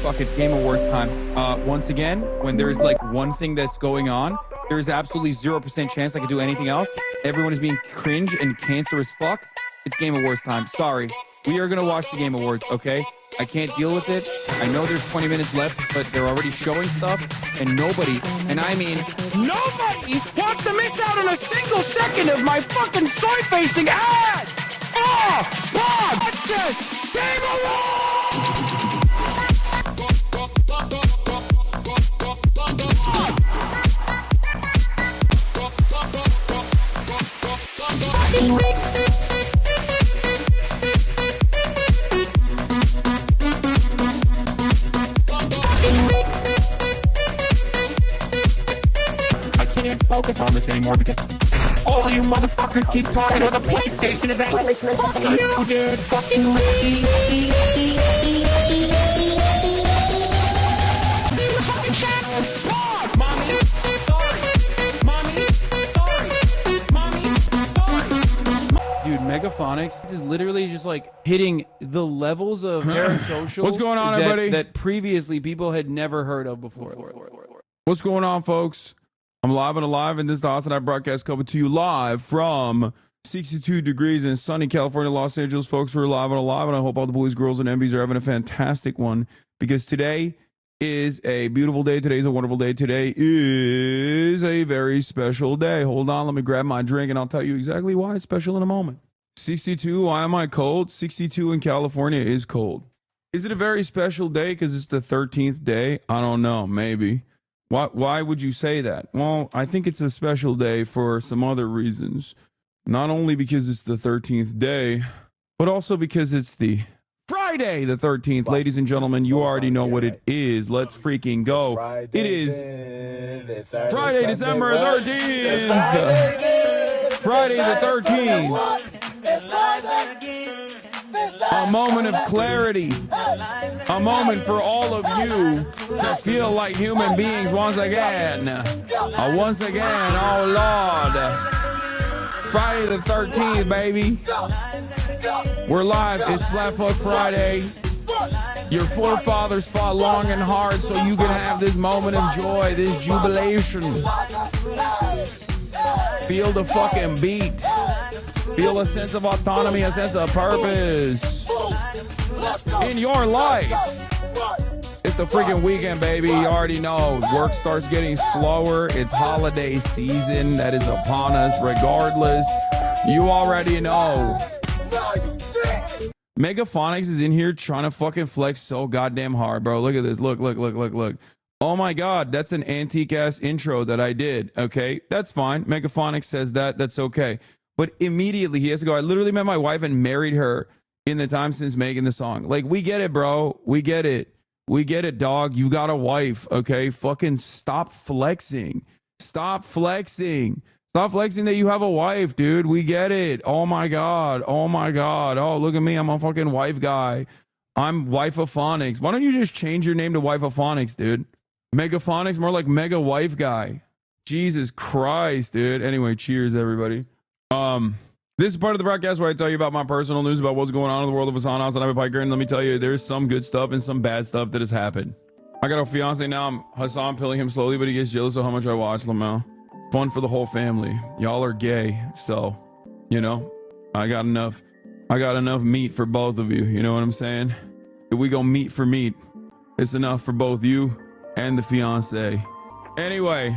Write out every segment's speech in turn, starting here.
fuck it, Game Awards time. Once again, when there's like one thing that's going on, there is absolutely 0% chance I could do anything else. Everyone is being cringe and cancerous fuck. It's Game Awards time. Sorry. We are gonna watch the Game Awards, okay? I can't deal with it. I know there's 20 minutes left, but they're already showing stuff, and nobody, and I mean nobody, wants to miss out on a single second of my fucking soy-facing ad! Oh! Oh! Watch it! Game Awards! Focus on this anymore because all you motherfuckers keep talking about the PlayStation event. Fuck you, dude. Fucking Mommy, sorry. Mommy, sorry. Mommy, sorry. Dude, Megaphonics is literally just like hitting the levels of parasocial. What's going on, everybody? That previously people had never heard of before. What's going on, folks? I'm live and alive, and this is the HasanAbi broadcast coming to you live from 62 degrees in sunny California, Los Angeles. Folks, we're live and alive, and I hope all the boys, girls, and MVs are having a fantastic one, because today is a beautiful day. Today is a wonderful day. Today is a very special day. Hold on, let me grab my drink, and I'll tell you exactly why it's special in a moment. 62, why am I cold? 62 in California is cold. Is it a very special day because it's the 13th day? I don't know, maybe. Why would you say that? Well, I think it's a special day for some other reasons. Not only because it's the 13th day, but also because it's the Friday the 13th. Ladies and gentlemen, you already know what it is. Let's freaking go. It is Friday, December 13th. Friday the 13th. A moment of clarity. A moment for all of you to feel like human beings once again. Once again, oh Lord. Friday the 13th, baby. We're live. It's Flatfoot Friday. Your forefathers fought long and hard so you can have this moment of joy, this jubilation. Feel the fucking beat. Feel a sense of autonomy, a sense of purpose in your life. It's the freaking weekend, baby. You already know. Work starts getting slower. It's holiday season that is upon us. Regardless, you already know. Megaphonics is in here trying to fucking flex so goddamn hard, bro. Look at this. Look. Oh my God, that's an antique ass intro that I did. Okay, that's fine. Megaphonics says that. That's okay. But immediately he has to go. I literally met my wife and married her in the time since making the song. Like, we get it, bro. We get it. We get it, dog. You got a wife, okay? Fucking stop flexing. Stop flexing. Stop flexing that you have a wife, dude. We get it. Oh my God. Oh my God. Oh, look at me. I'm a fucking wife guy. I'm Wife-a-phonics. Why don't you just change your name to Wife-a-phonics, dude? Megaphonics, more like Mega Wife Guy. Jesus Christ, dude. Anyway, cheers, everybody. This is part of the broadcast where I tell you about my personal news about what's going on in the world of HasanAbi Piker, and let me tell you, there's some good stuff and some bad stuff that has happened. I got a fiance now. I'm Hassan pilling him slowly, but he gets jealous of how much I watch Lamau. Fun for the whole family. Y'all are gay, so you know I got enough meat for both of you. You know what I'm saying? If we go meat for meat, it's enough for both you and the fiance. Anyway,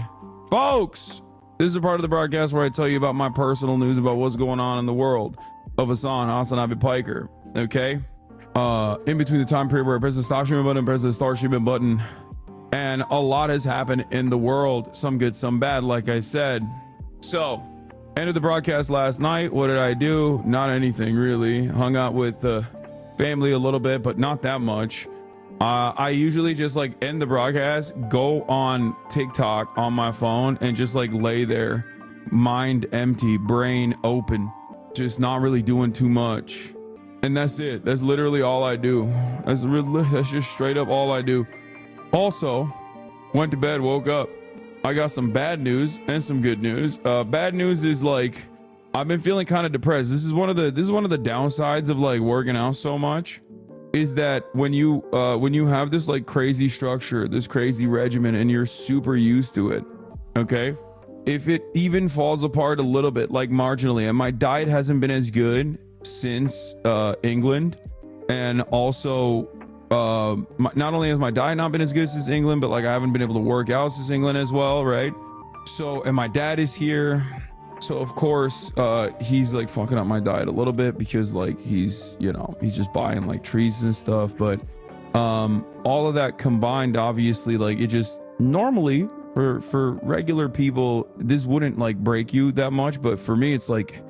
folks, this is a part of the broadcast where I tell you about my personal news about what's going on in the world of HasanAbi Piker. Okay? In between the time period where I press the stop streaming button and press the start streaming button, and a lot has happened in the world. Some good, some bad, like I said. So, ended the broadcast last night. What did I do? Not anything, really. Hung out with the family a little bit, but not that much. I usually just like end the broadcast, go on TikTok on my phone, and just like lay there, mind empty, brain open, just not really doing too much. And that's it. That's literally all I do. That's just straight up all I do. Also, went to bed, woke up. I got some bad news and some good news. Bad news is like I've been feeling kind of depressed. This is one of the downsides of like working out so much. is that when you have this like crazy structure, this crazy regimen, and you're super used to it, okay, if it even falls apart a little bit, like marginally, and my diet hasn't been as good since England, and also not only has my diet not been as good since England, but like I haven't been able to work out since England as well, right? So, and my dad is here, so of course he's like fucking up my diet a little bit because like he's, you know, he's just buying like treats and stuff. But all of that combined, obviously, like it just normally for regular people this wouldn't like break you that much, but for me it's like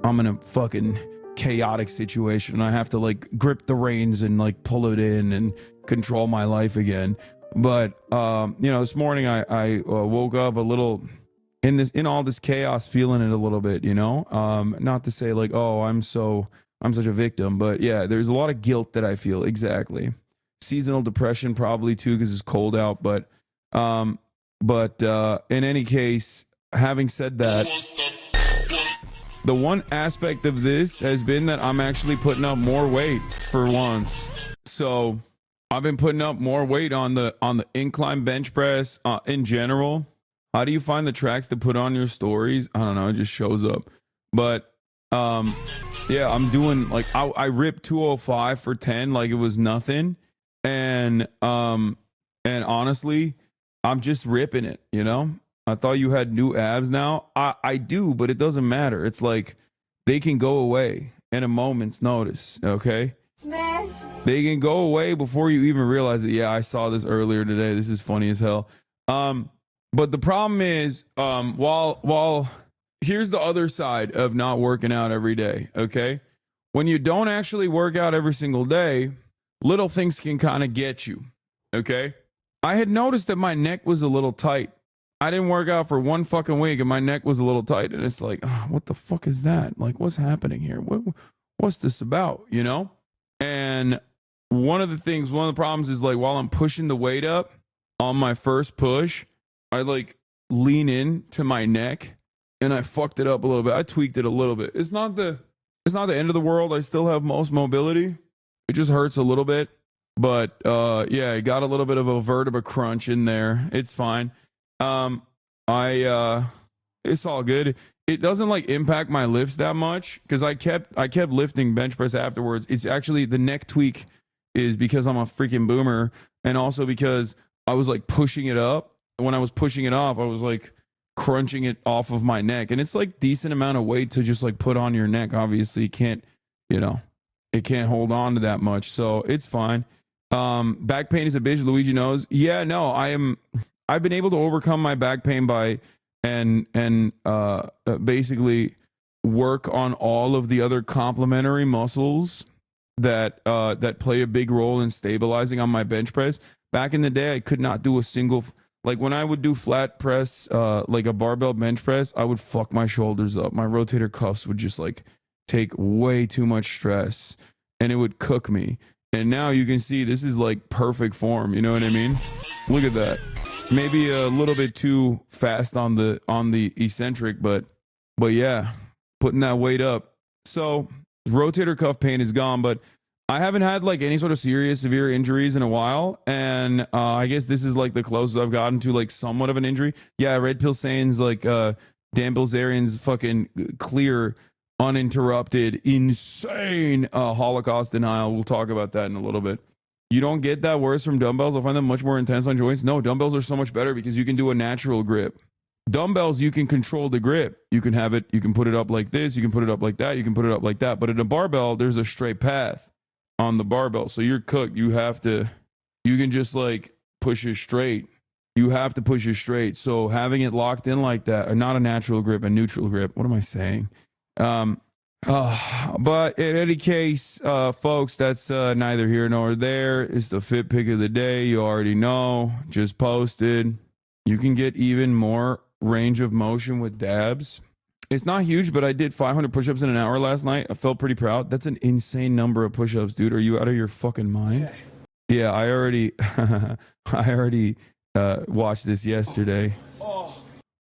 I'm in a fucking chaotic situation. I have to like grip the reins and like pull it in and control my life again. But you know, this morning I woke up a little in all this chaos, feeling it a little bit, you know. Not to say like, oh, I'm such a victim, but yeah, there's a lot of guilt that I feel. Exactly. Seasonal depression probably too, because it's cold out. But in any case, having said that, the one aspect of this has been that I'm actually putting up more weight for once. So I've been putting up more weight on the incline bench press in general. How do you find the tracks to put on your stories? I don't know, it just shows up. But yeah, I'm doing like I ripped 205 for 10 like it was nothing. And honestly, I'm just ripping it, you know? I thought you had new abs now. I do, but it doesn't matter. It's like they can go away in a moment's notice, okay? Smash. They can go away before you even realize it. Yeah, I saw this earlier today. This is funny as hell. But the problem is, while here's the other side of not working out every day, okay? When you don't actually work out every single day, little things can kind of get you, okay? I had noticed that my neck was a little tight. I didn't work out for one fucking week and my neck was a little tight. And it's like, oh, what the fuck is that? Like, what's happening here? What's this about, you know? And one of the problems is like while I'm pushing the weight up on my first push, I like lean in to my neck and I fucked it up a little bit. I tweaked it a little bit. It's not the end of the world. I still have most mobility. It just hurts a little bit. But yeah, I got a little bit of a vertebra crunch in there. It's fine. It's all good. It doesn't like impact my lifts that much because I kept lifting bench press afterwards. It's actually the neck tweak is because I'm a freaking boomer, and also because I was like pushing it up. When I was pushing it off, I was like crunching it off of my neck, and it's like decent amount of weight to just like put on your neck. Obviously, it can't hold on to that much, so it's fine. Back pain is a bitch. Luigi knows. Yeah, no, I've been able to overcome my back pain by basically work on all of the other complementary muscles that play a big role in stabilizing on my bench press. Back in the day, I could not do a single, like when I would do flat press, like a barbell bench press, I would fuck my shoulders up. My rotator cuffs would just like take way too much stress and it would cook me. And now you can see this is like perfect form. You know what I mean? Look at that. Maybe a little bit too fast on the eccentric, but yeah, putting that weight up. So rotator cuff pain is gone, but I haven't had like any sort of severe injuries in a while. And I guess this is like the closest I've gotten to like somewhat of an injury. Yeah, Red Pill Saiyans, like Dan Bilzerian's fucking clear, uninterrupted, insane Holocaust denial. We'll talk about that in a little bit. You don't get that worse from dumbbells. I find them much more intense on joints. No, dumbbells are so much better because you can do a natural grip. Dumbbells, you can control the grip. You can have it, you can put it up like this, you can put it up like that, you can put it up like that. But in a barbell, there's a straight path on the barbell. So you're cooked. You can just like push it straight. You have to push it straight. So having it locked in like that, or not a natural grip, a neutral grip. What am I saying? But in any case, folks, that's neither here nor there. It's the fit pick of the day. You already know. Just posted. You can get even more range of motion with dabs. It's not huge, but I did 500 push-ups in an hour last night. I felt pretty proud. That's an insane number of push-ups, dude. Are you out of your fucking mind? Yeah, I already watched this yesterday.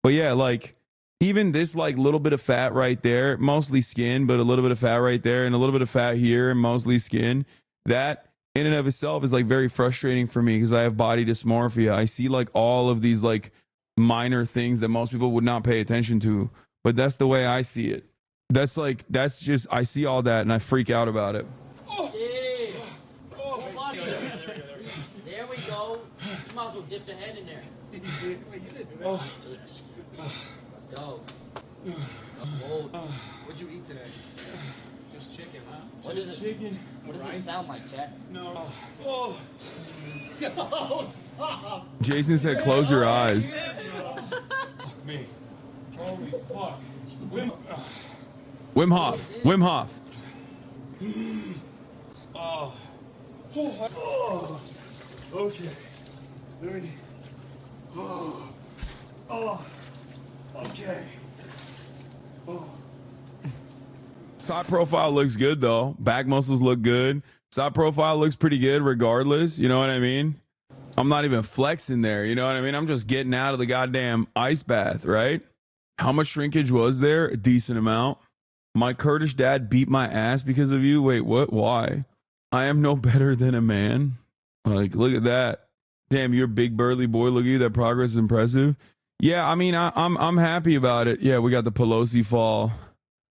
But yeah, like even this like little bit of fat right there, mostly skin, but a little bit of fat right there and a little bit of fat here and mostly skin, that in and of itself is like very frustrating for me because I have body dysmorphia. I see like all of these like minor things that most people would not pay attention to, but that's the way I see it. That's just, I see all that and I freak out about it. Yeah. Oh, body. There we go. You might as well dip the head in there. Oh. Let's go. What'd you eat today? Just chicken, huh? What is it? Chicken. What does it sound like, chat? No. Oh. No, stop. Jason said, close your eyes. Me. Holy fuck. Wim Hof. Wim Hof. Oh. Oh. Okay. Let me. Oh. Oh. Okay. Oh. Side profile looks good though. Back muscles look good. Side profile looks pretty good regardless. You know what I mean? I'm not even flexing there. You know what I mean? I'm just getting out of the goddamn ice bath, right? How much shrinkage was there? A decent amount. My Kurdish dad beat my ass because of you. Wait, what? Why? I am no better than a man. Like, look at that. Damn, you're a big burly boy. Look at you. That progress is impressive. Yeah, I mean, I'm happy about it. Yeah, we got the Pelosi fall.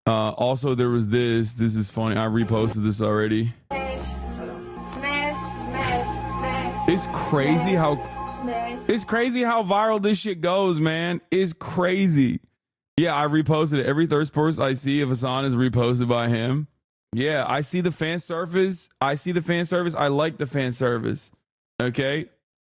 Also, there was this. This is funny. I reposted this already. Smash. It's crazy how viral this shit goes, man. It's crazy. Yeah, I reposted it. Every third post I see of Hasan is reposted by him. Yeah, I see the fan service. I like the fan service. Okay.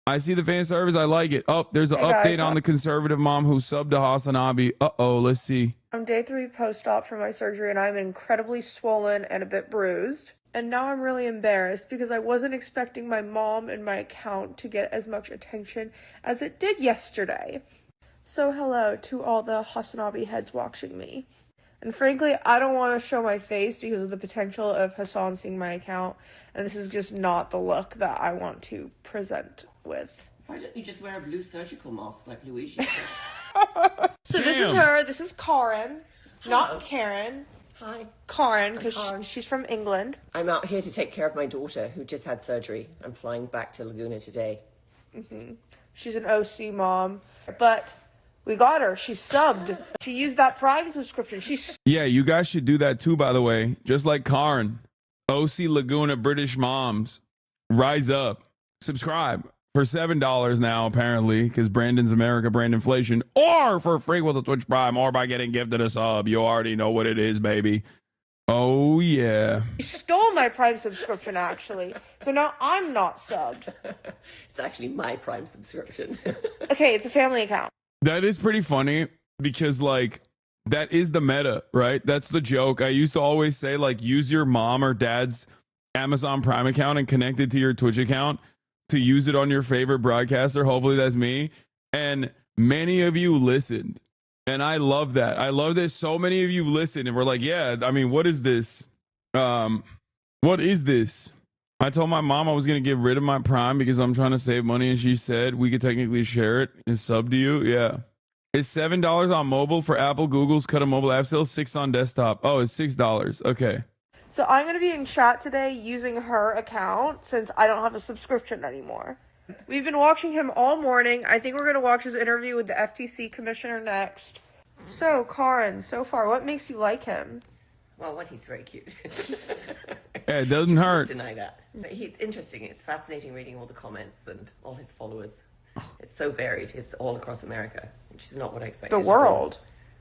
I see the fan service. I like it. Oh, there's an update on the conservative mom who subbed to HasanAbi. Uh-oh, let's see. I'm day 3 post-op for my surgery and I'm incredibly swollen and a bit bruised. And now I'm really embarrassed because I wasn't expecting my mom and my account to get as much attention as it did yesterday. So hello to all the HasanAbi heads watching me. And frankly, I don't want to show my face because of the potential of Hasan seeing my account. And this is just not the look that I want to present with. Why don't you just wear a blue surgical mask like Luigi? So this is her. This is Karen. Not Karen. Hi. Karen, because she's from England. I'm out here to take care of my daughter who just had surgery. I'm flying back to Laguna today. She's an OC mom. But we got her. She's subbed. She used that Prime subscription. Yeah, you guys should do that too, by the way. Just like Karn. OC Laguna British moms. Rise up. Subscribe for $7 now, apparently, because Brandon's America brand inflation, or for free with a Twitch Prime, or by getting gifted a sub. You already know what it is, baby. Oh, yeah. She stole my Prime subscription, actually. So now I'm not subbed. It's actually my Prime subscription. Okay, it's a family account. That is pretty funny because, like, that is the meta, right? That's the joke. I used to always say, like, use your mom or dad's Amazon Prime account and connect it to your Twitch account to use it on your favorite broadcaster. Hopefully that's me. And many of you listened. And I love that. I love that so many of you listened and were like, yeah, I mean, what is this? What is this? I told my mom I was going to get rid of my Prime because I'm trying to save money. And she said we could technically share it and sub to you. Yeah. It's $7 on mobile for Apple, Google's cut a mobile app sale, $6 on desktop. Oh, it's $6. Okay. So I'm going to be in chat today using her account since I don't have a subscription anymore. We've been watching him all morning. I think we're going to watch his interview with the FTC commissioner next. So, Karen, so far, what makes you like him? Well, one, he's very cute. Yeah, it doesn't hurt. Deny that. But he's interesting. It's fascinating reading all the comments and all his followers. It's so varied. It's all across America, which is not what I expected. The world.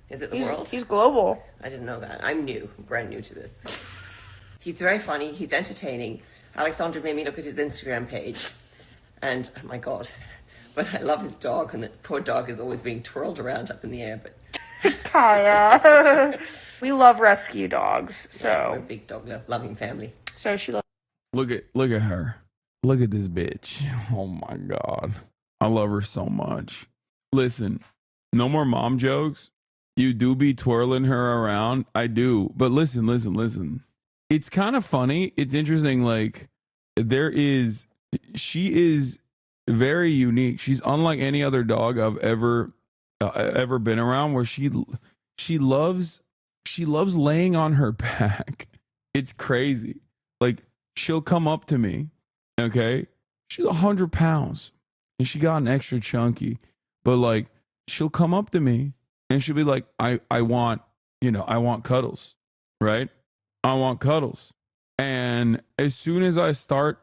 Is it the world? He's global. I didn't know that. I'm new, brand new to this. He's very funny. He's entertaining. Alexandra made me look at his Instagram page. And, oh my God. But I love his dog. And the poor dog is always being twirled around up in the air. But Kaya. We love rescue dogs. So yeah, we're a big dog loving family. So she loves. Look at her. Look at this bitch. Oh my God. I love her so much. Listen, no more mom jokes. You do be twirling her around. I do. But listen. It's kind of funny. It's interesting. Like, she is very unique. She's unlike any other dog I've ever been around, where she loves laying on her back. It's crazy. Like, she'll come up to me Okay. She's 100 pounds and she got an extra chunky, but like she'll come up to me and she'll be like, I want, I want cuddles, right? I want cuddles. And as soon as I start,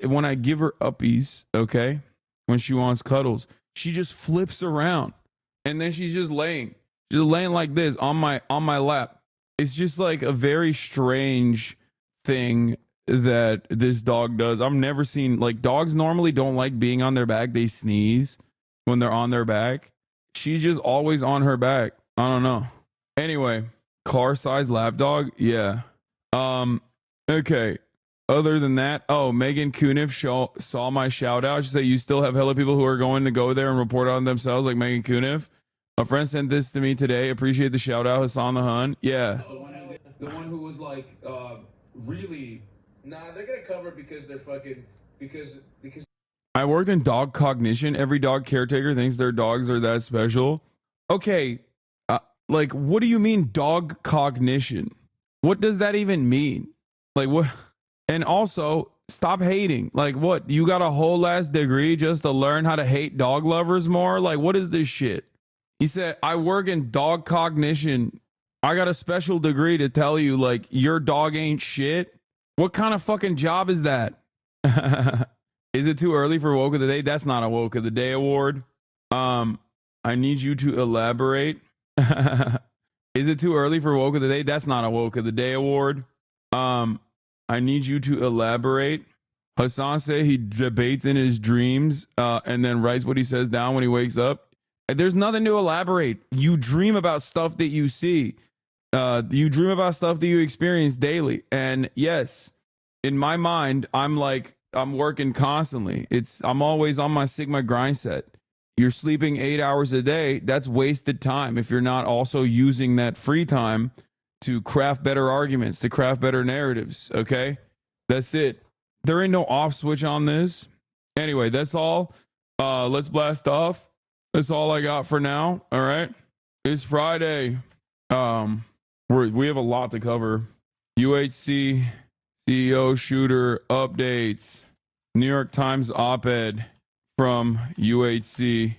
when I give her uppies, okay, when she wants cuddles, she just flips around and then she's just laying like this on my lap. It's just like a very strange thing that this dog does. I've never seen, like, dogs normally don't like being on their back. They sneeze when they're on their back. She's just always on her back. I don't know. Anyway, car-sized lap dog. Yeah. Okay. Other than that, Megan Kuniff saw my shout out. She said, you still have hella people who are going to go there and report on themselves like Megan Kuniff. A friend sent this to me today. Appreciate the shout out, Hassan the Hun. Yeah. The one who was like, really. Nah, they're gonna cover it because they're fucking, because. I worked in dog cognition. Every dog caretaker thinks their dogs are that special. Okay. Like, what do you mean dog cognition? What does that even mean? Like, what? And also, stop hating. Like, what? You got a whole ass degree just to learn how to hate dog lovers more? Like, what is this shit? He said, I work in dog cognition. I got a special degree to tell you, like, your dog ain't shit. What kind of fucking job is that? Is it too early for Woke of the Day? That's not a Woke of the Day award. I need you to elaborate. Is it too early for Woke of the Day? That's not a Woke of the Day award. I need you to elaborate. Hassan said he debates in his dreams and then writes what he says down when he wakes up. There's nothing to elaborate. You dream about stuff that you see. You dream about stuff that you experience daily. And yes, in my mind, I'm working constantly. I'm always on my Sigma grind set. You're sleeping 8 hours a day. That's wasted time if you're not also using that free time to craft better arguments, to craft better narratives. Okay? That's it. There ain't no off switch on this. Anyway, that's all. Let's blast off. That's all I got for now. All right. It's Friday. We have a lot to cover. UHC CEO shooter updates. New York Times op-ed from UHC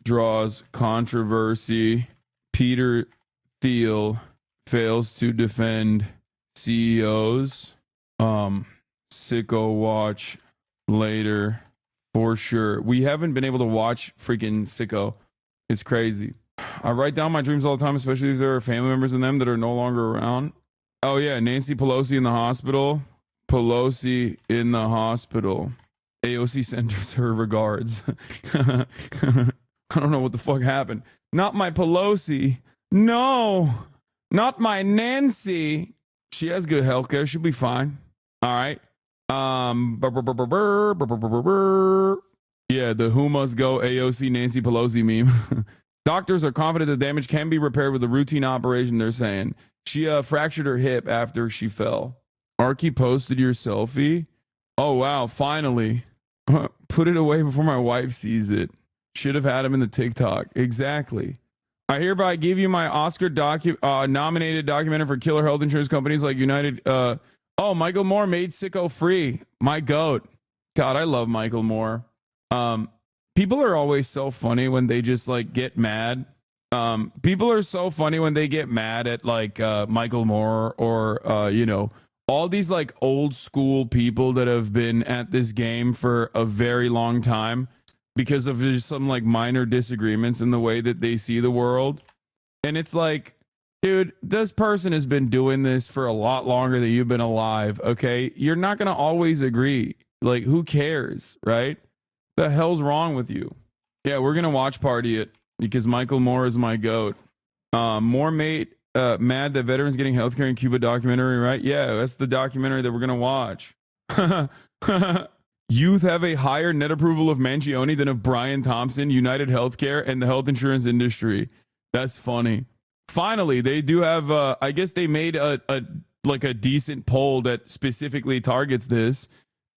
draws controversy. Peter Thiel fails to defend CEOs. SICKO watch later for sure. We haven't been able to watch freaking SICKO. It's crazy. I write down my dreams all the time, especially if there are family members in them that are no longer around. Oh yeah, Nancy Pelosi in the hospital. Pelosi in the hospital. AOC sends her regards. I don't know what the fuck happened. Not my Pelosi. No, not my Nancy. She has good healthcare. She'll be fine. All right. Yeah, the who must go AOC Nancy Pelosi meme. Doctors are confident the damage can be repaired with a routine operation, they're saying. She fractured her hip after she fell. Arky posted your selfie. Oh, wow. Finally. Put it away before my wife sees it. Should have had him in the TikTok. Exactly. I hereby give you my Oscar nominated documentary for killer health insurance companies like United. Michael Moore made SICKO free. My goat. God, I love Michael Moore. People are always so funny when they just like get mad. People are so funny when they get mad at like Michael Moore or all these like old school people that have been at this game for a very long time because of just some like minor disagreements in the way that they see the world. And it's like, dude, this person has been doing this for a lot longer than you've been alive. Okay. You're not going to always agree. Like, who cares? Right? The hell's wrong with you? Yeah, we're going to watch party it because Michael Moore is my goat. Moore made mad that veterans getting healthcare in Cuba documentary, right? Yeah, that's the documentary that we're going to watch. Youth have a higher net approval of Mangione than of Brian Thompson, United Healthcare, and the health insurance industry. That's funny. Finally, they do have, I guess they made a decent poll that specifically targets this.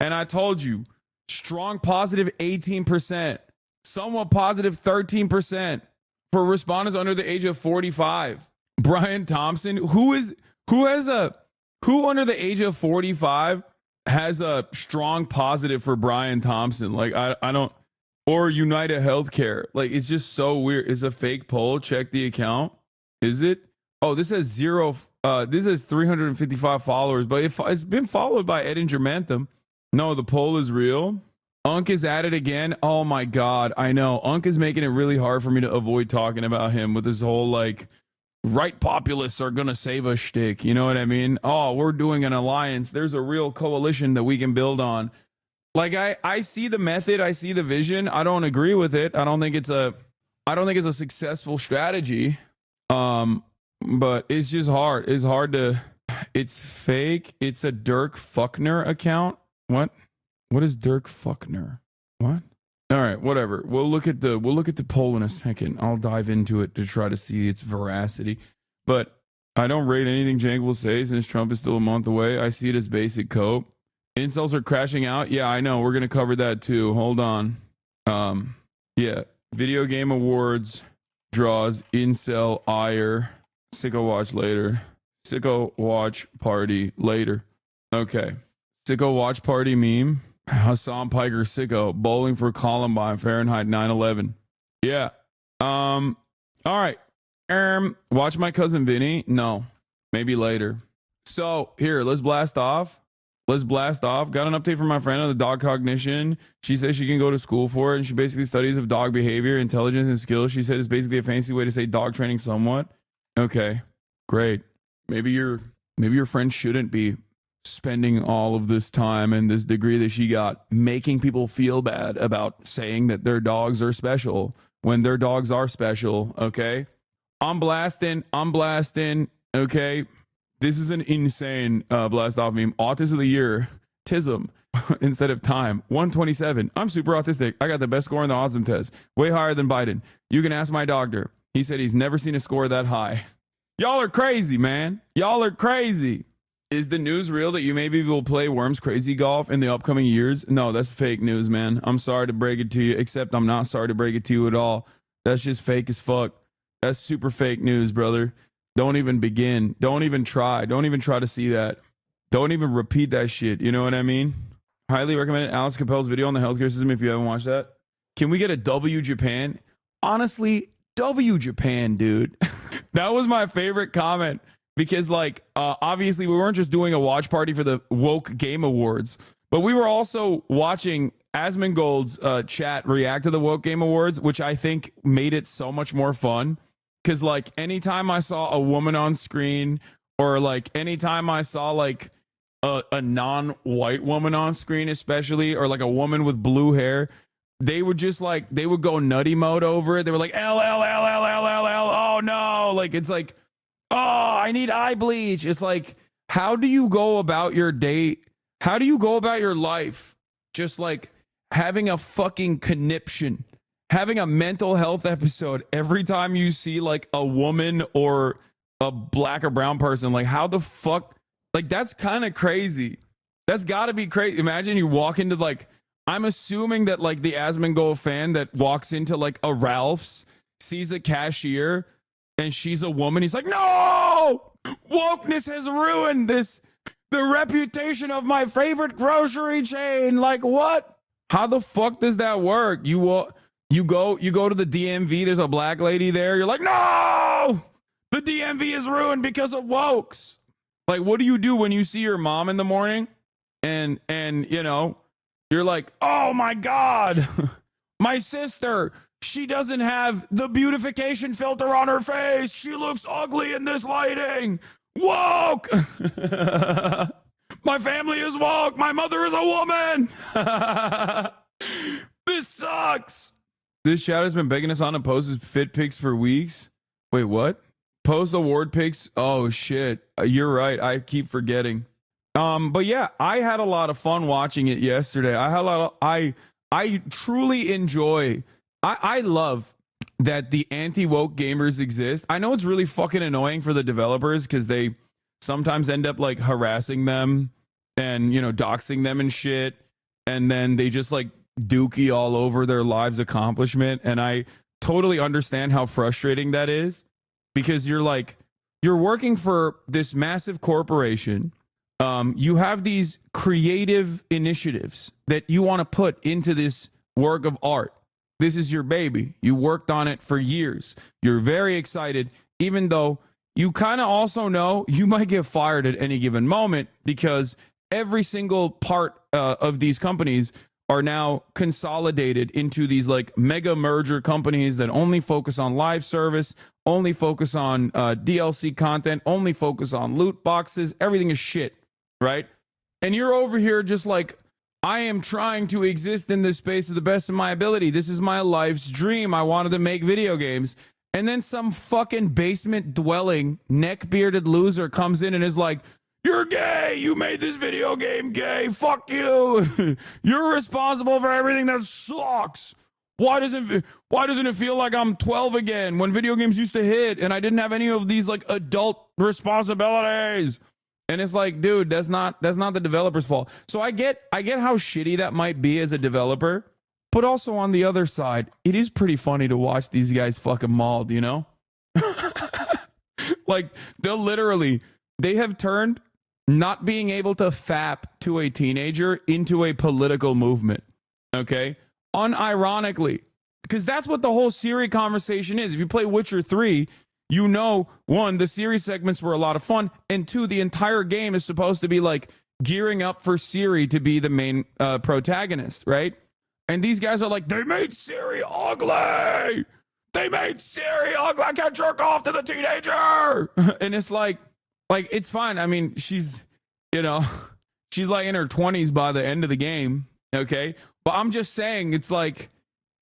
And I told you, strong positive 18%, somewhat positive 13% for respondents under the age of 45. Brian Thompson, who under the age of 45 has a strong positive for Brian Thompson. Like I don't, or United Healthcare. Like it's just so weird. It's a fake poll. Check the account. Is it? Oh, this has zero. This has 355 followers, but it's been followed by Ed and Germantham. No, the poll is real. Unk is at it again. Oh my God, I know. Unk is making it really hard for me to avoid talking about him with this whole like right populists are gonna save us shtick. You know what I mean? Oh, we're doing an alliance. There's a real coalition that we can build on. Like I see the method, I see the vision. I don't agree with it. I don't think it's a successful strategy. But it's just hard. It's hard to. It's fake. It's a Dirk Fuckner account. What? What is Dirk Fuckner? What? All right, whatever. We'll look at the poll in a second. I'll dive into it to try to see its veracity. But I don't rate anything Jank will say since Trump is still a month away. I see it as basic cope. Incels are crashing out. Yeah, I know. We're gonna cover that too. Hold on. Yeah. Video game awards draws incel ire. Sicko watch later. Sicko watch party later. Okay. Sicko watch party meme. Hassan Piker Sicko bowling for Columbine Fahrenheit 9/11. Yeah. All right. Watch my cousin Vinny. No. Maybe later. So here, let's blast off. Got an update from my friend on the dog cognition. She says she can go to school for it, and she basically studies of dog behavior, intelligence, and skills. She said it's basically a fancy way to say dog training somewhat. Okay, great. Maybe your friend shouldn't be spending all of this time and this degree that she got making people feel bad about saying that their dogs are special when their dogs are special. Okay, I'm blasting. Okay, this is an insane blast off meme. Autism of the year, tism instead of time. 127. I'm super autistic. I got the best score in the autism test, way higher than Biden. You can ask my doctor. He said he's never seen a score that high. Y'all are crazy, man. Y'all are crazy. Is the news real that you maybe will play Worms Crazy Golf in the upcoming years? No, that's fake news, man. I'm sorry to break it to you, except I'm not sorry to break it to you at all. That's just fake as fuck. That's super fake news, brother. Don't even begin. Don't even try. Don't even try to see that. Don't even repeat that shit. You know what I mean? Highly recommend Alex Capel's video on the healthcare system if you haven't watched that. Can we get a W Japan? Honestly, W Japan, dude. That was my favorite comment because, like, obviously we weren't just doing a watch party for the woke game awards, but we were also watching Asmongold's chat react to the woke game awards, which I think made it so much more fun. Because, like, anytime I saw a woman on screen, or like anytime I saw like a non-white woman on screen, especially, or like a woman with blue hair, they would just like, they would go nutty mode over it. They were like, L, L, L, L, L, L, L. Oh no. Like, it's like, oh, I need eye bleach. It's like, how do you go about your day? How do you go about your life? Just like having a fucking conniption, having a mental health episode every time you see like a woman or a black or brown person. Like, how the fuck? Like, that's kind of crazy. That's got to be crazy. Imagine you walk into like, I'm assuming that like the Asmongold fan that walks into like a Ralph's, sees a cashier and she's a woman. He's like, no, wokeness has ruined the reputation of my favorite grocery chain. Like, what? How the fuck does that work? You go to the DMV. There's a black lady there. You're like, no, the DMV is ruined because of wokes. Like, what do you do when you see your mom in the morning and you know, you're like, oh my God, my sister, she doesn't have the beautification filter on her face. She looks ugly in this lighting. Woke. My family is woke. My mother is a woman. This sucks. This chat has been begging us on to post his fit pics for weeks. Wait, what? Post award pics? Oh shit. You're right. I keep forgetting. But yeah, I had a lot of fun watching it yesterday. I truly enjoy. I love that the anti-woke gamers exist. I know it's really fucking annoying for the developers because they sometimes end up like harassing them and, you know, doxing them and shit. And then they just like dookie all over their lives' accomplishment. And I totally understand how frustrating that is because you're working for this massive corporation. You have these creative initiatives that you want to put into this work of art. This is your baby. You worked on it for years. You're very excited, even though you kind of also know you might get fired at any given moment because every single part of these companies are now consolidated into these like mega merger companies that only focus on live service, only focus on DLC content, only focus on loot boxes. Everything is shit, right? And you're over here just like, I am trying to exist in this space to the best of my ability. This is my life's dream. I wanted to make video games. And then some fucking basement dwelling, neck bearded loser comes in and is like, you're gay. You made this video game gay. Fuck you. You're responsible for everything that sucks. Why doesn't it feel like I'm 12 again when video games used to hit and I didn't have any of these like adult responsibilities? And it's like, dude, that's not the developer's fault. So I get how shitty that might be as a developer, but also on the other side, it is pretty funny to watch these guys fucking mauled, you know? Like they have turned not being able to fap to a teenager into a political movement. Okay? Unironically, because that's what the whole Siri conversation is. If you play Witcher 3, you know, one, the Siri segments were a lot of fun, and two, the entire game is supposed to be like gearing up for Siri to be the main protagonist, right? And these guys are like, they made Siri ugly. They made Siri ugly. I can't jerk off to the teenager. And it's like it's fine. I mean, she's she's like in her 20s by the end of the game, okay? But I'm just saying, it's like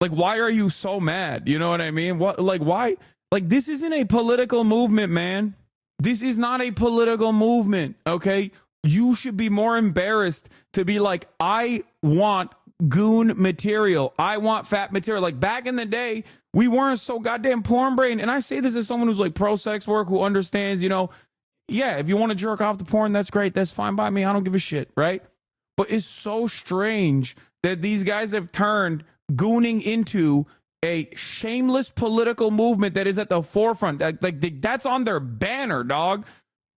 why are you so mad? You know what I mean? What, like, why? Like, this isn't a political movement, man. This is not a political movement, okay? You should be more embarrassed to be like, I want goon material. I want fat material. Like, back in the day, we weren't so goddamn porn brain. And I say this as someone who's like pro sex work, who understands, yeah, if you want to jerk off the porn, that's great. That's fine by me. I don't give a shit, right? But it's so strange that these guys have turned gooning into a shameless political movement that is at the forefront. Like that's on their banner, dog.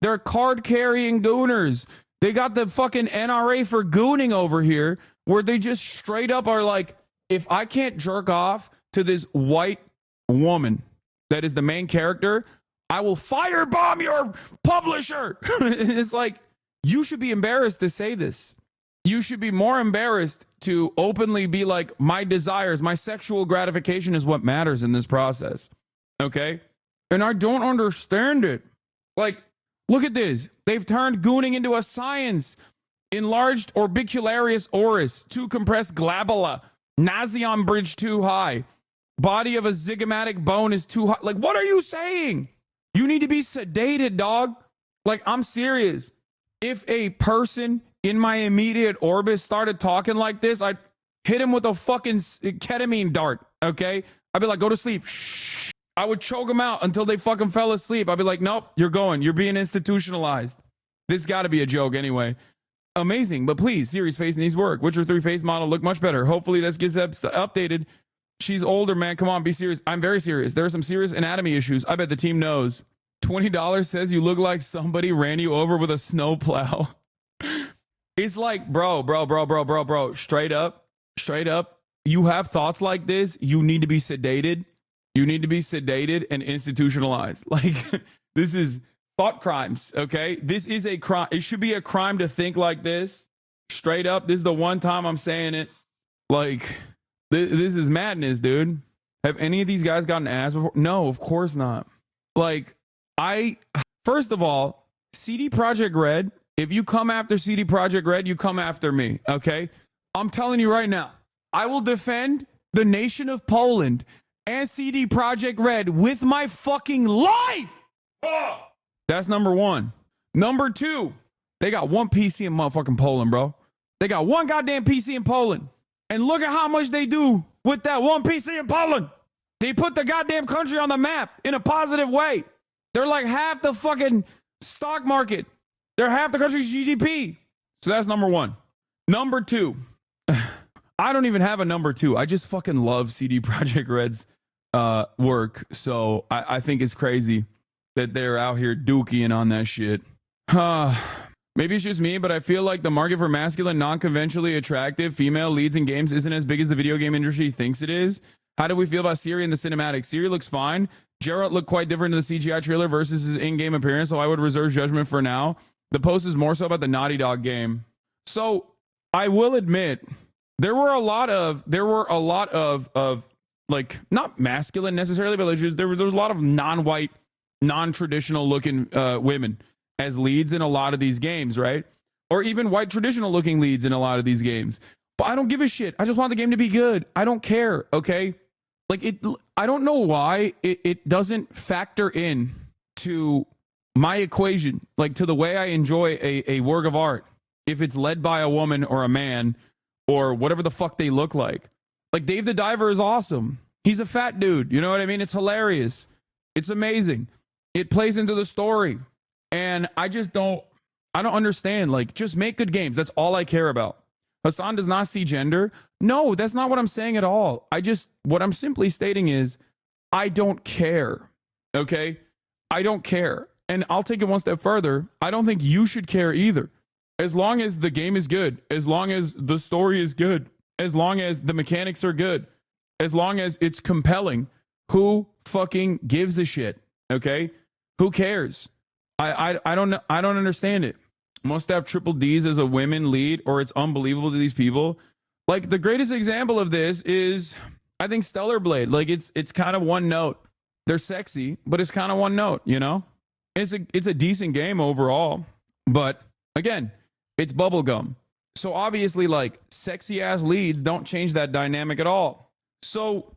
They're card-carrying gooners. They got the fucking NRA for gooning over here, where they just straight up are like, if I can't jerk off to this white woman that is the main character, I will firebomb your publisher. It's like, you should be embarrassed to say this. You should be more embarrassed to openly be like, my desires, my sexual gratification is what matters in this process. Okay? And I don't understand it. Like, look at this. They've turned gooning into a science. Enlarged orbicularis oris, too compressed glabella, nasion bridge too high, body of a zygomatic bone is too high. Like, what are you saying? You need to be sedated, dog. Like, I'm serious. If a person in my immediate orbit started talking like this, I'd hit him with a fucking ketamine dart, okay? I'd be like, go to sleep. Shh. I would choke them out until they fucking fell asleep. I'd be like, nope, you're going. You're being institutionalized. This got to be a joke anyway. Amazing, but please, Siri's face needs work. Witcher 3 face model look much better. Hopefully this gets updated. She's older, man. Come on, be serious. I'm very serious. There are some serious anatomy issues. I bet the team knows. $20 says you look like somebody ran you over with a snowplow. It's like, bro. Straight up. You have thoughts like this. You need to be sedated. You need to be sedated and institutionalized. Like, this is thought crimes, okay? This is a crime. It should be a crime to think like this. Straight up. This is the one time I'm saying it. Like, this is madness, dude. Have any of these guys gotten ass before? No, of course not. Like, first of all, CD Projekt Red, if you come after CD Projekt Red, you come after me, okay? I'm telling you right now, I will defend the nation of Poland and CD Projekt Red with my fucking life. That's number one. Number two, they got one PC in motherfucking Poland, bro. They got one goddamn PC in Poland. And look at how much they do with that one PC in Poland. They put the goddamn country on the map in a positive way. They're like half the fucking stock market. They're half the country's GDP. So that's number one. Number two, I don't even have a number two. I just fucking love CD Projekt Red's work. So I think it's crazy that they're out here dookieing on that shit. Maybe it's just me, but I feel like the market for masculine, non-conventionally attractive female leads in games isn't as big as the video game industry thinks it is. How do we feel about Siri in the cinematic? Siri looks fine. Geralt looked quite different in the CGI trailer versus his in-game appearance, so I would reserve judgment for now. The post is more so about the Naughty Dog game. So I will admit there were a lot of like, not masculine necessarily, but like there was a lot of non-white, non-traditional looking women as leads in a lot of these games, right? Or even white traditional looking leads in a lot of these games. But I don't give a shit. I just want the game to be good. I don't care, okay? Like, I don't know why it doesn't factor in to my equation, like to the way I enjoy a work of art, if it's led by a woman or a man or whatever the fuck they look like. Like, Dave the Diver is awesome. He's a fat dude. You know what I mean? It's hilarious. It's amazing. It plays into the story. And I don't understand. Like, just make good games. That's all I care about. Hasan does not see gender. No, that's not what I'm saying at all. What I'm simply stating is, I don't care. Okay? I don't care. And I'll take it one step further. I don't think you should care either. As long as the game is good, as long as the story is good, as long as the mechanics are good, as long as it's compelling, who fucking gives a shit? Okay? Who cares? I don't understand it. Must have triple D's as a women lead, or it's unbelievable to these people. Like, the greatest example of this is, I think, Stellar Blade. Like, it's kind of one note. They're sexy, but it's kind of one note, you know? It's a decent game overall, but again, it's bubblegum. So obviously, like, sexy ass leads don't change that dynamic at all. So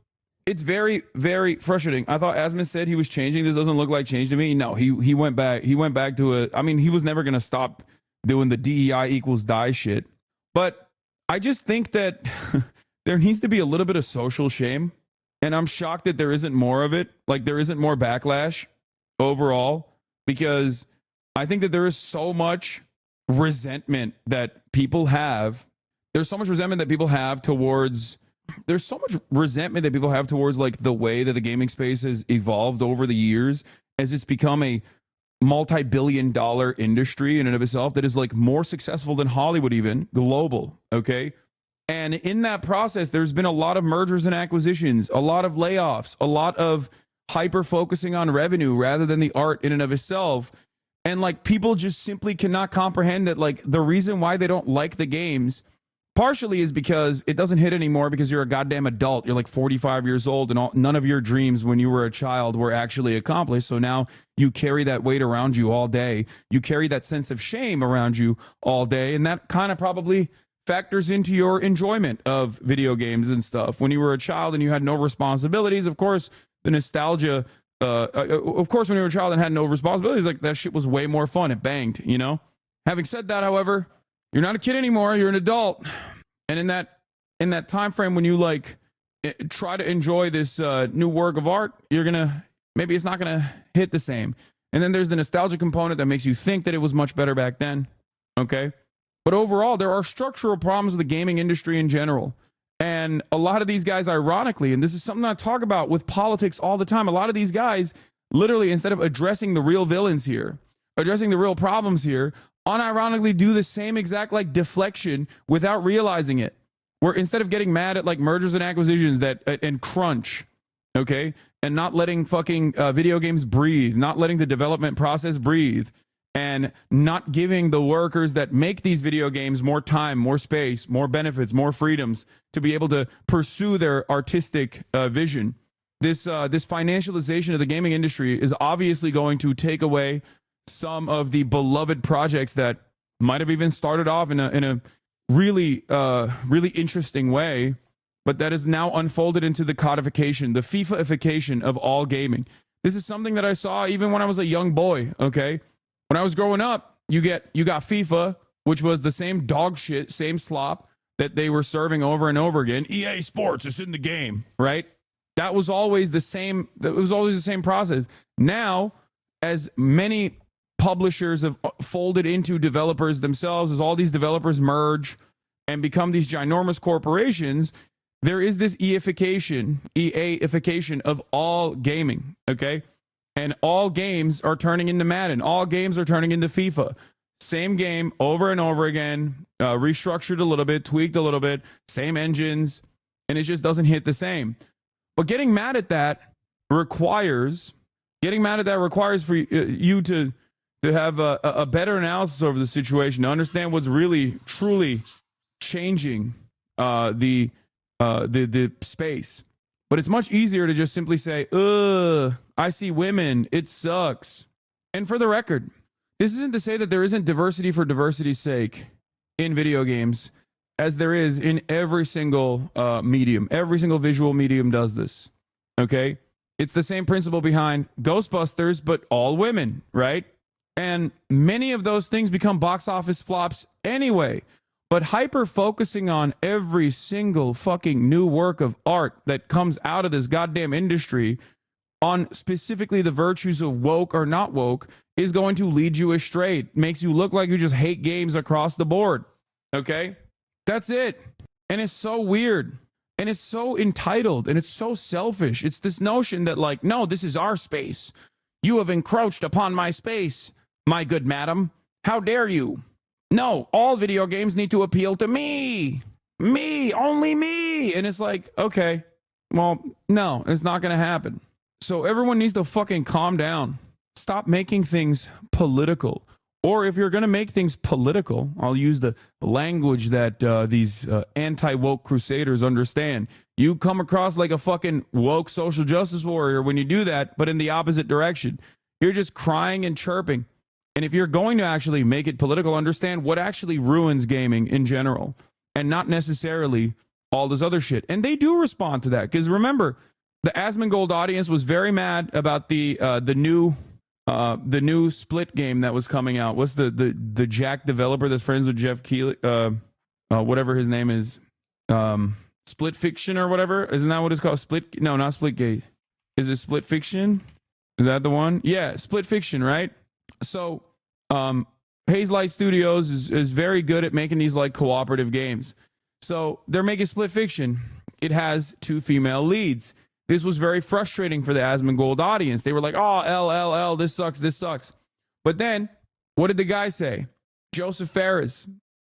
it's very, very frustrating. I thought Asmus said he was changing. This doesn't look like change to me. No, he went back. He went back to I mean, he was never gonna stop doing the DEI equals die shit. But I just think that there needs to be a little bit of social shame. And I'm shocked that there isn't more of it. Like, there isn't more backlash overall, because I think that there is so much resentment that people have. There's so much resentment that people have towards like the way that the gaming space has evolved over the years, as it's become a multi-billion-dollar industry in and of itself that is like more successful than Hollywood, even global. Okay. And in that process, there's been a lot of mergers and acquisitions, a lot of layoffs, a lot of hyper focusing on revenue rather than the art in and of itself. And like, people just simply cannot comprehend that, like, the reason why they don't like the games partially is because it doesn't hit anymore because you're a goddamn adult. You're like 45 years old, and none of your dreams when you were a child were actually accomplished. So now you carry that weight around you all day. You carry that sense of shame around you all day. And that kind of probably factors into your enjoyment of video games and stuff. When you were a child and you had no responsibilities, of course, the nostalgia, of course, when you were a child and had no responsibilities, like, that shit was way more fun. It banged, you know? Having said that, however, you're not a kid anymore. You're an adult. And in that time frame, when you like try to enjoy this new work of art, maybe it's not gonna hit the same. And then there's the nostalgia component that makes you think that it was much better back then. Okay. But overall, there are structural problems with the gaming industry in general. And a lot of these guys, ironically, and this is something I talk about with politics all the time, a lot of these guys, literally, instead of addressing the real villains here, addressing the real problems here, unironically do the same exact like deflection without realizing it. Where instead of getting mad at like mergers and acquisitions and crunch, okay, and not letting fucking video games breathe, not letting the development process breathe, and not giving the workers that make these video games more time, more space, more benefits, more freedoms to be able to pursue their artistic vision. This financialization of the gaming industry is obviously going to take away some of the beloved projects that might have even started off in a really interesting way, but that is now unfolded into the codification, the FIFA-ification of all gaming. This is something that I saw even when I was a young boy. Okay, when I was growing up, you got FIFA, which was the same dog shit, same slop that they were serving over and over again. EA Sports is in the game, right? That was always the same. That was always the same process. Now, as many publishers have folded into developers themselves, as all these developers merge and become these ginormous corporations, there is this EA-ification of all gaming, okay? And all games are turning into Madden. All games are turning into FIFA. Same game over and over again, restructured a little bit, tweaked a little bit, same engines, and it just doesn't hit the same. But getting mad at that requires for you to have a better analysis over the situation, to understand what's really truly changing the space. But it's much easier to just simply say, ugh, I see women, it sucks. And for the record, this isn't to say that there isn't diversity for diversity's sake in video games, as there is in every single medium. Every single visual medium does this. Okay? It's the same principle behind Ghostbusters, but all women, right? And many of those things become box office flops anyway. But hyper focusing on every single fucking new work of art that comes out of this goddamn industry, on specifically the virtues of woke or not woke, is going to lead you astray. It makes you look like you just hate games across the board. Okay? That's it. And it's so weird. And it's so entitled. And it's so selfish. It's this notion that, like, no, this is our space. You have encroached upon my space, my good madam. How dare you? No, all video games need to appeal to me. Me, only me. And it's like, okay, well, no, it's not going to happen. So everyone needs to fucking calm down. Stop making things political. Or if you're going to make things political, I'll use the language that these anti-woke crusaders understand. You come across like a fucking woke social justice warrior when you do that, but in the opposite direction. You're just crying and chirping. And if you're going to actually make it political, understand what actually ruins gaming in general, and not necessarily all this other shit. And they do respond to that, because remember, the Asmongold audience was very mad about the new Split game that was coming out. What's the Jack developer that's friends with Jeff Keighley, whatever his name is, Split Fiction or whatever? Isn't that what it's called? No, not Splitgate. Is it Split Fiction? Is that the one? Yeah, Split Fiction, right? So, Haze Light Studios is very good at making these like cooperative games. So they're making Split Fiction. It has 2 female leads. This was very frustrating for the Asmongold audience. They were like, oh, LLL, this sucks. But then, what did the guy say? Joseph Ferris,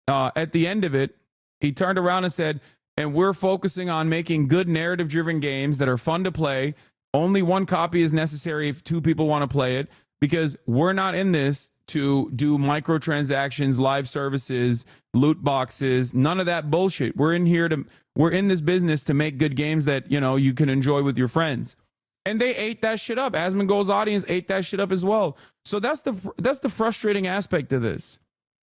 at the end of it, he turned around and said, and we're focusing on making good narrative-driven games that are fun to play. Only 1 copy is necessary if 2 people want to play it, because we're not in this to do microtransactions, live services, loot boxes, none of that bullshit. We're in this business to make good games that, you know, you can enjoy with your friends. And they ate that shit up. Asmongold's audience ate that shit up as well. So that's the frustrating aspect of this,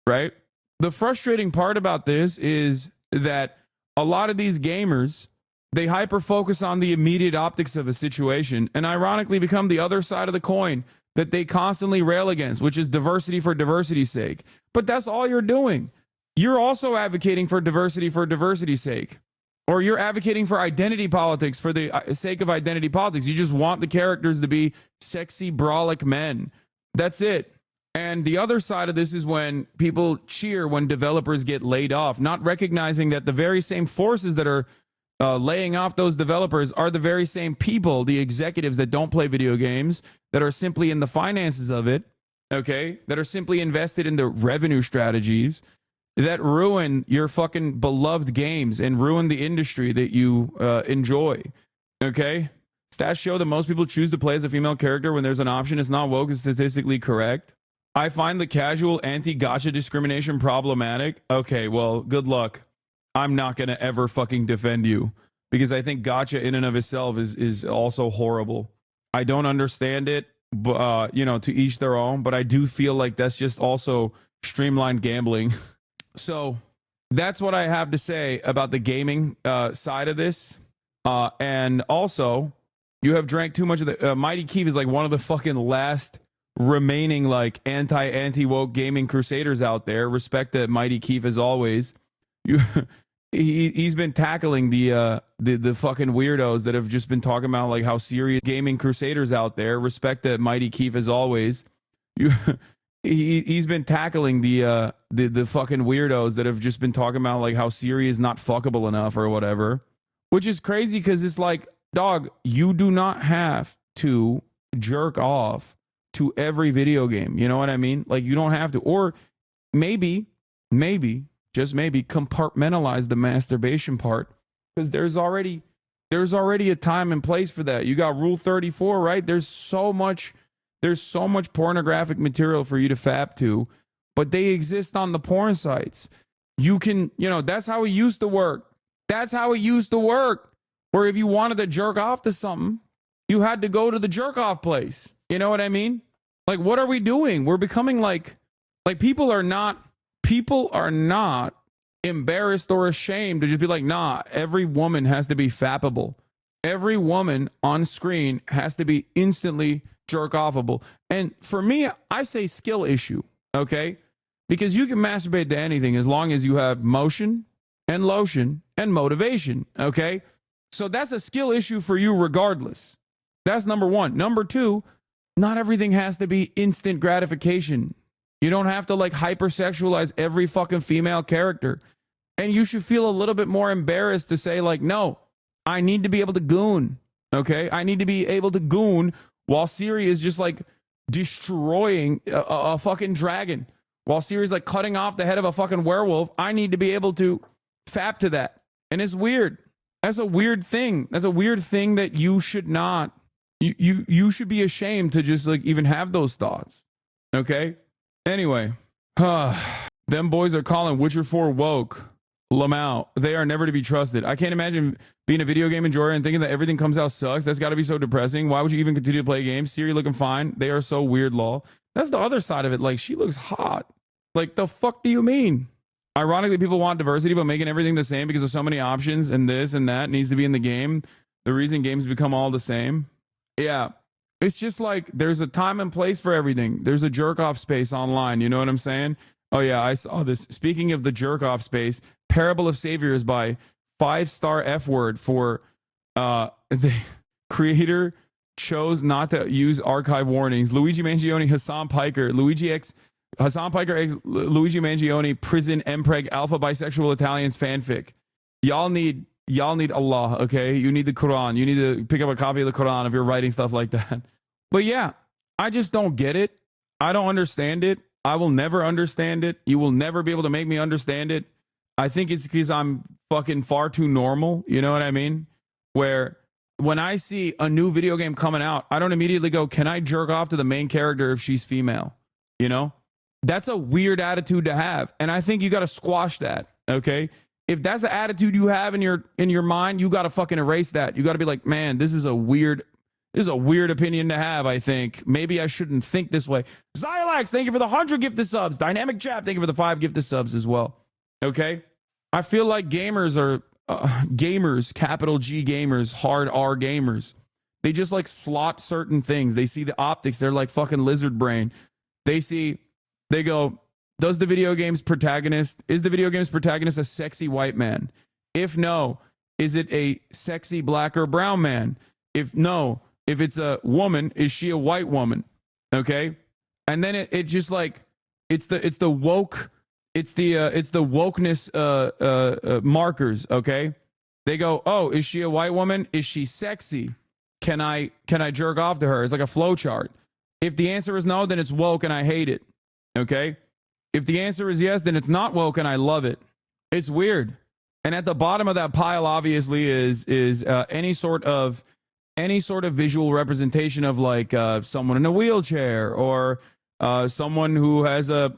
right? The frustrating part about this is that a lot of these gamers, they hyper focus on the immediate optics of a situation and ironically become the other side of the coin that they constantly rail against, which is diversity for diversity's sake. But that's all you're doing. You're also advocating for diversity's sake. Or you're advocating for identity politics for the sake of identity politics. You just want the characters to be sexy, brolic men. That's it. And the other side of this is when people cheer when developers get laid off, not recognizing that the very same forces that are laying off those developers are the very same people, the executives that don't play video games, that are simply in the finances of it, okay, that are simply invested in the revenue strategies that ruin your fucking beloved games and ruin the industry that you enjoy, okay? Stats show that most people choose to play as a female character when there's an option. It's not woke, it's statistically correct. I find the casual anti-gacha discrimination problematic. Okay, well, good luck. I'm not going to ever fucking defend you because I think gacha in and of itself is also horrible. I don't understand it, but, you know, to each their own, but I do feel like that's just also streamlined gambling. So that's what I have to say about the gaming side of this. And also, you have drank too much of the... Mighty Keith is like one of the fucking last remaining like anti-woke gaming crusaders out there. Respect to Mighty Keith as always. He's been tackling the fucking weirdos that have just been talking about like how serious gaming crusaders out there. Respect to Mighty Keith as always. He's been tackling the fucking weirdos that have just been talking about like how Siri is not fuckable enough or whatever, which is crazy because it's like, dog, you do not have to jerk off to every video game. You know what I mean? Like you don't have to, or maybe, just maybe compartmentalize the masturbation part, because there's already a time and place for that. You got Rule 34, right? There's so much pornographic material for you to fap to, but they exist on the porn sites. You can, that's how it used to work. That's how it used to work. Where if you wanted to jerk off to something, you had to go to the jerk off place. You know what I mean? Like, what are we doing? We're becoming like people are not embarrassed or ashamed to just be like, nah, every woman has to be fappable. Every woman on screen has to be instantly jerk offable. And for me, I say skill issue, okay? Because you can masturbate to anything as long as you have motion and lotion and motivation, okay? So that's a skill issue for you regardless. That's number one. Number two, not everything has to be instant gratification. You don't have to like hypersexualize every fucking female character. And you should feel a little bit more embarrassed to say like, no, I need to be able to goon, okay? I need to be able to goon while Siri is just like destroying a fucking dragon. While Siri's like cutting off the head of a fucking werewolf, I need to be able to fap to that. And it's weird. That's a weird thing. That's a weird thing that you should not, you should be ashamed to just like even have those thoughts. Okay? Anyway, them boys are calling Witcher 4 woke. Lamau, they are never to be trusted. I can't imagine being a video game enjoyer and thinking that everything comes out sucks. That's got to be so depressing. Why would you even continue to play games? Siri looking fine. They are so weird, lol. That's the other side of it. Like, she looks hot. Like, the fuck do you mean? Ironically, people want diversity, but making everything the same because of so many options and this and that needs to be in the game. The reason games become all the same. Yeah. It's just like there's a time and place for everything. There's a jerk off space online. You know what I'm saying? Oh, yeah, I saw this. Speaking of the jerk off space, Parable of Saviors by 5-star F word for the creator chose not to use archive warnings. Luigi Mangione, Hassan Piker, Hassan Piker X, Luigi Mangione, prison Mpreg, alpha bisexual Italians fanfic. Y'all need Allah, okay? You need the Quran. You need to pick up a copy of the Quran if you're writing stuff like that. But yeah, I just don't get it. I don't understand it. I will never understand it. You will never be able to make me understand it. I think it's because I'm fucking far too normal. You know what I mean? Where when I see a new video game coming out, I don't immediately go, can I jerk off to the main character if she's female? You know? That's a weird attitude to have. And I think you got to squash that. Okay? If that's the attitude you have in your mind, you got to fucking erase that. You got to be like, man, this is a weird opinion to have, I think. Maybe I shouldn't think this way. Zylax, thank you for the 100 gifted subs. Dynamic Chap, thank you for the 5 gifted subs as well. Okay? I feel like gamers are gamers, capital G gamers, hard R gamers. They just like slot certain things. They see the optics. They're like fucking lizard brain. They go, is the video game's protagonist a sexy white man? If no, is it a sexy black or brown man? If it's a woman, is she a white woman? Okay. And then it just like, it's the wokeness markers. Okay. They go, oh, is she a white woman? Is she sexy? Can I jerk off to her? It's like a flow chart. If the answer is no, then it's woke and I hate it. Okay. If the answer is yes, then it's not woke and I love it. It's weird. And at the bottom of that pile, obviously, is any sort of visual representation of like someone in a wheelchair or someone who has a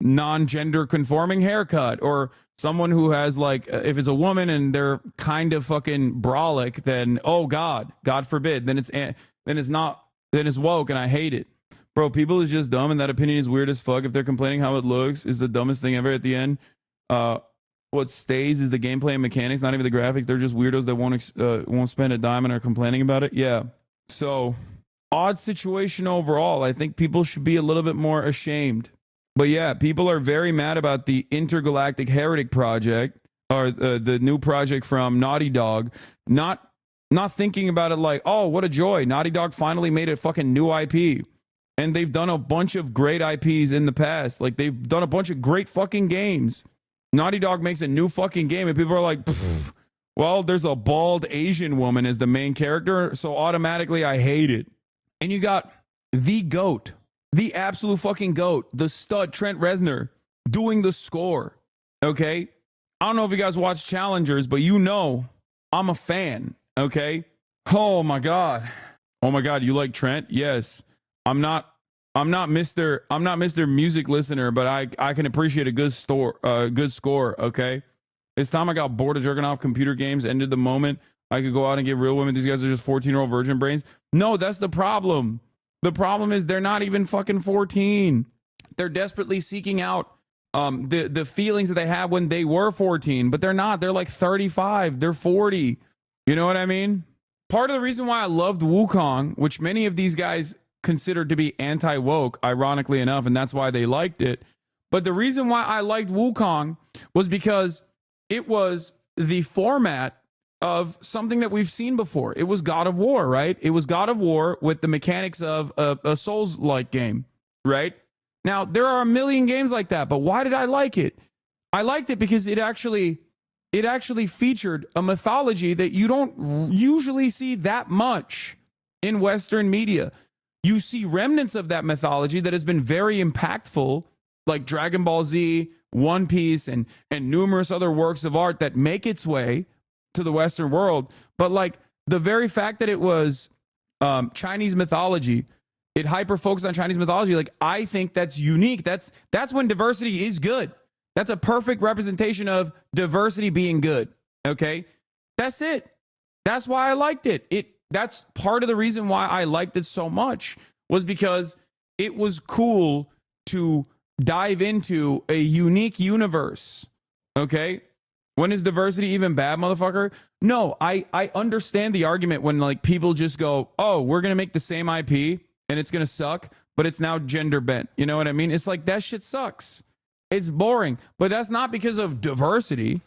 non-gender conforming haircut, or someone who has like if it's a woman and they're kind of fucking brolic, then oh God forbid, then it's woke and I hate it. Bro, people is just dumb, and that opinion is weird as fuck. If they're complaining how it looks is the dumbest thing ever at the end. What stays is the gameplay and mechanics, not even the graphics. They're just weirdos that won't spend a dime and are complaining about it. Yeah. So, odd situation overall. I think people should be a little bit more ashamed. But yeah, people are very mad about the Intergalactic Heretic project, or the new project from Naughty Dog. Not thinking about it like, oh, what a joy. Naughty Dog finally made a fucking new IP. And they've done a bunch of great IPs in the past. Like, they've done a bunch of great fucking games. Naughty Dog makes a new fucking game, and people are like, well, there's a bald Asian woman as the main character, so automatically I hate it. And you got the GOAT, the absolute fucking GOAT, the stud Trent Reznor doing the score. Okay. I don't know if you guys watch Challengers, but you know I'm a fan. Okay. Oh my God. Oh my God. You like Trent? Yes. I'm not Mr. Music listener, but I can appreciate a good score. Okay. It's time I got bored of jerking off computer games, ended the moment I could go out and get real women. These guys are just 14-year-old virgin brains. No, that's the problem. The problem is they're not even fucking 14. They're desperately seeking out the feelings that they have when they were 14, but they're not. They're like 35. They're 40. You know what I mean? Part of the reason why I loved Wukong, which many of these guys considered to be anti-woke, ironically enough, and that's why they liked it. But the reason why I liked Wukong was because it was the format of something that we've seen before. It was God of War, right? It was God of War with the mechanics of a Souls-like game, right? Now, there are a million games like that, but why did I like it? I liked it because it actually featured a mythology that you don't usually see that much in Western media. You see remnants of that mythology that has been very impactful, like Dragon Ball Z, One Piece, and numerous other works of art that make its way to the Western world. But like the very fact that it was Chinese mythology, it hyper focused on Chinese mythology. Like, I think that's unique. That's when diversity is good. That's a perfect representation of diversity being good. Okay. That's it. That's why I liked it. That's part of the reason why I liked it so much, was because it was cool to dive into a unique universe. Okay. When is diversity even bad, motherfucker? No, I understand the argument when like people just go, oh, we're going to make the same IP and it's going to suck, but it's now gender bent. You know what I mean? It's like, that shit sucks. It's boring, but that's not because of diversity.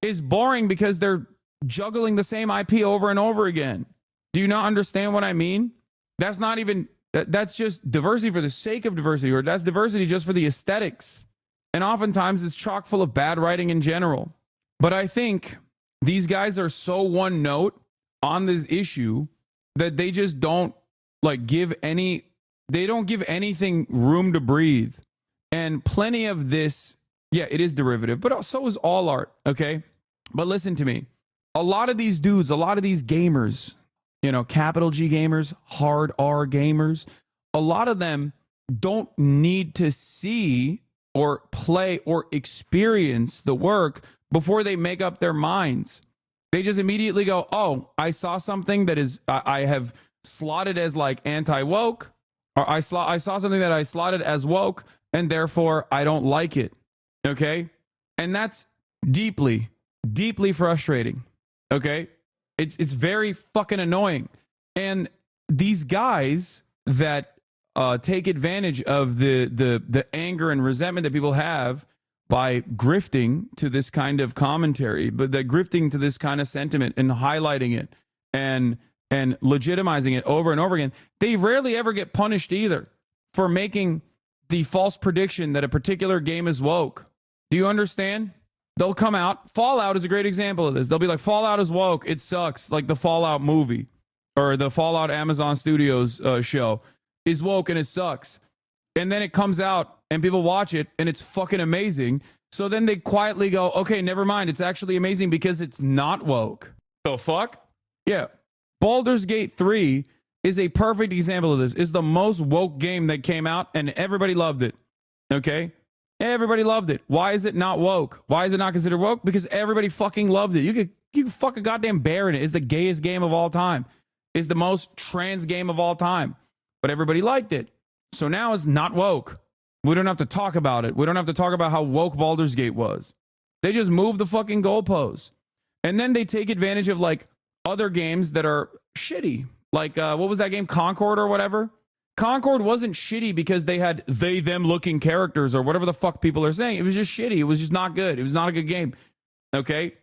It's boring because they're juggling the same IP over and over again. Do you not understand what I mean? That's not even, that's just diversity for the sake of diversity, or that's diversity just for the aesthetics. And oftentimes it's chock full of bad writing in general. But I think these guys are so one note on this issue that they just don't like they don't give anything room to breathe. And plenty of this, yeah, it is derivative, but so is all art, okay? But listen to me. A lot of these dudes, a lot of these gamers, you know, capital G gamers, hard R gamers, a lot of them don't need to see or play or experience the work before they make up their minds. They just immediately go, oh, I saw something that is, I have slotted as like anti-woke, or I saw something that I slotted as woke, and therefore I don't like it. Okay? And that's deeply, deeply frustrating. Okay? It's very fucking annoying. And these guys that take advantage of the anger and resentment that people have by grifting to this kind of commentary, but they're grifting to this kind of sentiment and highlighting it and legitimizing it over and over again, they rarely ever get punished either for making the false prediction that a particular game is woke. Do you understand? They'll come out. Fallout is a great example of this. They'll be like, Fallout is woke. It sucks. Like the Fallout movie or the Fallout Amazon Studios show is woke and it sucks. And then it comes out and people watch it and it's fucking amazing. So then they quietly go, okay, never mind. It's actually amazing because it's not woke. The fuck? Yeah. Baldur's Gate 3 is a perfect example of this. It's the most woke game that came out and everybody loved it. Okay? Everybody loved it. Why is it not woke? Why is it not considered woke? Because everybody fucking loved it. You could fuck a goddamn bear in it. It's the gayest game of all time. It's the most trans game of all time. But everybody liked it. So now it's not woke. We don't have to talk about it. We don't have to talk about how woke Baldur's Gate was. They just move the fucking goalposts. And then they take advantage of like other games that are shitty. Like, what was that game? Concord or whatever? Concord wasn't shitty because they had them looking characters or whatever the fuck people are saying. It was just shitty. It was just not good. It was not a good game. Okay?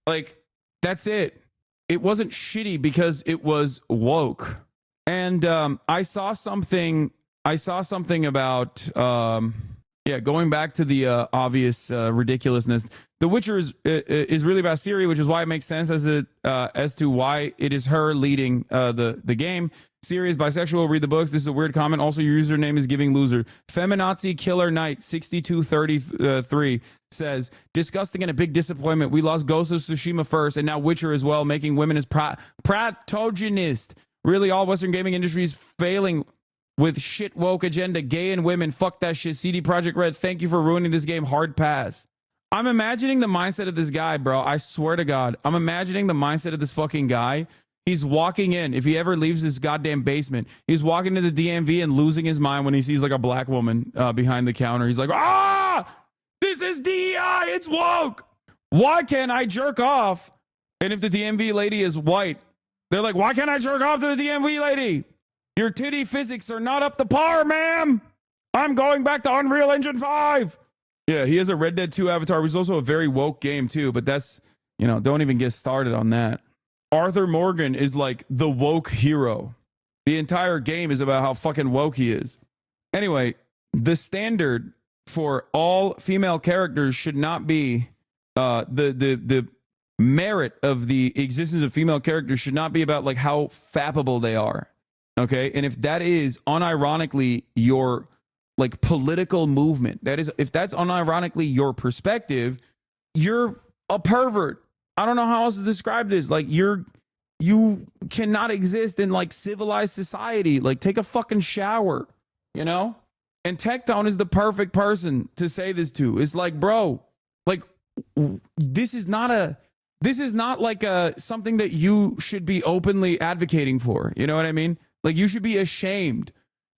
Like, that's it. It wasn't shitty because it was woke. And I saw something about going back to the obvious ridiculousness. The Witcher is really about Ciri, which is why it makes sense as to why it is her leading the game. Serious bisexual, read the books. This is a weird comment. Also, your username is giving loser. Feminazi Killer Knight 6233 says, disgusting and a big disappointment. We lost Ghost of Tsushima first and now Witcher as well, making women as protagonist. Really, all Western gaming industries failing with shit woke agenda, gay and women. Fuck that shit. CD Projekt Red, thank you for ruining this game. Hard pass. I'm imagining the mindset of this guy, bro. I swear to God. I'm imagining the mindset of this fucking guy. He's walking in. If he ever leaves his goddamn basement, he's walking to the DMV and losing his mind when he sees like a black woman behind the counter. He's like, this is DEI. It's woke. Why can't I jerk off? And if the DMV lady is white, they're like, why can't I jerk off to the DMV lady? Your titty physics are not up to par, ma'am. I'm going back to Unreal Engine 5. Yeah, he has a Red Dead 2 avatar, which is also a very woke game too, but that's, don't even get started on that. Arthur Morgan is like the woke hero. The entire game is about how fucking woke he is. Anyway, the standard for all female characters should not be the merit of the existence of female characters should not be about like how fappable they are. Okay? And if that is unironically your like political movement, if that's unironically your perspective, you're a pervert. I don't know how else to describe this. Like you cannot exist in like civilized society. Like take a fucking shower, And Tectone is the perfect person to say this to. It's like, bro, like this is not like something that you should be openly advocating for. You know what I mean? Like you should be ashamed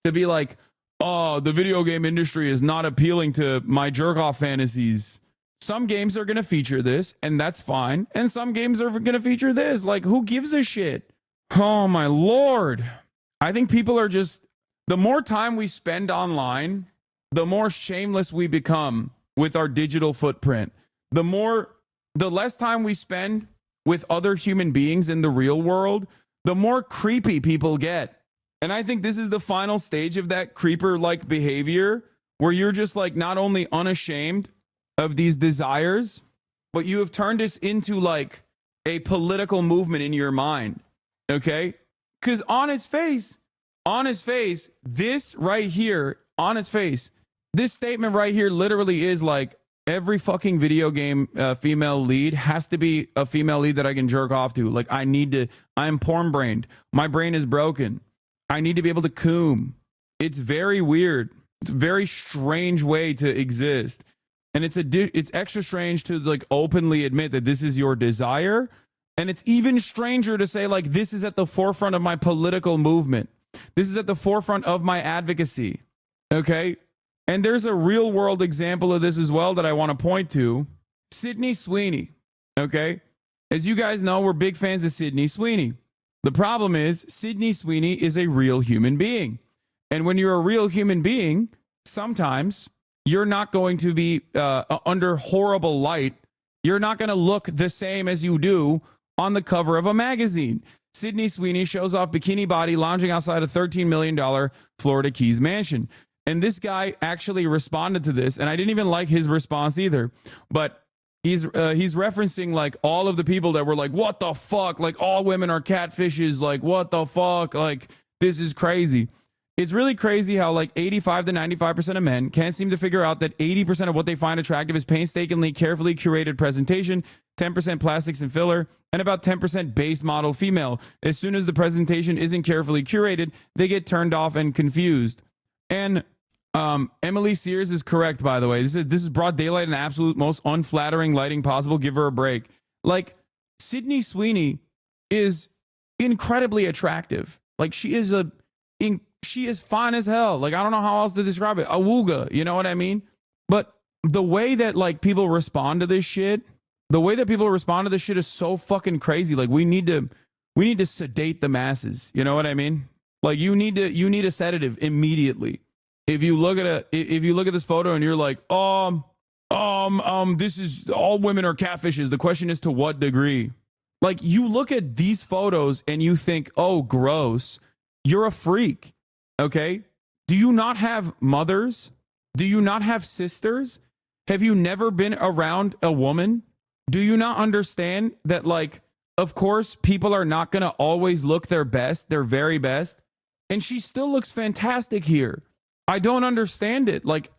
to be like, oh, the video game industry is not appealing to my jerk off fantasies. Some games are going to feature this, and that's fine. And some games are going to feature this. Like, who gives a shit? Oh, my Lord. I think people are just, the more time we spend online, the more shameless we become with our digital footprint. The less time we spend with other human beings in the real world, the more creepy people get. And I think this is the final stage of that creeper-like behavior where you're just like not only unashamed of these desires, but you have turned this into like a political movement in your mind. Okay? Because on its face, this right here, on its face, this statement right here literally is like every fucking video game female lead has to be a female lead that I can jerk off to. Like I'm porn brained. My brain is broken. I need to be able to coom. It's very weird. It's a very strange way to exist. And it's extra strange to like openly admit that this is your desire. And it's even stranger to say like, this is at the forefront of my political movement. This is at the forefront of my advocacy. Okay. And there's a real world example of this as well that I want to point to. Sydney Sweeney. Okay. As you guys know, we're big fans of Sydney Sweeney. The problem is Sydney Sweeney is a real human being. And when you're a real human being, sometimes you're not going to be under horrible light. You're not going to look the same as you do on the cover of a magazine. Sydney Sweeney shows off bikini body lounging outside a $13 million Florida Keys mansion. And this guy actually responded to this, and I didn't even like his response either. But he's referencing like all of the people that were like, what the fuck? Like all women are catfishes. Like what the fuck? Like this is crazy. It's really crazy how like 85 to 95% of men can't seem to figure out that 80% of what they find attractive is painstakingly, carefully curated presentation, 10% plastics and filler, and about 10% base model female. As soon as the presentation isn't carefully curated, they get turned off and confused. And Emily Sears is correct, by the way. This is broad daylight and the absolute most unflattering lighting possible. Give her a break. Like Sydney Sweeney is incredibly attractive. Like she is fine as hell. Like, I don't know how else to describe it. Awooga, you know what I mean? But the way that like people respond to this shit, is so fucking crazy. Like we need to sedate the masses. You know what I mean? Like you need a sedative immediately. If you look at this photo and you're like, this is all women are catfishes. The question is to what degree? Like you look at these photos and you think, oh, gross. You're a freak. Okay. Do you not have mothers? Do you not have sisters? Have you never been around a woman? Do you not understand that, like, of course, people are not going to always look their best, their very best. and she still looks fantastic here. I don't understand it. Like,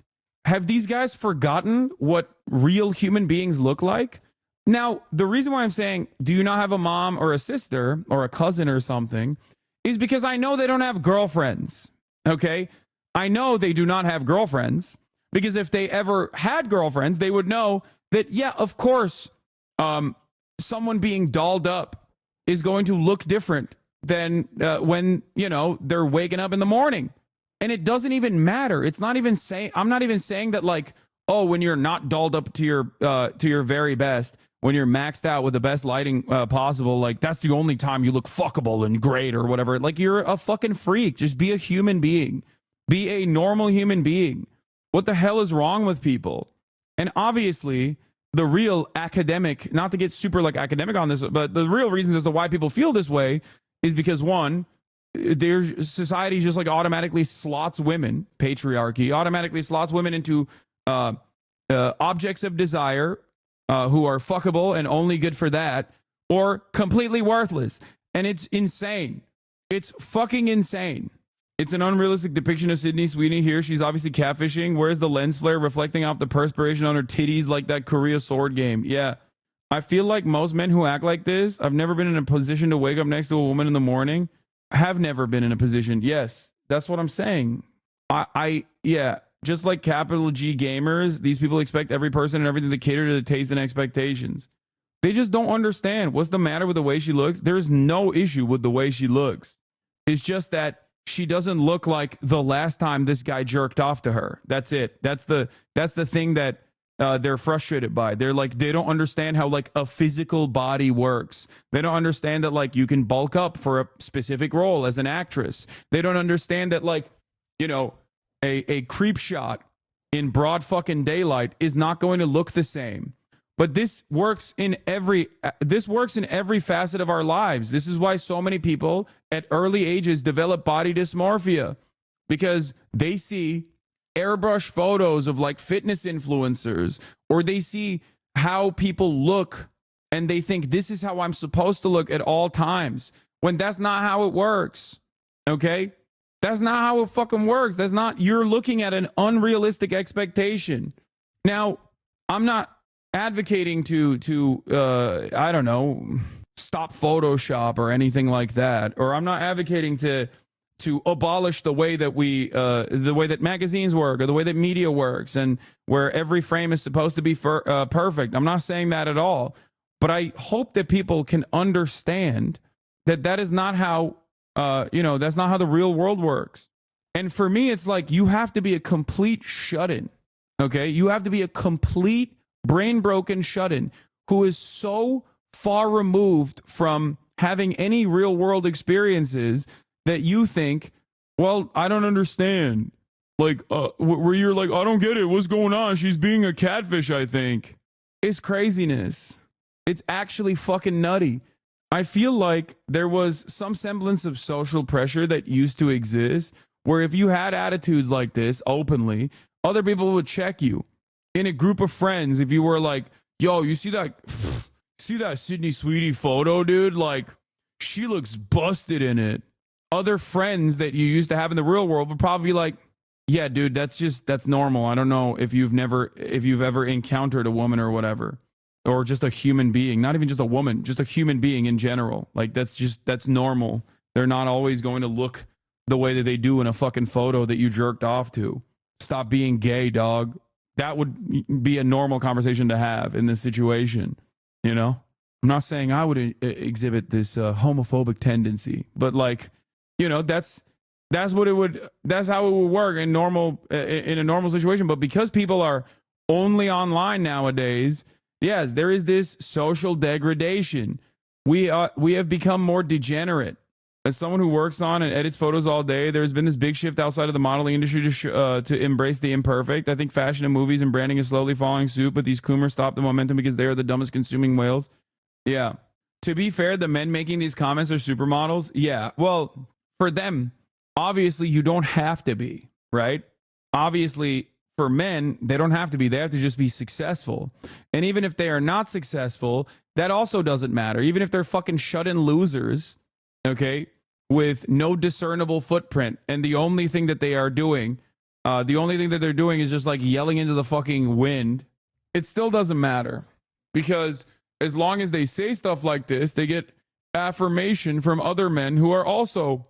have these guys forgotten what real human beings look like? Now, the reason why I'm saying, do you not have a mom or a sister or a cousin or something, is because I know they don't have girlfriends. Okay? I know they do not have girlfriends, because if they ever had girlfriends, they would know that, yeah, of course, someone being dolled up is going to look different than when, you know, they're waking up in the morning. And it doesn't even matter. It's not even saying, I'm not even saying that, like, oh, when you're not dolled up to your very best, when you're maxed out with the best lighting possible, like, that's the only time you look fuckable and great or whatever. Like, you're a fucking freak. Just be a human being. Be a normal human being. What the hell is wrong with people? And obviously, the real academic, not to get super like academic on this, but the real reasons as to why people feel this way is because, one, their society just like automatically slots women, patriarchy automatically slots women into objects of desire who are fuckable and only good for that, or completely worthless. And it's insane. It's fucking insane. It's an unrealistic depiction of Sydney Sweeney here. She's obviously catfishing. Where's the lens flare reflecting off the perspiration on her titties like that Korea sword game? Yeah. I feel like most men who act like this, I've never been in a position to wake up next to a woman in the morning. Have never been in a position. Yes, that's what I'm saying. Yeah, just like capital G gamers, these people expect every person and everything to cater to the taste and expectations. They just don't understand what's the matter with the way she looks. There's no issue with the way she looks. It's just that she doesn't look like the last time this guy jerked off to her. That's it. That's the thing that they're frustrated by. They're like, they don't understand how like a physical body works. They don't understand that like you can bulk up for a specific role as an actress. They don't understand that, like, you know, a creep shot in broad fucking daylight is not going to look the same. But this works in every facet of our lives. This is why so many people at early ages develop body dysmorphia, because they see airbrush photos of like fitness influencers, or they see how people look and they think this is how I'm supposed to look at all times, when that's not how it works. Okay? That's not how it fucking works. That's not, you're looking at an unrealistic expectation. Now, I'm not advocating to I don't know, stop Photoshop or anything like that, or I'm not advocating to abolish the way that the way that magazines work, or the way that media works, and where every frame is supposed to be perfect. I'm not saying that at all, but I hope that people can understand that that is not how that's not how the real world works. And for me, it's like, you have to be a complete shut-in. Okay, you have to be a complete brain broken shut-in who is so far removed from having any real world experiences that you think, well, I don't understand. Like, where you're like, I don't get it. What's going on? She's being a catfish, I think. It's craziness. It's actually fucking nutty. I feel like there was some semblance of social pressure that used to exist, where if you had attitudes like this openly, other people would check you. In a group of friends, if you were like, yo, you see that Sydney Sweetie photo, dude? Like, she looks busted in it. Other friends that you used to have in the real world would probably be like, yeah, dude, that's normal. I don't know if you've ever encountered a woman or whatever, or just a human being, not even just a woman, just a human being in general. Like, that's normal. They're not always going to look the way that they do in a fucking photo that you jerked off to. Stop being gay, dog. That would be a normal conversation to have in this situation, you know? I'm not saying I would exhibit this homophobic tendency, but like, you know, that's how it would work in a normal situation. But because people are only online nowadays, yes, there is this social degradation. We have become more degenerate. As someone who works on and edits photos all day, there's been this big shift outside of the modeling industry to embrace the imperfect. I think fashion and movies and branding is slowly following suit, but these coomers stop the momentum because they are the dumbest consuming whales. Yeah. To be fair, the men making these comments are supermodels. Yeah. Well, for them, obviously, you don't have to be, right? Obviously, for men, they don't have to be. They have to just be successful. And even if they are not successful, that also doesn't matter. Even if they're fucking shut-in losers, okay? with no discernible footprint, and the only thing that they are doing, is just like yelling into the fucking wind, it still doesn't matter, because as long as they say stuff like this, they get affirmation from other men who are also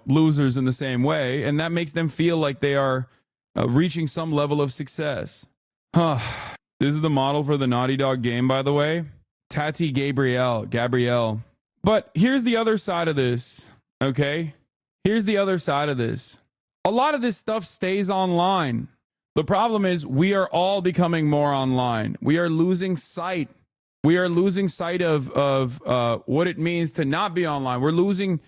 losers in the same way, and that makes them feel like they are reaching some level of success. This is the model for the Naughty Dog game, by the way. Tati Gabrielle. But here's the other side of this, okay? Here's the other side of this. A lot of this stuff stays online. The problem is we are all becoming more online. We are losing sight. We are losing sight of what it means to not be online. We're losing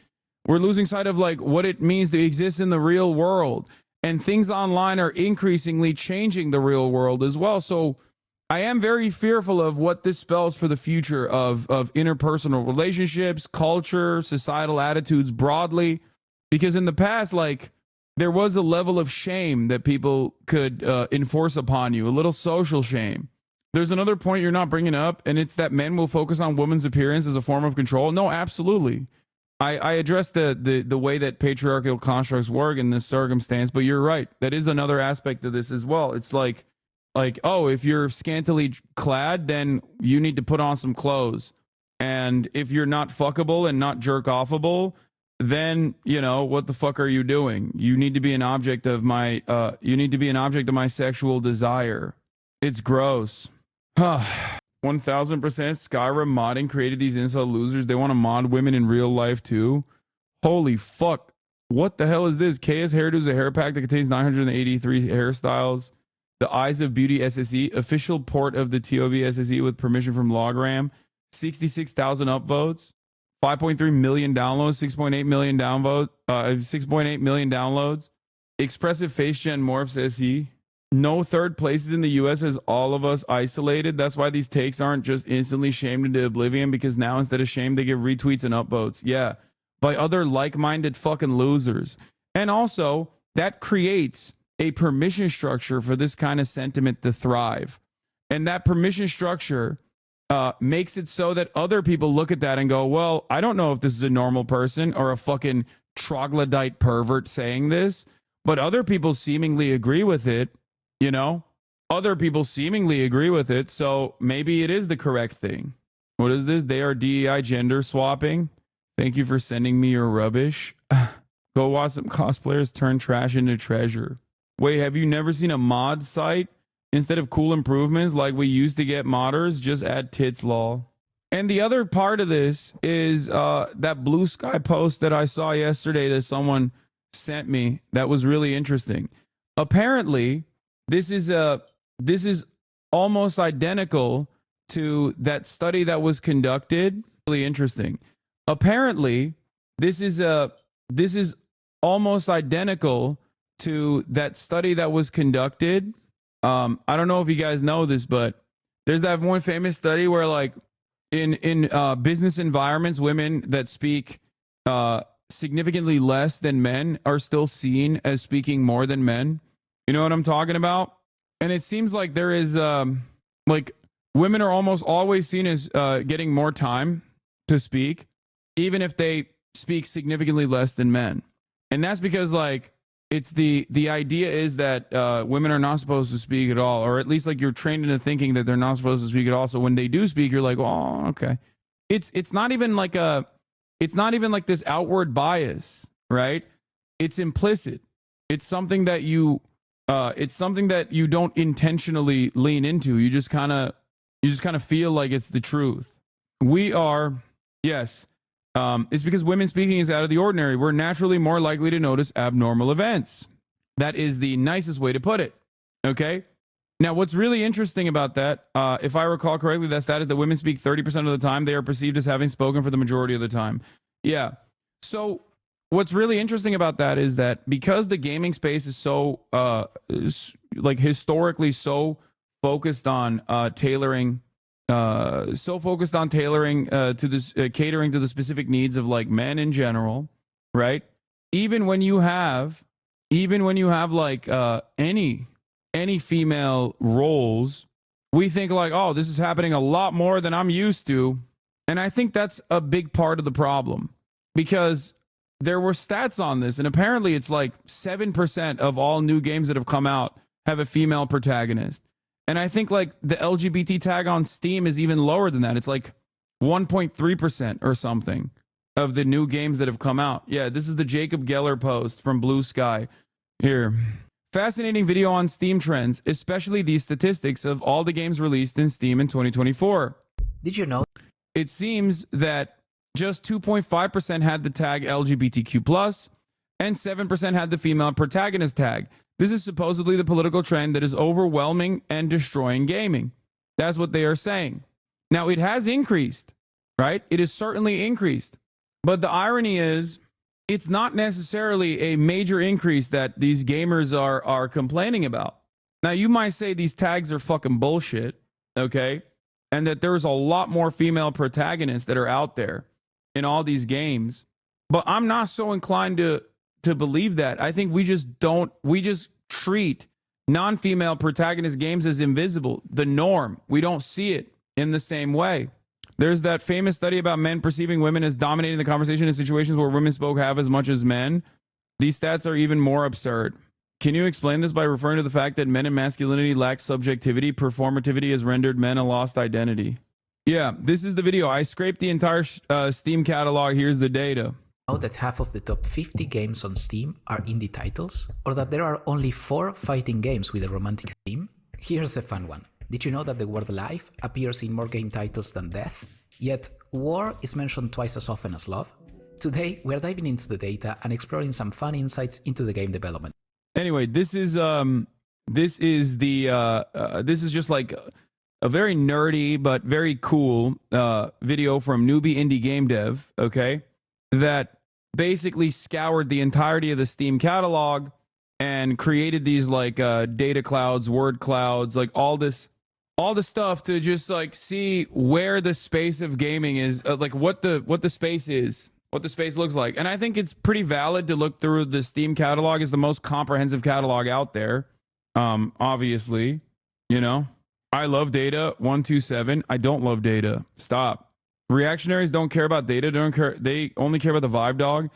sight of like what it means to exist in the real world. And things online are increasingly changing the real world as well. So I am very fearful of what this spells for the future of interpersonal relationships, culture, societal attitudes broadly. Because in the past, like, there was a level of shame that people could enforce upon you, a little social shame. There's another point you're not bringing up, and it's that men will focus on women's appearance as a form of control. No, absolutely. I addressed the way that patriarchal constructs work in this circumstance, but you're right. That is another aspect of this as well. It's like, oh, if you're scantily clad, then you need to put on some clothes. And if you're not fuckable and not jerk offable, then, what the fuck are you doing? You need to be an object of my sexual desire. It's gross. 1000% Skyrim modding created these incel losers. They want to mod women in real life too. Holy fuck. What the hell is this? KS Hairdo is a hair pack that contains 983 hairstyles. The Eyes of Beauty SSE, official port of the TOB SSE with permission from Logram. 66,000 upvotes. 5.3 million downloads, 6.8 million downvotes, 6.8 million downloads. Expressive Face Gen Morphs SE. No third places in the US has all of us isolated. That's why these takes aren't just instantly shamed into oblivion, because now instead of shame, they get retweets and upvotes. Yeah, by other like-minded fucking losers. And also, that creates a permission structure for this kind of sentiment to thrive. And that permission structure makes it so that other people look at that and go, well, I don't know if this is a normal person or a fucking troglodyte pervert saying this, but other people seemingly agree with it, Other people seemingly agree with it, so maybe it is the correct thing. What is this? They are DEI gender swapping. Thank you for sending me your rubbish. Go watch some cosplayers turn trash into treasure. Wait, have you never seen a mod site? Instead of cool improvements like we used to get modders, just add tits lol. And the other part of this is that Blue Sky post that I saw yesterday that someone sent me that was really interesting. Apparently, this is almost identical to that study that was conducted. Really interesting. Apparently, this is almost identical to that study that was conducted. I don't know if you guys know this, but there's that one famous study where, like, in business environments, women that speak significantly less than men are still seen as speaking more than men. You know what I'm talking about? And it seems like there is like women are almost always seen as getting more time to speak, even if they speak significantly less than men. And that's because, like, it's the idea is that women are not supposed to speak at all, or at least, like, you're trained into thinking that they're not supposed to speak at all. So when they do speak, you're like, oh, okay. It's not even like this outward bias, right? It's implicit. It's something that you don't intentionally lean into. You just kind of feel like it's the truth. It's because women speaking is out of the ordinary. We're naturally more likely to notice abnormal events. That is the nicest way to put it. Okay. Now, what's really interesting about that, if I recall correctly, that stat is that women speak 30% of the time. They are perceived as having spoken for the majority of the time. Yeah. So what's really interesting about that is that because the gaming space is so, historically so focused on tailoring to this, catering to the specific needs of, like, men in general, right? Even when you have like any female roles, we think like, oh, this is happening a lot more than I'm used to. And I think that's a big part of the problem. because there were stats on this, and apparently it's like 7% of all new games that have come out have a female protagonist. And I think like the LGBT tag on Steam is even lower than that. It's like 1.3% or something of the new games that have come out. Yeah, this is the Jacob Geller post from Blue Sky. Here. Fascinating video on Steam trends, especially these statistics of all the games released in Steam in 2024. Did you know? It seems that just 2.5% had the tag LGBTQ+, and 7% had the female protagonist tag. This is supposedly the political trend that is overwhelming and destroying gaming. That's what they are saying. Now, it has increased, right? It has certainly increased. But the irony is, it's not necessarily a major increase that these gamers are complaining about. Now, you might say these tags are fucking bullshit, okay? And that there's a lot more female protagonists that are out there in all these games. But I'm not so inclined to believe that. I think we just treat non-female protagonist games as invisible, the norm. We don't see it in the same way. There's that famous study about men perceiving women as dominating the conversation in situations where women spoke half as much as men. These stats are even more absurd. Can you explain this by referring to the fact that men and masculinity lack subjectivity? Performativity has rendered men a lost identity. Yeah, this is the video. I scraped the entire Steam catalog. Here's the data. Know that half of the top 50 games on Steam are indie titles? Or that there are only 4 fighting games with a romantic theme? Here's a fun one. Did you know that the word life appears in more game titles than death? Yet war is mentioned twice as often as love? Today, we're diving into the data and exploring some fun insights into the game development. Anyway, this is just like a very nerdy but very cool video from Newbie Indie Game Dev, okay? That basically scoured the entirety of the Steam catalog and created these like data clouds, word clouds, like all this stuff to just like see where the space of gaming is, like what the space is, what the space looks like. And I think it's pretty valid to look through the Steam catalog. Is the most comprehensive catalog out there. Obviously, you know, I love data 127. I don't love data. Stop. Reactionaries don't care about data. They only care about the vibe, dog.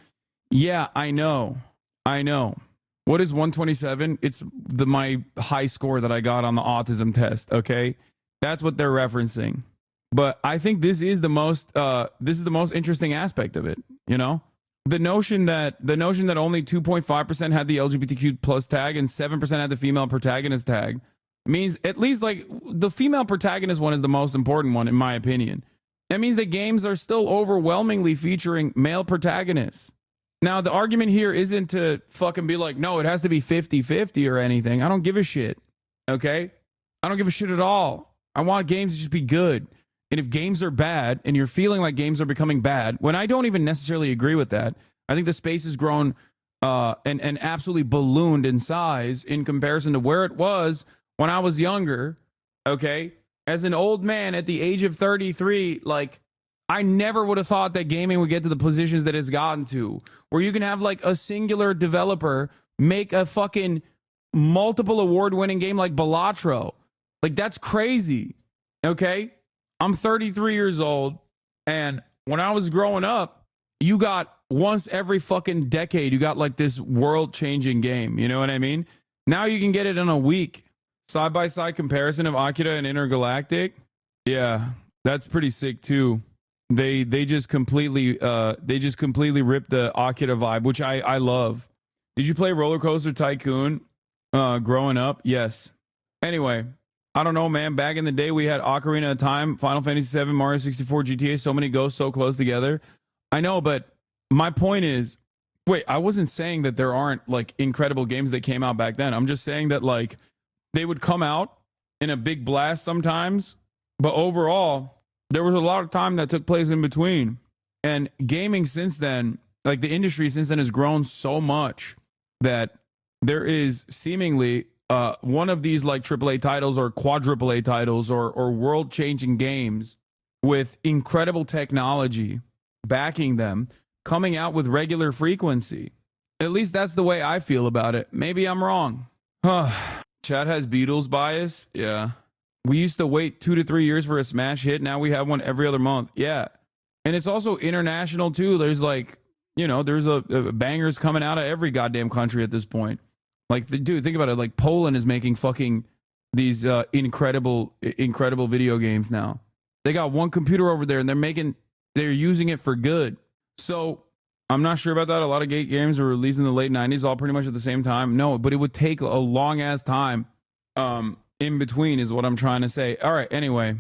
Yeah, I know. What is 127? It's my high score that I got on the autism test, okay? That's what they're referencing. But I think this is the most interesting aspect of it, you know? The notion that only 2.5% had the LGBTQ plus tag and 7% had the female protagonist tag means at least like the female protagonist one is the most important one in my opinion. That means that games are still overwhelmingly featuring male protagonists. Now, the argument here isn't to fucking be like, no, it has to be 50-50 or anything. I don't give a shit, okay? I don't give a shit at all. I want games to just be good. And if games are bad and you're feeling like games are becoming bad, when I don't even necessarily agree with that, I think the space has grown and absolutely ballooned in size in comparison to where it was when I was younger, okay? As an old man at the age of 33, like, I never would have thought that gaming would get to the positions that it's gotten to, where you can have like a singular developer make a fucking multiple award-winning game like Balatro. Like, that's crazy, okay? I'm 33 years old, and when I was growing up, you got once every fucking decade, you got like this world-changing game, you know what I mean? Now you can get it in a week. Side-by-side comparison of Akira and Intergalactic. Yeah, that's pretty sick too. They just completely ripped the Akira vibe, which I love. Did you play Roller Coaster Tycoon growing up? Yes. Anyway, I don't know, man. Back in the day, we had Ocarina of Time, Final Fantasy VII, Mario 64, GTA. So many go so close together. I know, but my point is, wait, I wasn't saying that there aren't like incredible games that came out back then. I'm just saying that like they would come out in a big blast sometimes, but overall, there was a lot of time that took place in between. And gaming since then, like the industry since then has grown so much that there is seemingly one of these like AAA titles or quadruple A titles or world-changing games with incredible technology backing them coming out with regular frequency. At least that's the way I feel about it. Maybe I'm wrong. Chad has Beatles bias. Yeah. We used to wait 2 to 3 years for a smash hit. Now we have one every other month. Yeah. And it's also international too. There's like you know, there's a bangers coming out of every goddamn country at this point. Like, dude, think about it. Like, Poland is making fucking these incredible video games now. They got one computer over there, and they're using it for good. So I'm not sure about that. A lot of games were released in the late 90s, all pretty much at the same time. No, but it would take a long ass time in between, is what I'm trying to say. All right, anyway,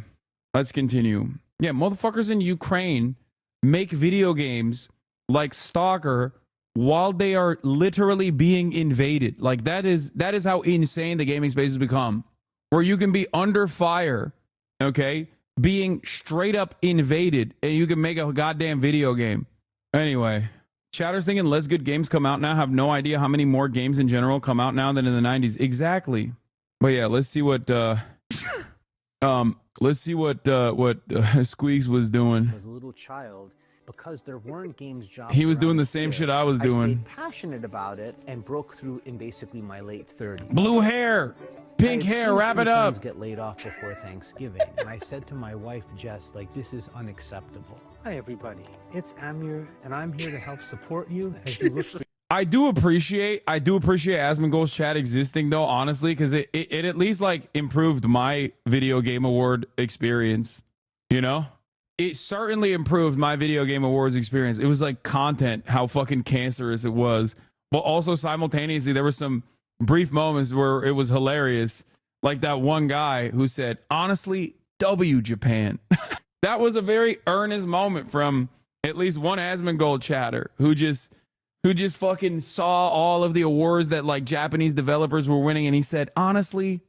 let's continue. Yeah, motherfuckers in Ukraine make video games like Stalker while they are literally being invaded. Like, that is how insane the gaming space has become, where you can be under fire, okay, being straight up invaded, and you can make a goddamn video game. Anyway, Chatter's thinking less good games come out now. Have no idea how many more games in general come out now than in the 90s. Exactly. But yeah, let's see what Squeaks was doing. As a little child, because there weren't games jobs. He was doing the same shit I was doing. I stayed passionate about it and broke through in basically my late 30s. Blue hair, pink hair, wrap it up. Get laid off before Thanksgiving, and I said to my wife Jess, like, this is unacceptable. Hi everybody, it's Amir, and I'm here to help support you as you look for. I do appreciate Asmongold's chat existing, though, honestly, because it at least like improved my video game award experience. You know, it certainly improved my video game awards experience. It was like content, how fucking cancerous it was, but also simultaneously there were some brief moments where it was hilarious, like that one guy who said, "Honestly, W Japan." That was a very earnest moment from at least one Asmongold chatter who just fucking saw all of the awards that like Japanese developers were winning, and he said, "Honestly,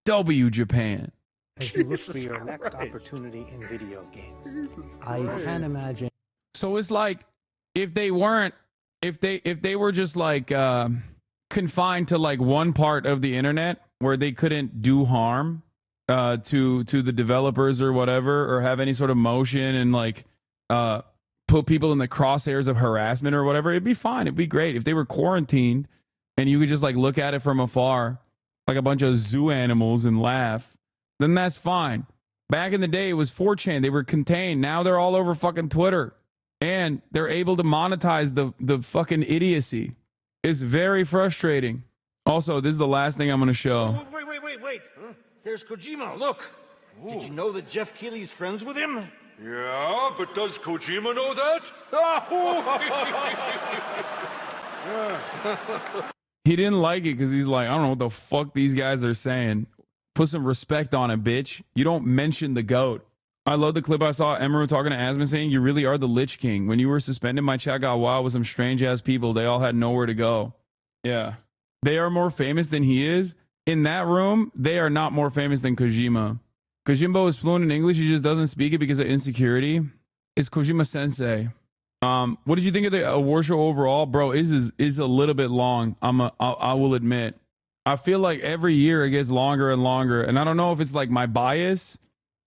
W Japan." As you look for your next opportunity in video games, I can't imagine. So it's like if they were just like confined to like one part of the internet where they couldn't do harm to the developers or whatever, or have any sort of motion and like put people in the crosshairs of harassment or whatever, it'd be fine. It'd be great if they were quarantined and you could just like look at it from afar like a bunch of zoo animals and laugh. Then that's fine. Back in the day, it was 4chan. They were contained. Now they're all over fucking Twitter, and they're able to monetize the fucking idiocy. It's very frustrating. Also, this is the last thing I'm going to show. Wait. There's Kojima. Look. Ooh. Did you know that Jeff Keighley's friends with him? Yeah, but does Kojima know that? He didn't like it because he's like, I don't know what the fuck these guys are saying. Put some respect on it, bitch. You don't mention the GOAT. I love the clip I saw Emeru talking to Asman saying, "You really are the Lich King. When you were suspended, my chat got wild with some strange-ass people. They all had nowhere to go." Yeah. They are more famous than he is. In that room, they are not more famous than Kojima. Kojimbo is fluent in English. He just doesn't speak it because of insecurity. It's Kojima Sensei. What did you think of the award show overall? Bro, is a little bit long. I will admit. I feel like every year it gets longer and longer, and I don't know if it's like my bias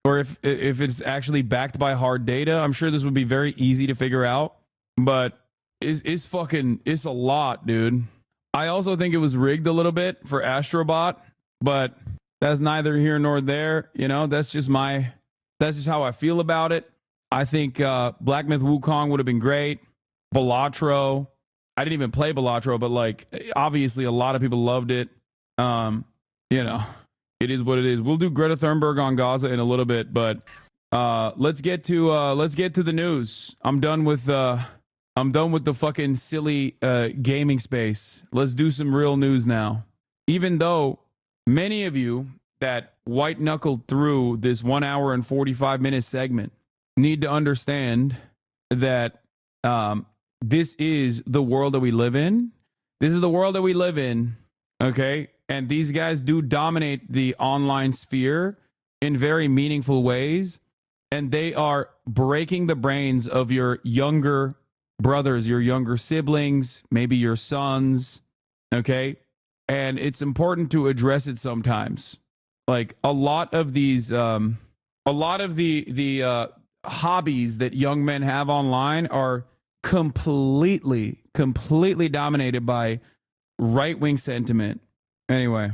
or if it's actually backed by hard data. I'm sure this would be very easy to figure out, but it's a lot, dude. I also think it was rigged a little bit for Astrobot, but that's neither here nor there. You know, that's just how I feel about it. I think Black Myth Wukong would have been great. Balatro. I didn't even play Balatro, but like obviously a lot of people loved it. You know, it is what it is. We'll do Greta Thunberg on Gaza in a little bit, but let's get to the news. I'm done with the fucking silly gaming space. Let's do some real news now. Even though many of you that white knuckled through this 1 hour and 45-minute segment need to understand that this is the world that we live in. This is the world that we live in. Okay. And these guys do dominate the online sphere in very meaningful ways. And they are breaking the brains of your younger brothers, your younger siblings, maybe your sons. Okay. And it's important to address it sometimes. Like a lot of these, the hobbies that young men have online are completely dominated by right-wing sentiment. Anyway.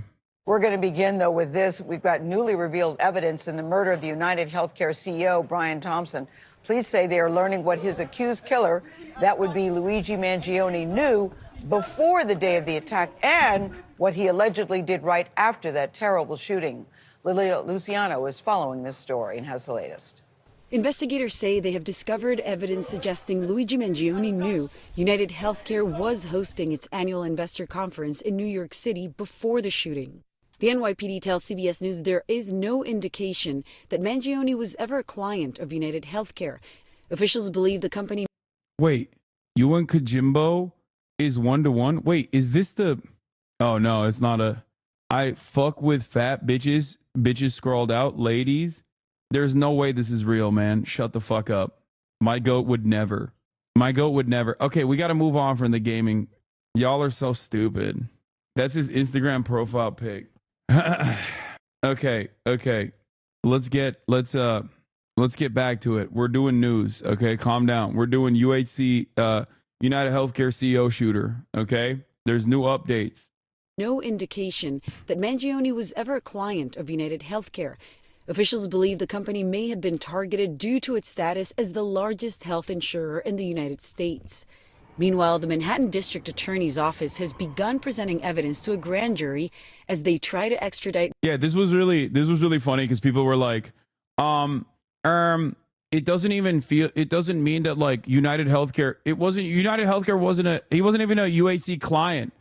We're going to begin, though, with this. We've got newly revealed evidence in the murder of the United Healthcare CEO, Brian Thompson. Police say they are learning what his accused killer that would be Luigi Mangione knew before the day of the attack and what he allegedly did right after that terrible shooting. Lilia Luciano is following this story and has the latest. Investigators say they have discovered evidence suggesting Luigi Mangione knew United Healthcare was hosting its annual investor conference in New York City before the shooting. The NYPD tells CBS News there is no indication that Mangione was ever a client of United Healthcare. Officials believe the company... Wait, you and Kojimbo is 1-to-1? Wait, is this the... Oh, no, it's not a... I fuck with fat bitches. Bitches scrolled out. Ladies, there's no way this is real, man. Shut the fuck up. My goat would never. My goat would never. Okay, we got to move on from the gaming. Y'all are so stupid. That's his Instagram profile pic. Okay. Let's get back to it. We're doing news. Okay, calm down. We're doing UHC, United Healthcare CEO shooter. Okay, there's new updates. No indication that Mangione was ever a client of United Healthcare. Officials believe the company may have been targeted due to its status as the largest health insurer in the United States. Meanwhile, the Manhattan District Attorney's Office has begun presenting evidence to a grand jury as they try to extradite. Yeah, this was really funny because people were like, it doesn't mean that like United Healthcare, he wasn't even a UHC client.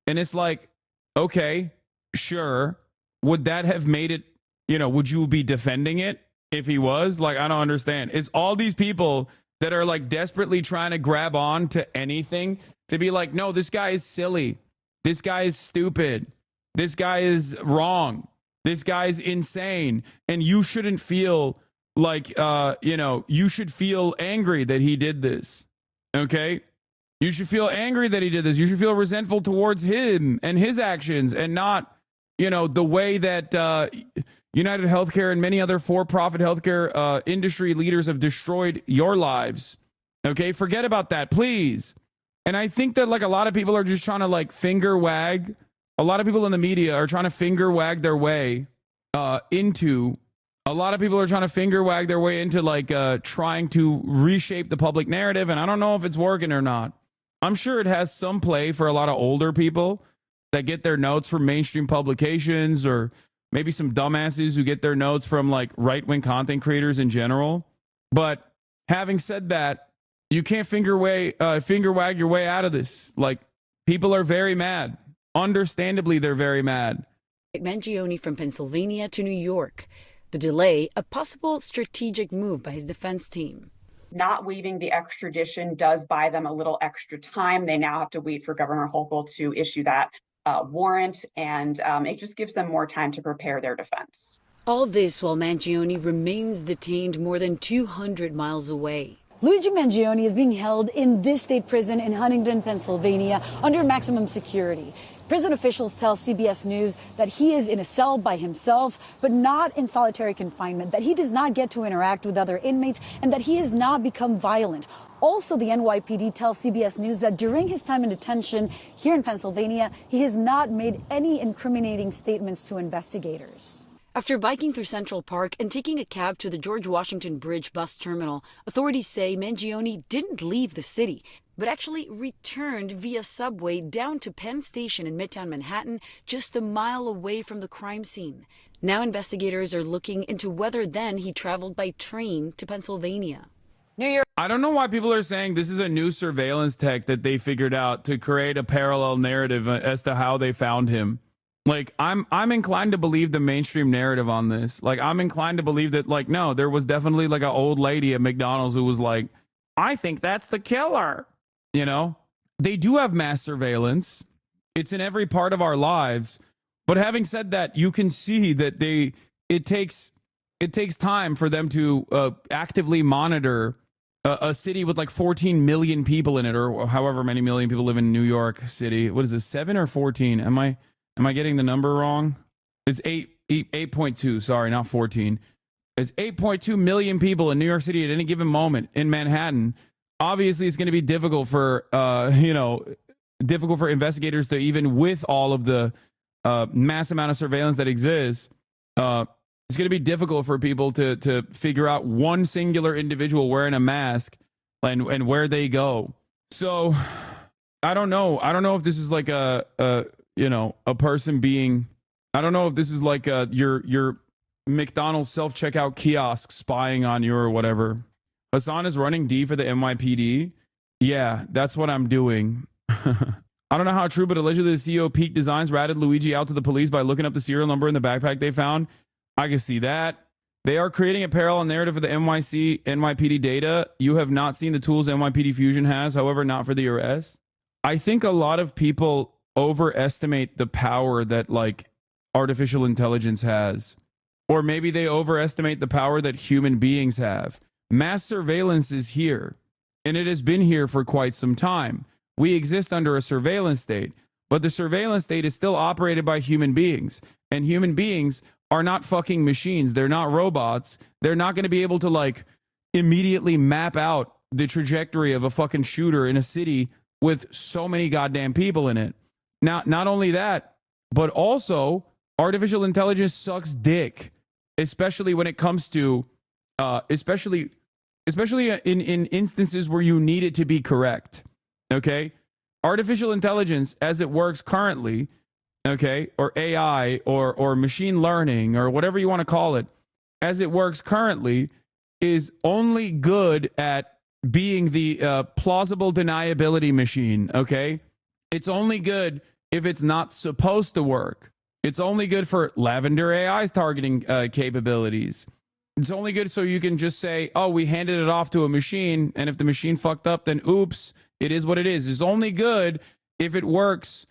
And it's like, okay, sure. Would that have made it, would you be defending it if he was? Like, I don't understand. It's all these people that are like desperately trying to grab on to anything to be like, no, this guy is silly. This guy is stupid. This guy is wrong. This guy's insane. And you shouldn't feel like, you should feel angry that he did this. Okay? You should feel angry that he did this. You should feel resentful towards him and his actions and not, the way that United Healthcare and many other for-profit healthcare industry leaders have destroyed your lives. Okay, forget about that, please. And I think that like a lot of people are just trying to like finger wag. A lot of people in the media are trying to finger wag their way into. A lot of people are trying to finger wag their way into like trying to reshape the public narrative, and I don't know if it's working or not. I'm sure it has some play for a lot of older people that get their notes from mainstream publications, or maybe some dumbasses who get their notes from like right-wing content creators in general. But having said that, you can't finger wag your way out of this. Like, people are very mad. Understandably, they're very mad. Mangione from Pennsylvania to New York. The delay, a possible strategic move by his defense team. Not waiving the extradition does buy them a little extra time. They now have to wait for Governor Hochul to issue that warrant, and it just gives them more time to prepare their defense. All this while Mangione remains detained more than 200 miles away. Luigi Mangione is being held in this state prison in Huntington, Pennsylvania, under maximum security. Prison officials tell CBS News that he is in a cell by himself, but not in solitary confinement, that he does not get to interact with other inmates, and that he has not become violent. Also, the NYPD tells CBS News that during his time in detention here in Pennsylvania, he has not made any incriminating statements to investigators. After biking through Central Park and taking a cab to the George Washington Bridge bus terminal, authorities say Mangione didn't leave the city, but actually returned via subway down to Penn Station in Midtown Manhattan, just a mile away from the crime scene. Now investigators are looking into whether then he traveled by train to Pennsylvania. New York. I don't know why people are saying this is a new surveillance tech that they figured out to create a parallel narrative as to how they found him. Like, I'm inclined to believe the mainstream narrative on this. Like, I'm inclined to believe that, like, no, there was definitely like an old lady at McDonald's who was like, I think that's the killer. They do have mass surveillance. It's in every part of our lives. But having said that, you can see that it takes time for them to actively monitor a city with like 14 million people in it, or however many million people live in New York City. What is it, 7 or 14? Am I getting the number wrong? It's 8.2. Sorry, not 14. It's 8.2 million people in New York City at any given moment in Manhattan. Obviously, it's going to be difficult for investigators to, even with all of the mass amount of surveillance that exists, it's going to be difficult for people to figure out one singular individual wearing a mask and where they go. So I don't know. I don't know if this is like a person being, I don't know if this is like your McDonald's self-checkout kiosk spying on you or whatever. Hasan is running D for the NYPD. Yeah, that's what I'm doing. I don't know how true, but allegedly the CEO of Peak Designs ratted Luigi out to the police by looking up the serial number in the backpack they found. I can see that. They are creating a parallel narrative for the NYPD data. You have not seen the tools NYPD Fusion has, however, not for the arrest. I think a lot of people overestimate the power that like artificial intelligence has. Or maybe they overestimate the power that human beings have. Mass surveillance is here, and it has been here for quite some time. We exist under a surveillance state, but the surveillance state is still operated by human beings, and human beings are not fucking machines. They're not robots. They're not going to be able to like immediately map out the trajectory of a fucking shooter in a city with so many goddamn people in it. Now, not only that, but also artificial intelligence sucks dick, especially when it comes to, especially in instances where you need it to be correct. Okay, artificial intelligence as it works currently, okay, or AI or machine learning or whatever you want to call it, as it works currently, is only good at being the plausible deniability machine. Okay, it's only good if it's not supposed to work. It's only good for Lavender AI's targeting capabilities. It's only good so you can just say, oh, we handed it off to a machine, and if the machine fucked up, then oops, it is what it is. It's only good if it works.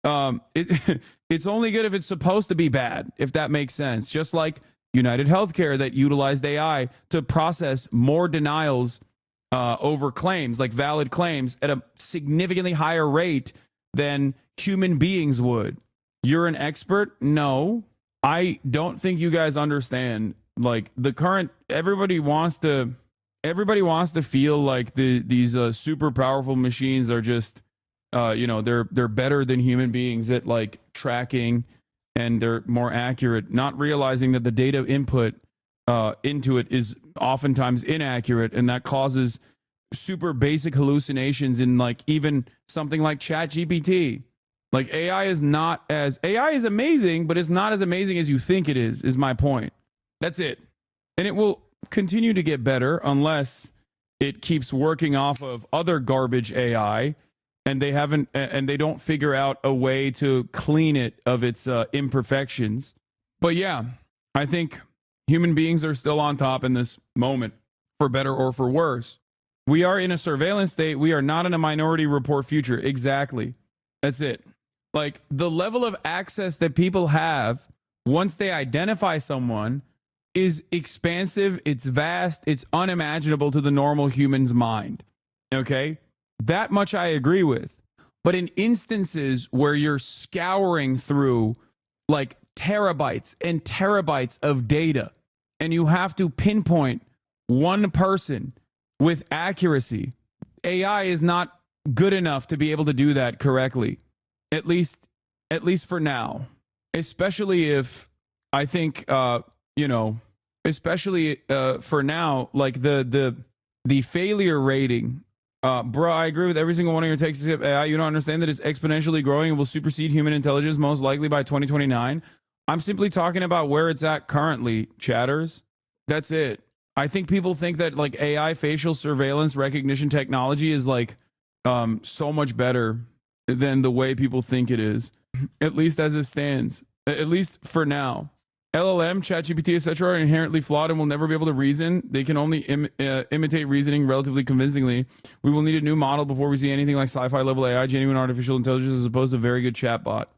It's only good if it's supposed to be bad, if that makes sense. Just like United Healthcare that utilized AI to process more denials over claims, like valid claims, at a significantly higher rate than human beings would. You're an expert? No, I don't think you guys understand. Like the current, everybody wants to feel like these super powerful machines are just, they're better than human beings at like tracking, and they're more accurate, not realizing that the data input into it is oftentimes inaccurate, and that causes super basic hallucinations in like even something like ChatGPT. Like AI is amazing, but it's not as amazing as you think it is my point. That's it. And it will continue to get better unless it keeps working off of other garbage AI, and they don't figure out a way to clean it of its imperfections. But yeah, I think human beings are still on top in this moment, for better or for worse. We are in a surveillance state. We are not in a Minority Report future. Exactly. That's it. Like the level of access that people have once they identify someone is expansive, it's vast, it's unimaginable to the normal human's mind. Okay? That much I agree with. But in instances where you're scouring through like terabytes and terabytes of data, and you have to pinpoint one person with accuracy, AI is not good enough to be able to do that correctly. At least for now. Especially if I think especially for now, like the failure rating. Bro, I agree with every single one of your takes except AI. You don't understand that it's exponentially growing and will supersede human intelligence most likely by 2029. I'm simply talking about where it's at currently, chatters. That's it. I think people think that like AI facial surveillance recognition technology is like so much better than the way people think it is, at least as it stands, at least for now. LLM, ChatGPT, etc. are inherently flawed and will never be able to reason. They can only imitate reasoning relatively convincingly. We will need a new model before we see anything like sci-fi level AI, genuine artificial intelligence, as opposed to a very good chatbot.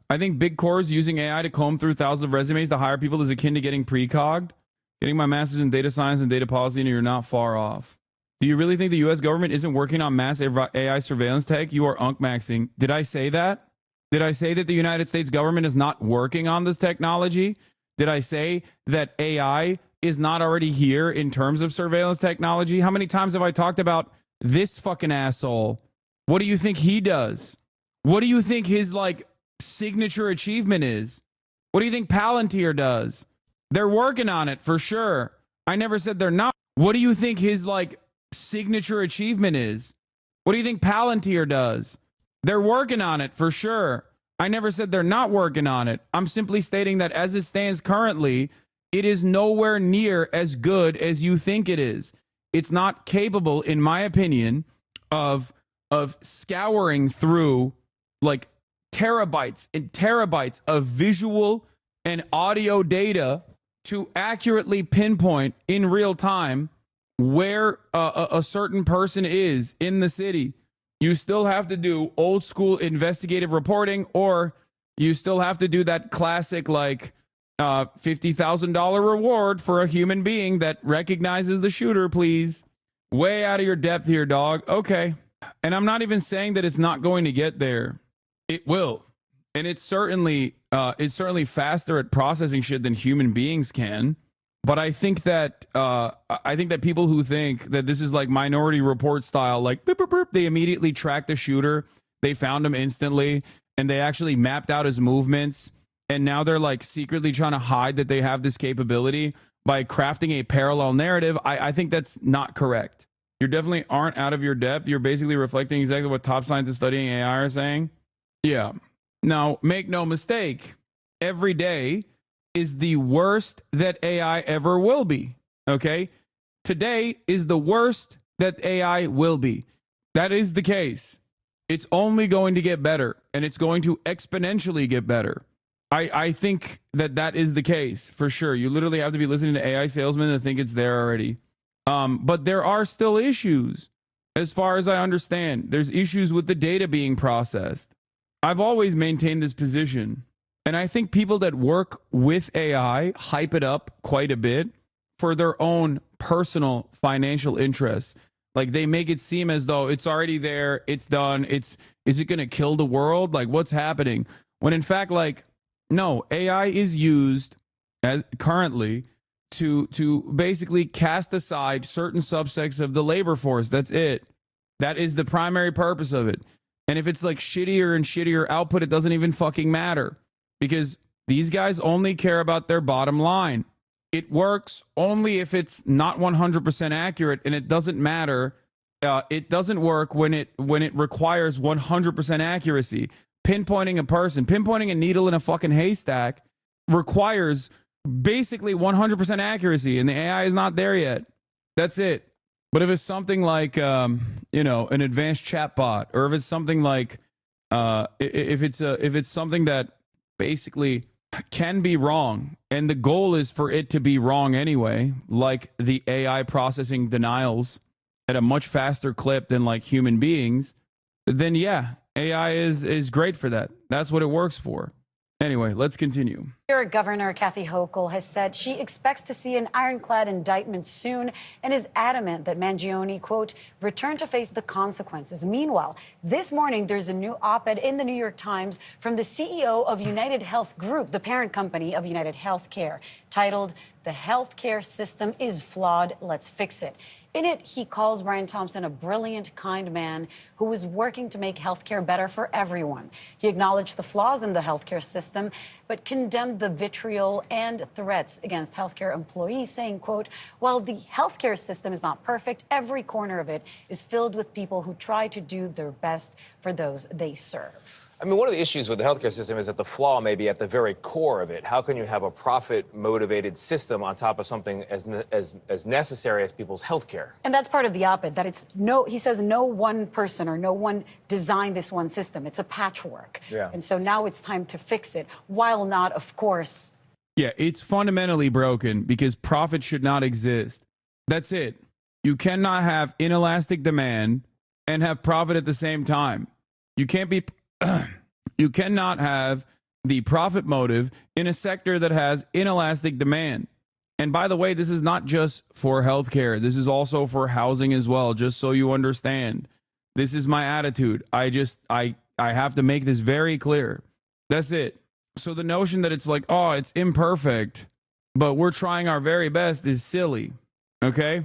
I think big corps using AI to comb through thousands of resumes to hire people is akin to getting precogged. Getting my master's in data science and data policy, and you're not far off. Do you really think the U.S. government isn't working on mass AI surveillance tech? You are unk-maxing. Did I say that? Did I say that the United States government is not working on this technology? Did I say that AI is not already here in terms of surveillance technology? How many times have I talked about this fucking asshole? What do you think he does? What do you think his like signature achievement is? What do you think Palantir does? They're working on it for sure. I never said they're not. What do you think his like signature achievement is? What do you think Palantir does? They're working on it for sure. I never said they're not working on it. I'm simply stating that as it stands currently, it is nowhere near as good as you think it is. It's not capable, in my opinion, of scouring through like terabytes and terabytes of visual and audio data to accurately pinpoint in real time where a certain person is in the city. You still have to do old school investigative reporting, or you still have to do that classic like $50,000 reward for a human being that recognizes the shooter, please. Way out of your depth here, dog. Okay. And I'm not even saying that it's not going to get there. It will. And it's certainly faster at processing shit than human beings can. But I think that people who think that this is like Minority Report style, like boop, boop, boop, they immediately tracked the shooter, they found him instantly, and they actually mapped out his movements, and now they're like secretly trying to hide that they have this capability by crafting a parallel narrative. I think that's not correct. You definitely aren't out of your depth. You're basically reflecting exactly what top scientists studying AI are saying. Yeah. Now, make no mistake, every day is the worst that AI ever will be. Okay? Today is the worst that AI will be. That is the case. It's only going to get better, and it's going to exponentially get better. I think that is the case for sure. You literally have to be listening to AI salesmen to think it's there already. But there are still issues. As far as I understand, there's issues with the data being processed. I've always maintained this position. And I think people that work with AI hype it up quite a bit for their own personal financial interests. Like they make it seem as though it's already there, it's done, is it going to kill the world? Like what's happening? When in fact, like, no, AI is used as currently to basically cast aside certain subsects of the labor force. That's it. That is the primary purpose of it. And if it's like shittier and shittier output, it doesn't even fucking matter. Because these guys only care about their bottom line. It works only if it's not 100% accurate, and it doesn't matter. It doesn't work when it requires 100% accuracy. Pinpointing a person, pinpointing a needle in a fucking haystack requires basically 100% accuracy, and the AI is not there yet. That's it. But if it's something like, an advanced chatbot, or if it's something like, if it's something that basically can be wrong, and the goal is for it to be wrong anyway, like the AI processing denials at a much faster clip than like human beings, then yeah, AI is great for that. That's what it works for. Anyway, let's continue. Governor Kathy Hochul has said she expects to see an ironclad indictment soon and is adamant that Mangione, quote, return to face the consequences. Meanwhile, this morning, there's a new op-ed in the New York Times from the CEO of United Health Group, the parent company of United Healthcare, titled, "The Healthcare System is Flawed, Let's Fix It." In it, he calls Brian Thompson a brilliant, kind man who is working to make healthcare better for everyone. He acknowledged the flaws in the healthcare system, but condemned the vitriol and threats against healthcare employees, saying, quote, while the healthcare system is not perfect, every corner of it is filled with people who try to do their best for those they serve. I mean, one of the issues with the healthcare system is that the flaw may be at the very core of it. How can you have a profit-motivated system on top of something as necessary as people's healthcare? And that's part of the op-ed, that it's he says no one person or no one designed this one system. It's a patchwork. Yeah. And so now it's time to fix it, while not, of course. Yeah, it's fundamentally broken because profit should not exist. That's it. You cannot have inelastic demand and have profit at the same time. You can't be... You cannot have the profit motive in a sector that has inelastic demand. And by the way, this is not just for healthcare. This is also for housing as well, just so you understand. This is my attitude. I have to make this very clear. That's it. So the notion that it's like, oh, it's imperfect, but we're trying our very best is silly. Okay?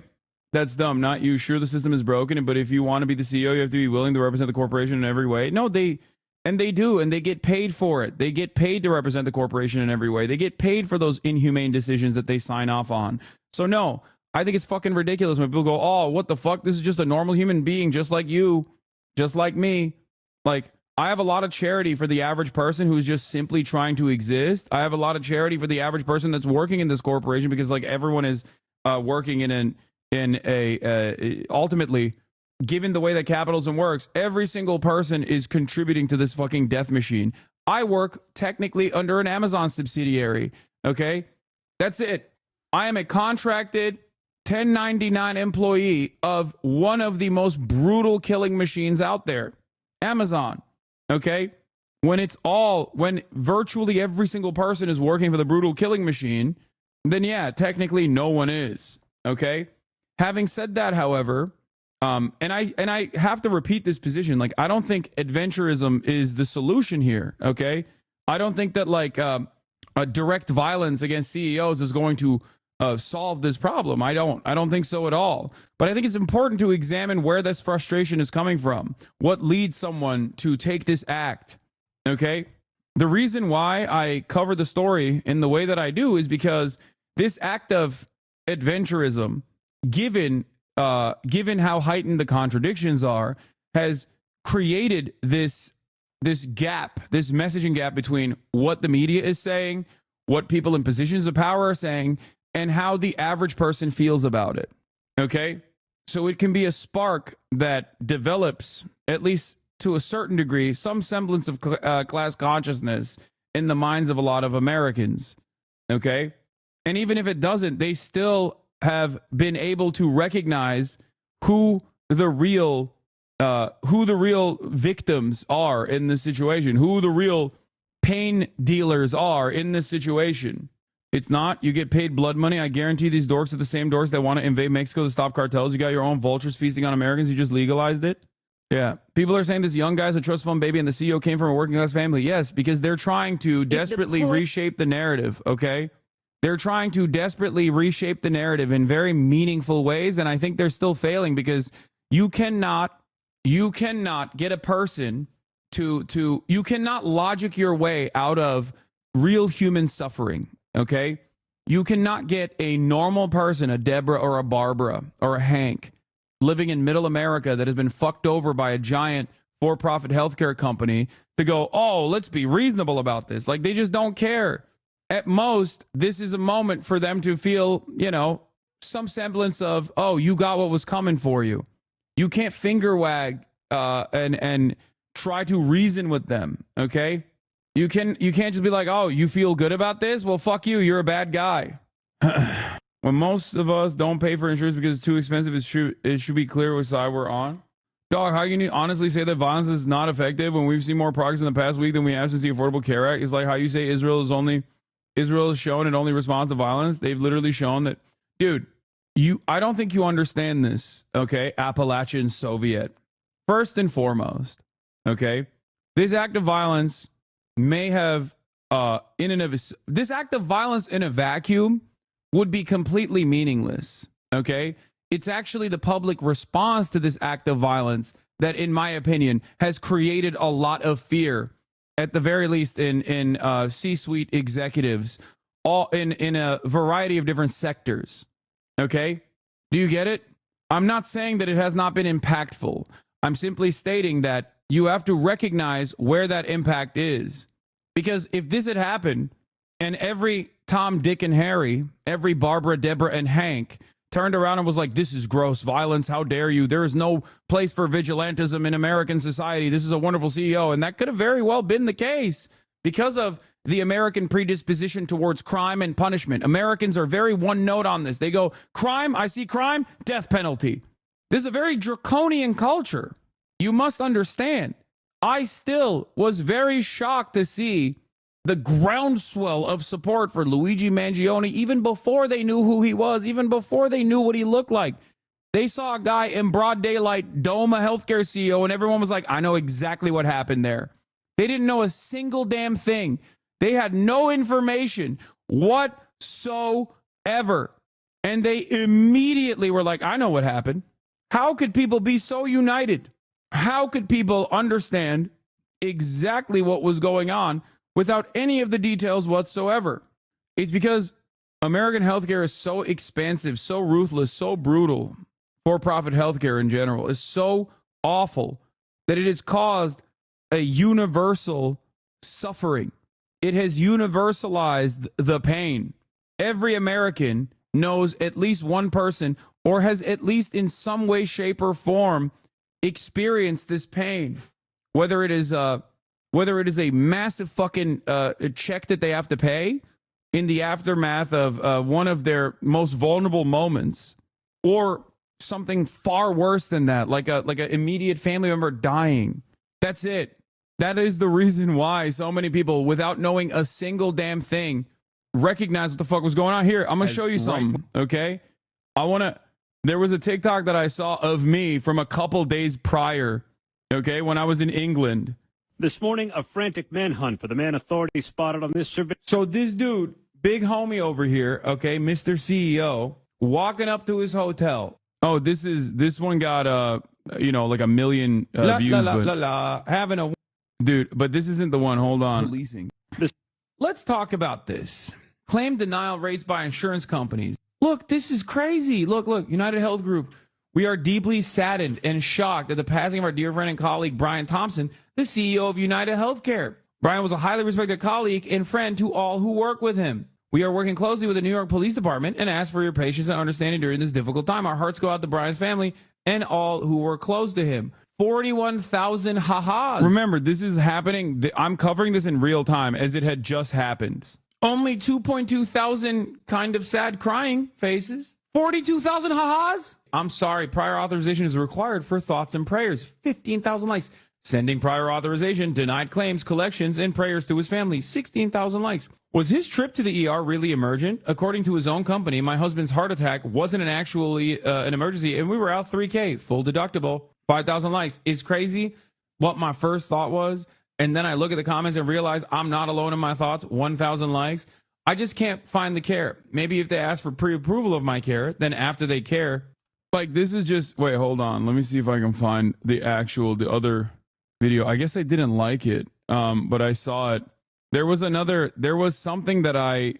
That's dumb. Not you. Sure, the system is broken, but if you want to be the CEO, you have to be willing to represent the corporation in every way. No, they do, and they get paid for it. They get paid to represent the corporation in every way. They get paid for those inhumane decisions that they sign off on. So no, I think it's fucking ridiculous when people go, oh, what the fuck? This is just a normal human being just like you. just like me. Like, I have a lot of charity for the average person who's just simply trying to exist. I have a lot of charity for the average person that's working in this corporation, because like everyone is working in a ultimately, given the way that capitalism works, every single person is contributing to this fucking death machine. I work technically under an Amazon subsidiary. Okay, that's it. I am a contracted 1099 employee of one of the most brutal killing machines out there, Amazon. Okay, when virtually every single person is working for the brutal killing machine, then yeah, technically no one is. Okay, having said that, however, and I have to repeat this position. Like, I don't think adventurism is the solution here. Okay, I don't think that like a direct violence against CEOs is going to solve this problem. I don't think so at all. But I think it's important to examine where this frustration is coming from. What leads someone to take this act? Okay, the reason why I cover the story in the way that I do is because this act of adventurism, given how heightened the contradictions are, has created this gap, this messaging gap between what the media is saying, what people in positions of power are saying, and how the average person feels about it. Okay? So it can be a spark that develops, at least to a certain degree, some semblance of class consciousness in the minds of a lot of Americans. Okay? And even if it doesn't, they still have been able to recognize who the real victims are in this situation, who the real pain dealers are in this situation. It's not you get paid blood money. I guarantee these dorks are the same dorks that want to invade Mexico to stop cartels. You got your own vultures feasting on Americans. You just legalized it. Yeah. People are saying this young guy's a trust fund baby and the CEO came from a working class family. Yes, because they're trying to desperately reshape the narrative. Okay. They're trying to desperately reshape the narrative in very meaningful ways. And I think they're still failing, because you cannot get a person you cannot logic your way out of real human suffering. Okay. You cannot get a normal person, a Deborah or a Barbara or a Hank, living in middle America that has been fucked over by a giant for-profit healthcare company to go, oh, let's be reasonable about this. Like, they just don't care. At most, this is a moment for them to feel, some semblance of, oh, you got what was coming for you. You can't finger wag and try to reason with them, okay? You can't just be like, oh, you feel good about this? Well, fuck you. You're a bad guy. When most of us don't pay for insurance because it's too expensive, it should be clear which side we're on. Dog, how can you honestly say that violence is not effective when we've seen more progress in the past week than we have since the Affordable Care Act? It's like how you say Israel has shown it only responds to violence. They've literally shown that, dude, I don't think you understand this, okay? Appalachian Soviet. First and foremost, okay? This act of violence may have, this act of violence in a vacuum would be completely meaningless, okay? It's actually the public response to this act of violence that, in my opinion, has created a lot of fear, at the very least in C-suite executives, all in a variety of different sectors. Okay? Do you get it? I'm not saying that it has not been impactful. I'm simply stating that you have to recognize where that impact is. Because if this had happened and every Tom, Dick, and Harry, every Barbara, Deborah, and Hank turned around and was like, this is gross violence, how dare you? There is no place for vigilantism in American society. This is a wonderful CEO. And that could have very well been the case because of the American predisposition towards crime and punishment. Americans are very one note on this. They go, crime, I see crime, death penalty. This is a very draconian culture. You must understand. I still was very shocked to see the groundswell of support for Luigi Mangione, even before they knew who he was, even before they knew what he looked like. They saw a guy in broad daylight dome a healthcare CEO, and everyone was like, I know exactly what happened there. They didn't know a single damn thing. They had no information whatsoever. And they immediately were like, I know what happened. How could people be so united? How could people understand exactly what was going on without any of the details whatsoever? It's because American healthcare is so expansive, so ruthless, so brutal. For-profit healthcare in general is so awful that it has caused a universal suffering. It has universalized the pain. Every American knows at least one person or has at least in some way, shape, or form experienced this pain. Whether it is a massive fucking check that they have to pay in the aftermath of one of their most vulnerable moments, or something far worse than that, like a immediate family member dying. That's it. That is the reason why so many people, without knowing a single damn thing, recognize what the fuck was going on. Here, I'm gonna show you something. Okay, there was a TikTok that I saw of me from a couple days prior. Okay, when I was in England. This morning, a frantic manhunt for the man authorities spotted on this survey. So this dude, big homie over here, okay, Mr. CEO, walking up to his hotel. Oh, this one got like 1 million views. Having a dude, but this isn't the one. Hold on. Policing. Let's talk about this. Claim denial rates by insurance companies. Look, this is crazy. Look, United Health Group. We are deeply saddened and shocked at the passing of our dear friend and colleague, Brian Thompson, the CEO of United Healthcare. Brian was a highly respected colleague and friend to all who work with him. We are working closely with the New York Police Department and ask for your patience and understanding during this difficult time. Our hearts go out to Brian's family and all who were close to him. 41,000 ha-has. Remember, this is happening. I'm covering this in real time as it had just happened. Only 2.2 thousand kind of sad crying faces. 42,000 ha-has. I'm sorry. Prior authorization is required for thoughts and prayers. 15,000 likes. Sending prior authorization, denied claims, collections, and prayers to his family. 16,000 likes. Was his trip to the ER really emergent? According to his own company, my husband's heart attack wasn't an emergency, and we were out $3,000, full deductible, 5,000 likes. It's crazy what my first thought was, and then I look at the comments and realize I'm not alone in my thoughts. 1,000 likes. I just can't find the care. Maybe if they ask for pre-approval of my care, then after they care, like this is just, wait, hold on. Let me see if I can find the other video. I guess I didn't like it, but I saw it. There was something that I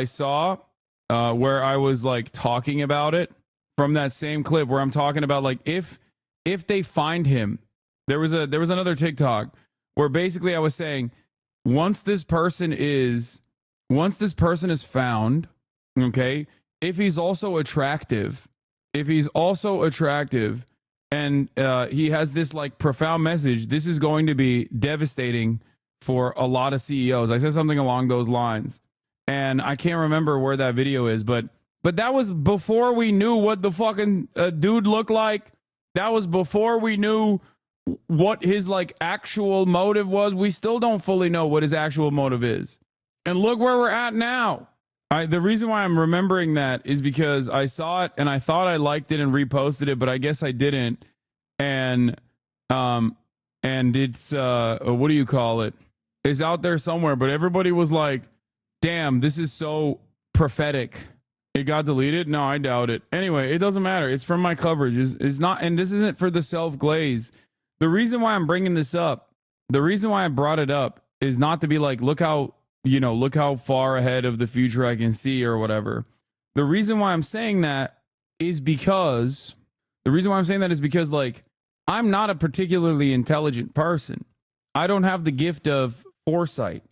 saw where I was like talking about it from that same clip where I'm talking about like if they find him. There was another TikTok where basically I was saying once this person is found, okay, if he's also attractive and he has this like profound message, this is going to be devastating for a lot of CEOs. I said something along those lines, and I can't remember where that video is, but that was before we knew what the fucking dude looked like. That was before we knew what his like actual motive was. We still don't fully know what his actual motive is. And look where we're at now. The reason why I'm remembering that is because I saw it and I thought I liked it and reposted it, but I guess I didn't. And it's what do you call it? It's out there somewhere, but everybody was like, damn, this is so prophetic. It got deleted? No, I doubt it. Anyway, it doesn't matter. It's from my coverage. It's not, and this isn't for the self-glaze. The reason why I'm bringing this up, the reason why I brought it up is not to be like, look how far ahead of the future I can see or whatever. The reason why I'm saying that is because like, I'm not a particularly intelligent person. I don't have the gift of foresight.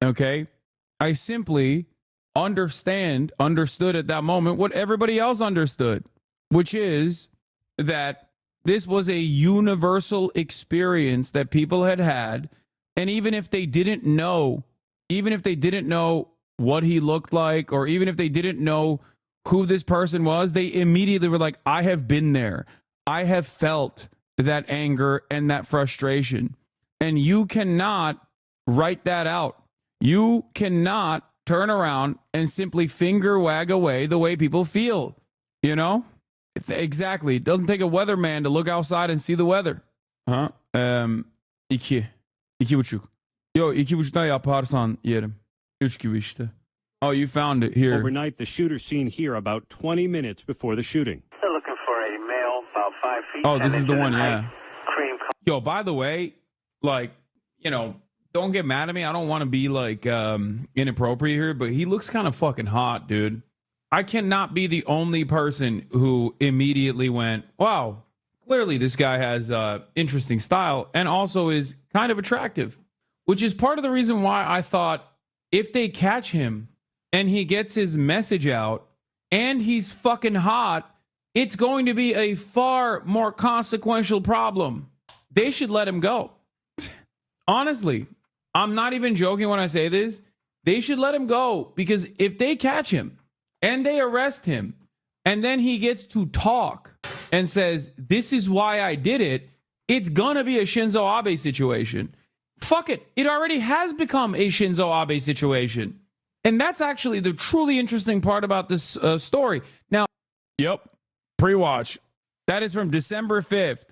Okay. I simply understood at that moment what everybody else understood, which is that this was a universal experience that people had. And even if they didn't know what he looked like, or even if they didn't know who this person was, they immediately were like, I have been there. I have felt that anger and that frustration. And you cannot write that out. You cannot turn around and simply finger wag away the way people feel. You know? Exactly. It doesn't take a weatherman to look outside and see the weather. Huh? 2.5. Yo, 2.5'dan yaparsan yerim. 3 gibi işte. Oh, you found it here. Overnight, the shooter seen here about 20 minutes before the shooting. They're looking for a male about 5 feet. Oh, this is the one, height, yeah. Cream. Yo, by the way, like, don't get mad at me. I don't want to be like inappropriate here, but he looks kind of fucking hot, dude. I cannot be the only person who immediately went, wow, Clearly, this guy has interesting style and also is kind of attractive, which is part of the reason why I thought if they catch him and he gets his message out and he's fucking hot, it's going to be a far more consequential problem. They should let him go. Honestly, I'm not even joking when I say this. They should let him go, because if they catch him and they arrest him and then he gets to talk and says, this is why I did it, it's going to be a Shinzo Abe situation. Fuck it. It already has become a Shinzo Abe situation. And that's actually the truly interesting part about this story. Now, yep, pre-watch. That is from December 5th.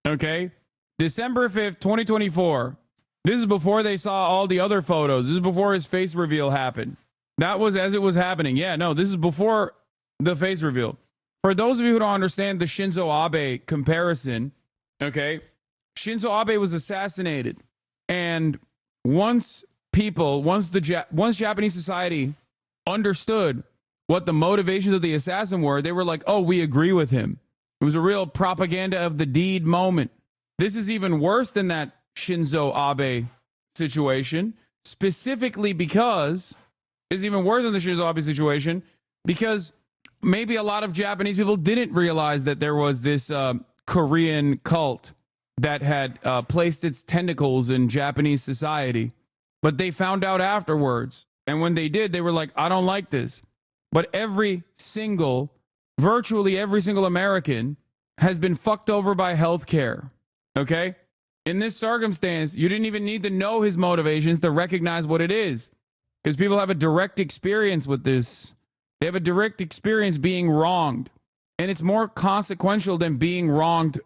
Okay? December 5th, 2024. This is before they saw all the other photos. This is before his face reveal happened. That was as it was happening. Yeah, no, this is before the face reveal. For those of you who don't understand the Shinzo Abe comparison, okay, Shinzo Abe was assassinated. And once Japanese society understood what the motivations of the assassin were, they were like, oh, we agree with him. It was a real propaganda of the deed moment. This is even worse than that Shinzo Abe situation, specifically because it's even worse than the Shinzo Abe situation, because maybe a lot of Japanese people didn't realize that there was this Korean cult that had placed its tentacles in Japanese society. But they found out afterwards. And when they did, they were like, I don't like this. But virtually every single American has been fucked over by healthcare. Okay? In this circumstance, you didn't even need to know his motivations to recognize what it is. Because people have a direct experience with this. They have a direct experience being wronged. And it's more consequential than being wronged,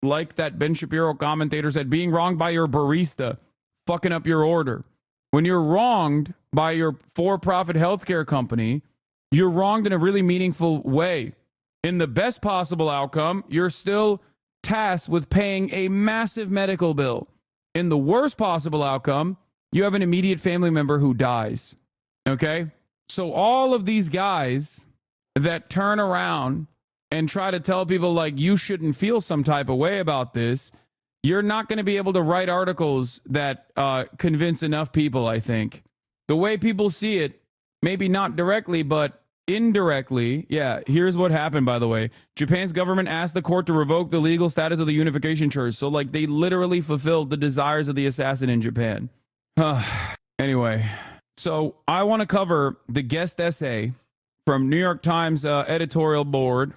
like that Ben Shapiro commentator said, being wronged by your barista fucking up your order. When you're wronged by your for-profit healthcare company, you're wronged in a really meaningful way. In the best possible outcome, you're still tasked with paying a massive medical bill. In the worst possible outcome, you have an immediate family member who dies. Okay? So all of these guys that turn around and try to tell people like you shouldn't feel some type of way about this, you're not going to be able to write articles that convince enough people, I think. The way people see it, maybe not directly, but indirectly. Yeah, here's what happened, by the way. Japan's government asked the court to revoke the legal status of the Unification Church. So, like, they literally fulfilled the desires of the assassin in Japan. Anyway, so I want to cover the guest essay from New York Times editorial board.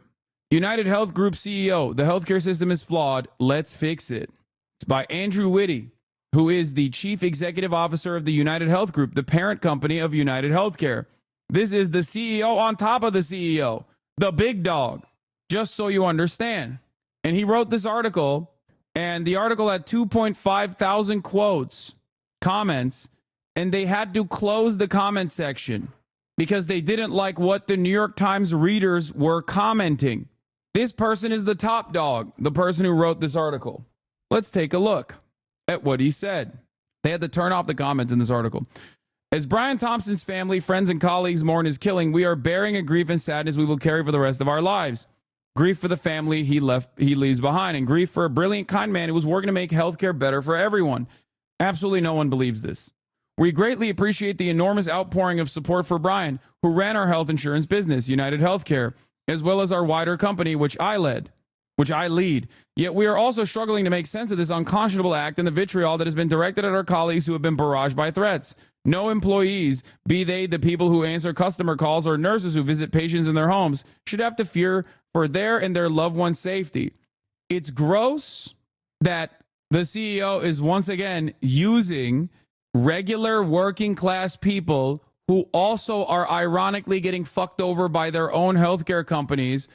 United Health Group CEO, the healthcare system is flawed. Let's fix it. It's by Andrew Whitty, who is the chief executive officer of the United Health Group, the parent company of United Healthcare. This is the CEO on top of the CEO, the big dog, just so you understand. And he wrote this article, and the article had 2.5 thousand quotes, comments, and they had to close the comment section because they didn't like what the New York Times readers were commenting. This person is the top dog, the person who wrote this article. Let's take a look at what he said. They had to turn off the comments in this article. As Brian Thompson's family, friends, and colleagues mourn his killing, we are bearing a grief and sadness we will carry for the rest of our lives. Grief for the family he leaves behind, and grief for a brilliant, kind man who was working to make healthcare better for everyone. Absolutely no one believes this. We greatly appreciate the enormous outpouring of support for Brian, who ran our health insurance business, United Healthcare, as well as our wider company, which I lead. Yet we are also struggling to make sense of this unconscionable act and the vitriol that has been directed at our colleagues who have been barraged by threats. No employees, be they the people who answer customer calls or nurses who visit patients in their homes, should have to fear for their and their loved ones' safety. It's gross that the CEO is once again using regular working class people who also are ironically getting fucked over by their own healthcare companies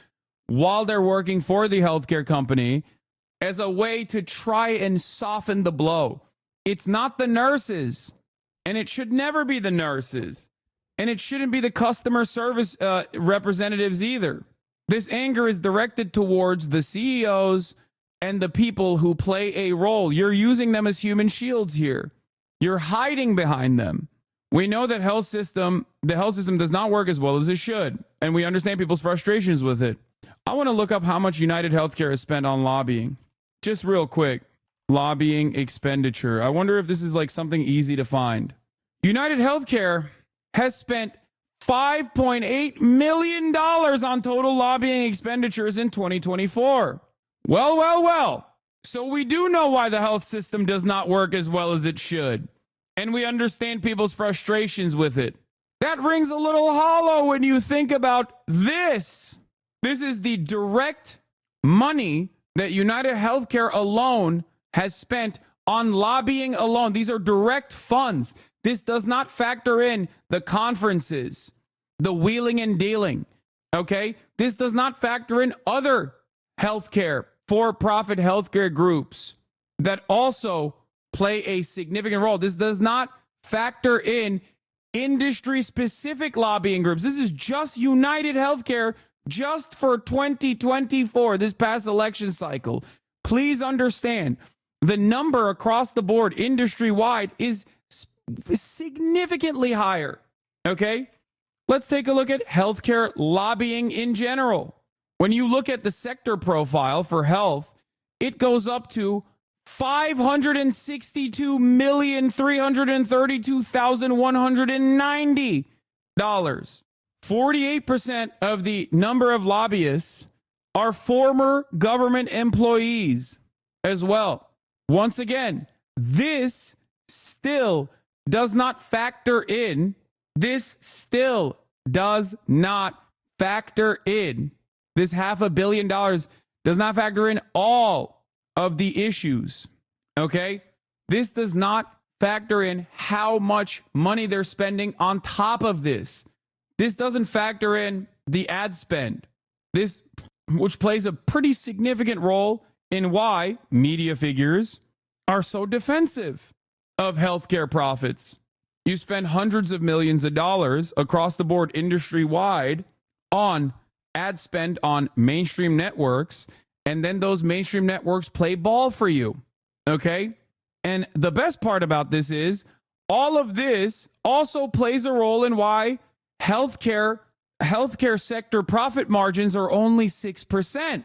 while they're working for the healthcare company as a way to try and soften the blow. It's not the nurses, and it should never be the nurses, and it shouldn't be the customer service representatives either. This anger is directed towards the CEOs and the people who play a role. You're using them as human shields here. You're hiding behind them. We know that the health system does not work as well as it should, and we understand people's frustrations with it. I want to look up how much United Healthcare has spent on lobbying. Just real quick. Lobbying expenditure. I wonder if this is like something easy to find. United Healthcare has spent $5.8 million on total lobbying expenditures in 2024. Well. So we do know why the health system does not work as well as it should. And we understand people's frustrations with it. That rings a little hollow when you think about this. This is the direct money that United Healthcare alone has spent on lobbying alone. These are direct funds. This does not factor in the conferences, the wheeling and dealing. Okay? This does not factor in other healthcare, for-profit healthcare groups that also play a significant role. This does not factor in industry-specific lobbying groups. This is just United Healthcare just for 2024, this past election cycle. Please understand, the number across the board, industry-wide, is significantly higher. Okay? Let's take a look at healthcare lobbying in general. When you look at the sector profile for health, it goes up to $562,332,190. 48% of the number of lobbyists are former government employees as well. Once again, this still does not factor in. This $500 million does not factor in all of the issues. Okay? This does not factor in how much money they're spending on top of this. This doesn't factor in the ad spend. This, which plays a pretty significant role in why media figures are so defensive of healthcare profits. You spend hundreds of millions of dollars across the board industry-wide on ad spend on mainstream networks, and then those mainstream networks play ball for you. Okay? And the best part about this is all of this also plays a role in why healthcare sector profit margins are only 6%,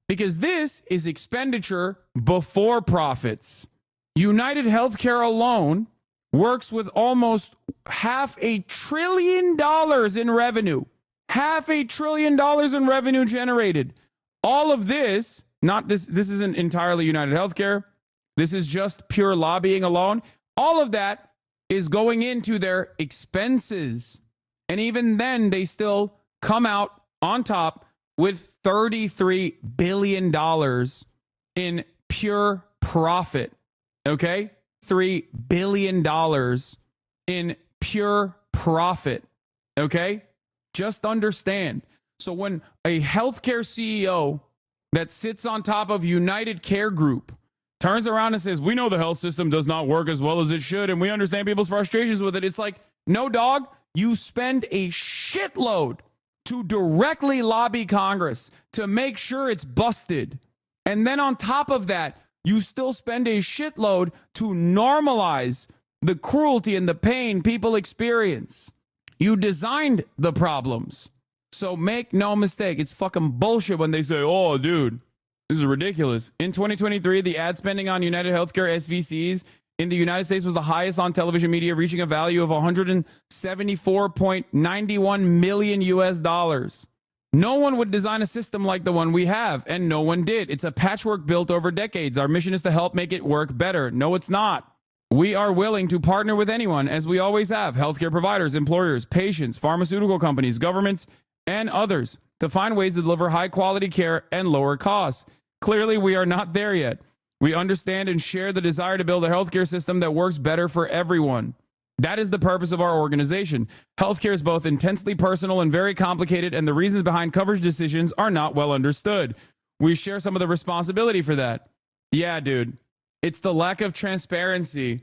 because this is expenditure before profits. United Healthcare alone works with almost $500 billion in revenue. $500 billion in revenue generated. All of this, not this isn't entirely United Healthcare. This is just pure lobbying alone. All of that is going into their expenses. And even then, they still come out on top with $33 billion in pure profit. Okay? $3 billion in pure profit. Okay? Just understand. So when a healthcare CEO that sits on top of United Care Group turns around and says, we know the health system does not work as well as it should, and we understand people's frustrations with it, it's like, no, dog, you spend a shitload to directly lobby Congress to make sure it's busted. And then on top of that, you still spend a shitload to normalize the cruelty and the pain people experience. You designed the problems. So make no mistake, it's fucking bullshit when they say, oh, dude, this is ridiculous. In 2023, the ad spending on United Healthcare SVCs in the United States was the highest on television media, reaching a value of $174.91 million US. No one would design a system like the one we have, and no one did. It's a patchwork built over decades. Our mission is to help make it work better. No, it's not. We are willing to partner with anyone, as we always have, healthcare providers, employers, patients, pharmaceutical companies, governments, and others, to find ways to deliver high-quality care and lower costs. Clearly, we are not there yet. We understand and share the desire to build a healthcare system that works better for everyone. That is the purpose of our organization. Healthcare is both intensely personal and very complicated, and the reasons behind coverage decisions are not well understood. We share some of the responsibility for that. Yeah, dude. It's the lack of transparency.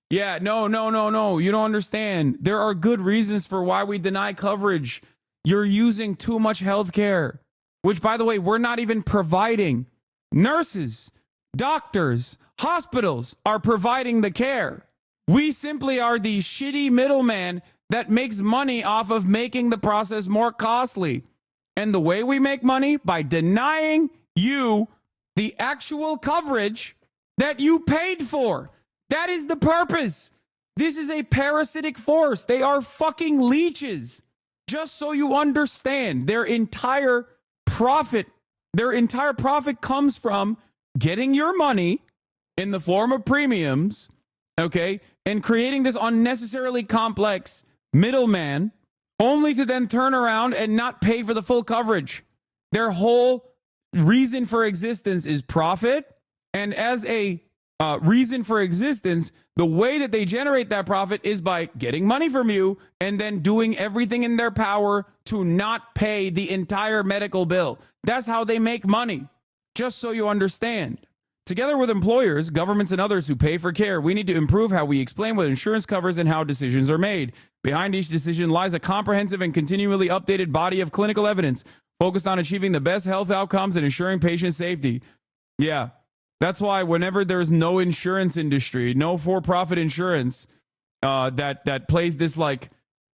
Yeah, no. You don't understand. There are good reasons for why we deny coverage. You're using too much healthcare, which, by the way, we're not even providing. Nurses, doctors, hospitals are providing the care. We simply are the shitty middleman that makes money off of making the process more costly. And the way we make money by denying you the actual coverage that you paid for. That is the purpose. This is a parasitic force. They are fucking leeches. Just so you understand, their entire profit comes from getting your money in the form of premiums, okay, and creating this unnecessarily complex middleman, only to then turn around and not pay for the full coverage. Their whole reason for existence is profit, and as a reason for existence, the way that they generate that profit is by getting money from you and then doing everything in their power to not pay the entire medical bill. That's how they make money, just so you understand. Together with employers, governments, and others who pay for care, we need to improve how we explain what insurance covers and how decisions are made. Behind each decision lies a comprehensive and continually updated body of clinical evidence focused on achieving the best health outcomes and ensuring patient safety. Yeah, that's why whenever there's no insurance industry, no for-profit insurance that plays this like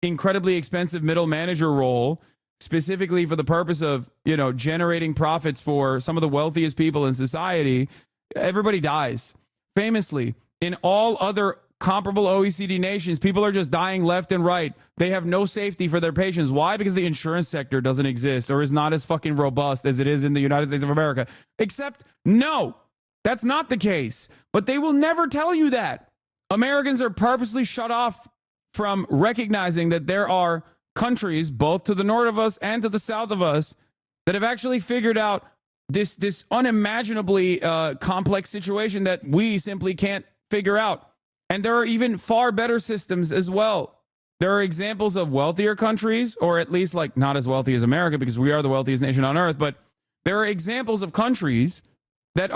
incredibly expensive middle manager role, specifically for the purpose of, you know, generating profits for some of the wealthiest people in society, everybody dies. Famously, in all other comparable OECD nations, people are just dying left and right. They have no safety for their patients. Why? Because the insurance sector doesn't exist or is not as fucking robust as it is in the United States of America. Except, no, that's not the case. But they will never tell you that. Americans are purposely shut off from recognizing that there are countries, both to the north of us and to the south of us, that have actually figured out this unimaginably complex situation that we simply can't figure out. And there are even far better systems as well. There are examples of wealthier countries, or at least like not as wealthy as America, because we are the wealthiest nation on earth, but there are examples of countries that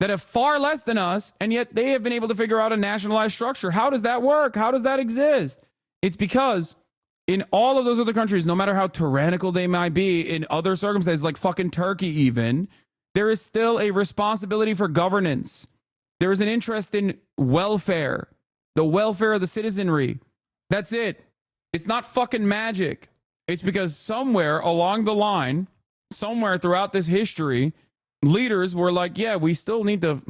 have far less than us, and yet they have been able to figure out a nationalized structure. How does that work? How does that exist? It's because in all of those other countries, no matter how tyrannical they might be, in other circumstances, like fucking Turkey even, there is still a responsibility for governance. There is an interest in welfare, the welfare of the citizenry. That's it. It's not fucking magic. It's because somewhere along the line, somewhere throughout this history, leaders were like, yeah, we still need to,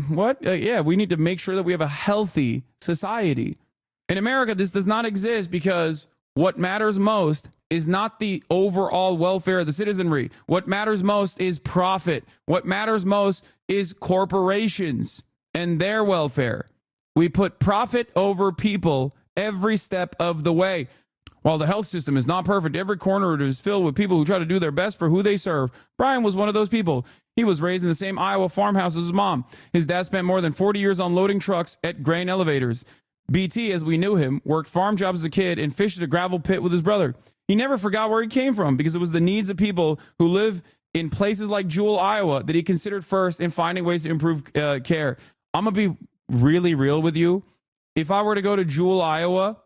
we need to make sure that we have a healthy society. In America, this does not exist because what matters most is not the overall welfare of the citizenry. What matters most is profit. What matters most is corporations and their welfare. We put profit over people every step of the way. While the health system is not perfect, every corner is filled with people who try to do their best for who they serve. Brian was one of those people. He was raised in the same Iowa farmhouse as his mom. His dad spent more than 40 years unloading trucks at grain elevators. BT, as we knew him, worked farm jobs as a kid and fished at a gravel pit with his brother. He never forgot where he came from because it was the needs of people who live in places like Jewell, Iowa, that he considered first in finding ways to improve care. I'm going to be really real with you. If I were to go to Jewell, Iowa,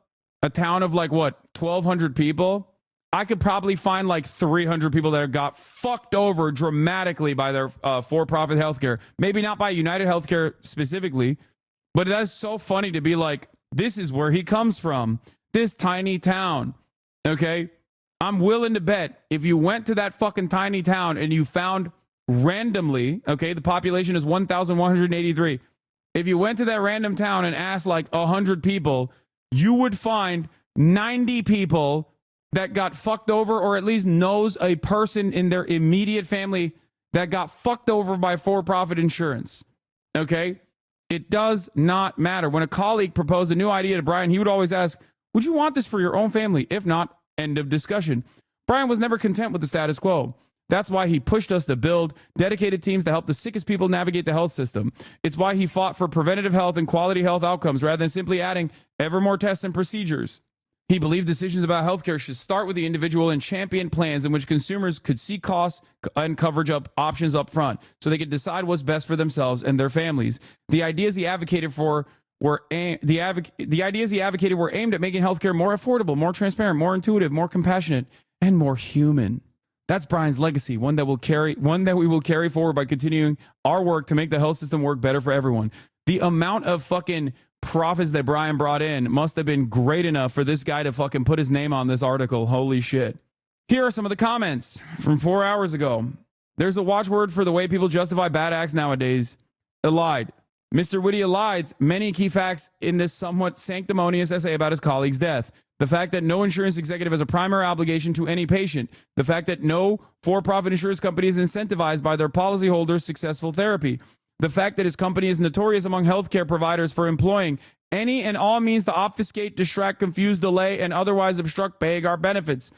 a town of like, 1,200 people, I could probably find like 300 people that got fucked over dramatically by their for-profit healthcare. Maybe not by United Healthcare specifically, but that's so funny to be like, this is where he comes from, this tiny town, okay? I'm willing to bet if you went to that fucking tiny town and you found randomly, okay, the population is 1,183. If you went to that random town and asked like 100 people, you would find 90 people that got fucked over, or at least knows a person in their immediate family that got fucked over by for-profit insurance, okay? It does not matter. When a colleague proposed a new idea to Brian, he would always ask, would you want this for your own family? If not, end of discussion. Brian was never content with the status quo. That's why he pushed us to build dedicated teams to help the sickest people navigate the health system. It's why he fought for preventative health and quality health outcomes rather than simply adding ever more tests and procedures. He believed decisions about healthcare should start with the individual and champion plans in which consumers could see costs and coverage options up front so they could decide what's best for themselves and their families. The ideas he advocated were aimed at making healthcare more affordable, more transparent, more intuitive, more compassionate, and more human. That's Brian's legacy, one that we will carry forward by continuing our work to make the health system work better for everyone. The amount of fucking profits that Brian brought in must have been great enough for this guy to fucking put his name on this article. Holy shit. Here are some of the comments from 4 hours ago. There's a watchword for the way people justify bad acts nowadays. Elide. Mr. Whitty elides many key facts in this somewhat sanctimonious essay about his colleague's death. The fact that no insurance executive has a primary obligation to any patient. The fact that no for-profit insurance company is incentivized by their policyholders' successful therapy. The fact that his company is notorious among healthcare providers for employing any and all means to obfuscate, distract, confuse, delay, and otherwise obstruct paying our benefits.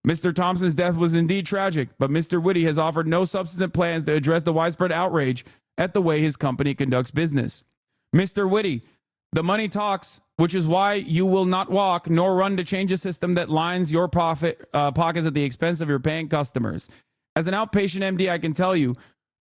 Mr. Thompson's death was indeed tragic, but Mr. Whitty has offered no substantive plans to address the widespread outrage at the way his company conducts business. Mr. Whitty, the money talks, which is why you will not walk nor run to change a system that lines your pockets at the expense of your paying customers. As an outpatient MD, I can tell you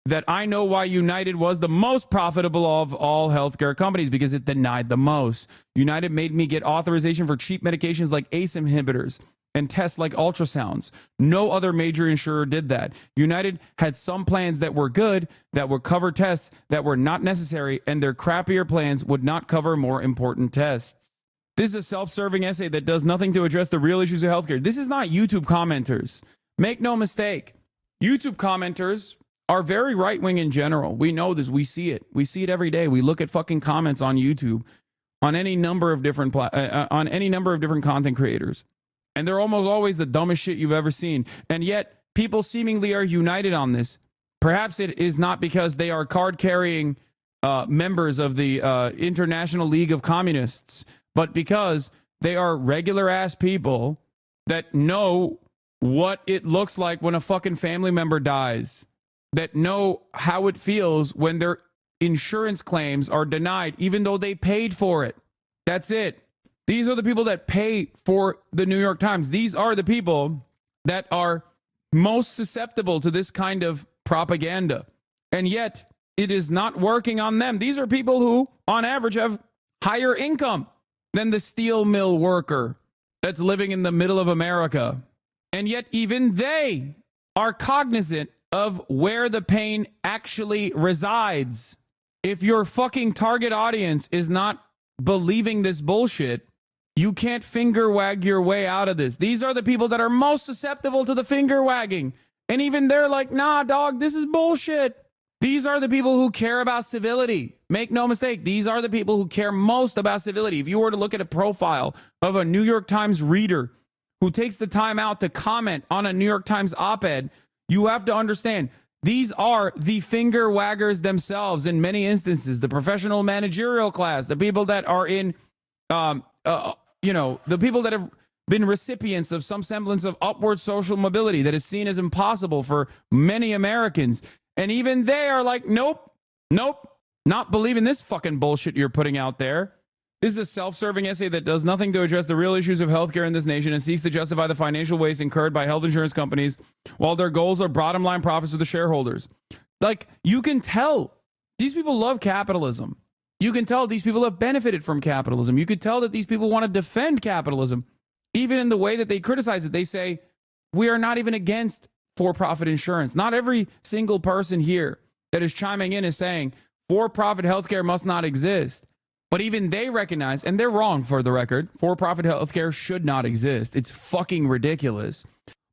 that I know why United was the most profitable of all healthcare companies, because it denied the most. United made me get authorization for cheap medications like ACE inhibitors and tests like ultrasounds. No other major insurer did that. United had some plans that were good, that would cover tests that were not necessary, and their crappier plans would not cover more important tests. This is a self-serving essay that does nothing to address the real issues of healthcare. This is not YouTube commenters. Make no mistake. YouTube commenters are very right-wing in general. We know this. We see it. We see it every day. We look at fucking comments on YouTube on any number of different content creators. And they're almost always the dumbest shit you've ever seen. And yet, people seemingly are united on this. Perhaps it is not because they are card-carrying members of the International League of Communists, but because they are regular-ass people that know what it looks like when a fucking family member dies, that know how it feels when their insurance claims are denied, even though they paid for it. That's it. These are the people that pay for the New York Times. These are the people that are most susceptible to this kind of propaganda. And yet, it is not working on them. These are people who, on average, have higher income than the steel mill worker that's living in the middle of America. And yet, even they are cognizant of where the pain actually resides. If your fucking target audience is not believing this bullshit, you can't finger wag your way out of this. These are the people that are most susceptible to the finger wagging. And even they're like, nah, dog, this is bullshit. These are the people who care about civility. Make no mistake. These are the people who care most about civility. If you were to look at a profile of a New York Times reader who takes the time out to comment on a New York Times op-ed, you have to understand these are the finger waggers themselves in many instances. The professional managerial class, the people that are in, the people that have been recipients of some semblance of upward social mobility that is seen as impossible for many Americans. And even they are like, nope, not believing this fucking bullshit you're putting out there. This is a self-serving essay that does nothing to address the real issues of healthcare in this nation and seeks to justify the financial waste incurred by health insurance companies while their goals are bottom line profits of the shareholders. Like, you can tell these people love capitalism. You can tell these people have benefited from capitalism. You could tell that these people want to defend capitalism. Even in the way that they criticize it, they say, we are not even against for-profit insurance. Not every single person here that is chiming in is saying for-profit healthcare must not exist. But even they recognize, and they're wrong for the record, for-profit healthcare should not exist. It's fucking ridiculous.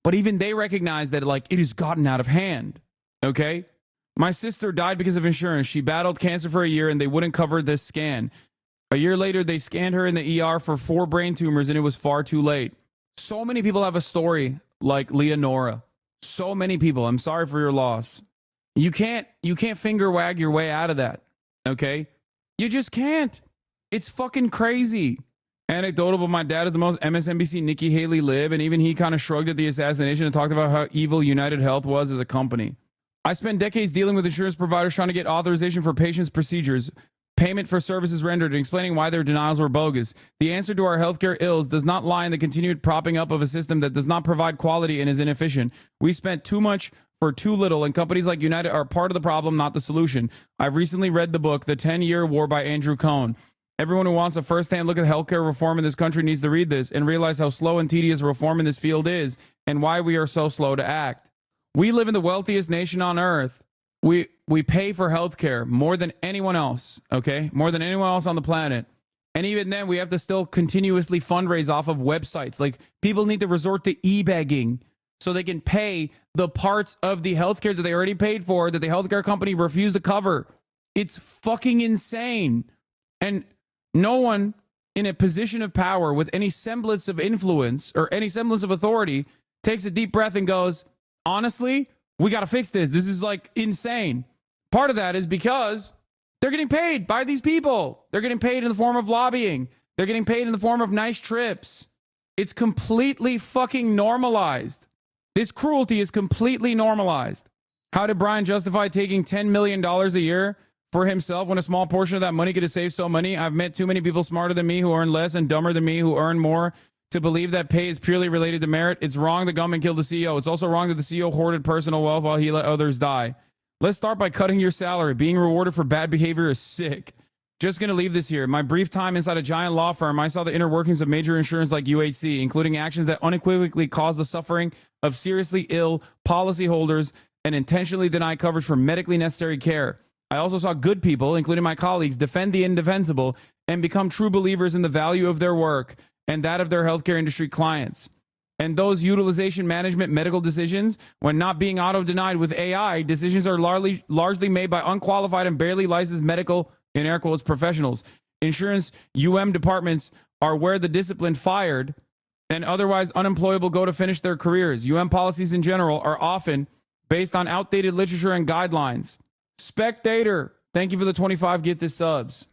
But even they recognize that, like, it has gotten out of hand. Okay? My sister died because of insurance. She battled cancer for a year and they wouldn't cover this scan. A year later, they scanned her in the ER for 4 brain tumors and it was far too late. So many people have a story like Leonora. So many people. I'm sorry for your loss. You can't finger wag your way out of that. Okay? You just can't. It's fucking crazy. Anecdotal, but my dad is the most MSNBC Nikki Haley lib, and even he kind of shrugged at the assassination and talked about how evil United Health was as a company. I spent decades dealing with insurance providers trying to get authorization for patients' procedures, payment for services rendered, and explaining why their denials were bogus. The answer to our healthcare ills does not lie in the continued propping up of a system that does not provide quality and is inefficient. We spent too much for too little, and companies like United are part of the problem, not the solution. I've recently read the book, The 10-Year War by Andrew Cohn. Everyone who wants a first-hand look at healthcare reform in this country needs to read this and realize how slow and tedious reform in this field is and why we are so slow to act. We live in the wealthiest nation on earth. We pay for healthcare more than anyone else, okay? More than anyone else on the planet. And even then, we have to still continuously fundraise off of websites. Like, people need to resort to e-begging so they can pay the parts of the healthcare that they already paid for that the healthcare company refused to cover. It's fucking insane. And no one in a position of power with any semblance of influence or any semblance of authority takes a deep breath and goes, honestly, we got to fix this. This is like insane. Part of that is because they're getting paid by these people. They're getting paid in the form of lobbying. They're getting paid in the form of nice trips. It's completely fucking normalized. This cruelty is completely normalized. How did Brian justify taking $10 million a year for himself when a small portion of that money could have saved so many? I've met too many people smarter than me who earn less and dumber than me who earn more to believe that pay is purely related to merit. It's wrong the government killed the CEO. It's also wrong that the CEO hoarded personal wealth while he let others die. Let's start by cutting your salary. Being rewarded for bad behavior is sick. Just going to leave this here. My brief time inside a giant law firm, I saw the inner workings of major insurance like UHC, including actions that unequivocally cause the suffering of seriously ill policyholders and intentionally deny coverage for medically necessary care. I also saw good people, including my colleagues, defend the indefensible and become true believers in the value of their work and that of their healthcare industry clients. And those utilization management medical decisions, when not being auto-denied with AI, decisions are largely made by unqualified and barely licensed medical, in air quotes, professionals. Insurance departments are where the disciplined fired and otherwise unemployable go to finish their careers. Policies in general are often based on outdated literature and guidelines. Spectator, thank you for the 25 get this subs.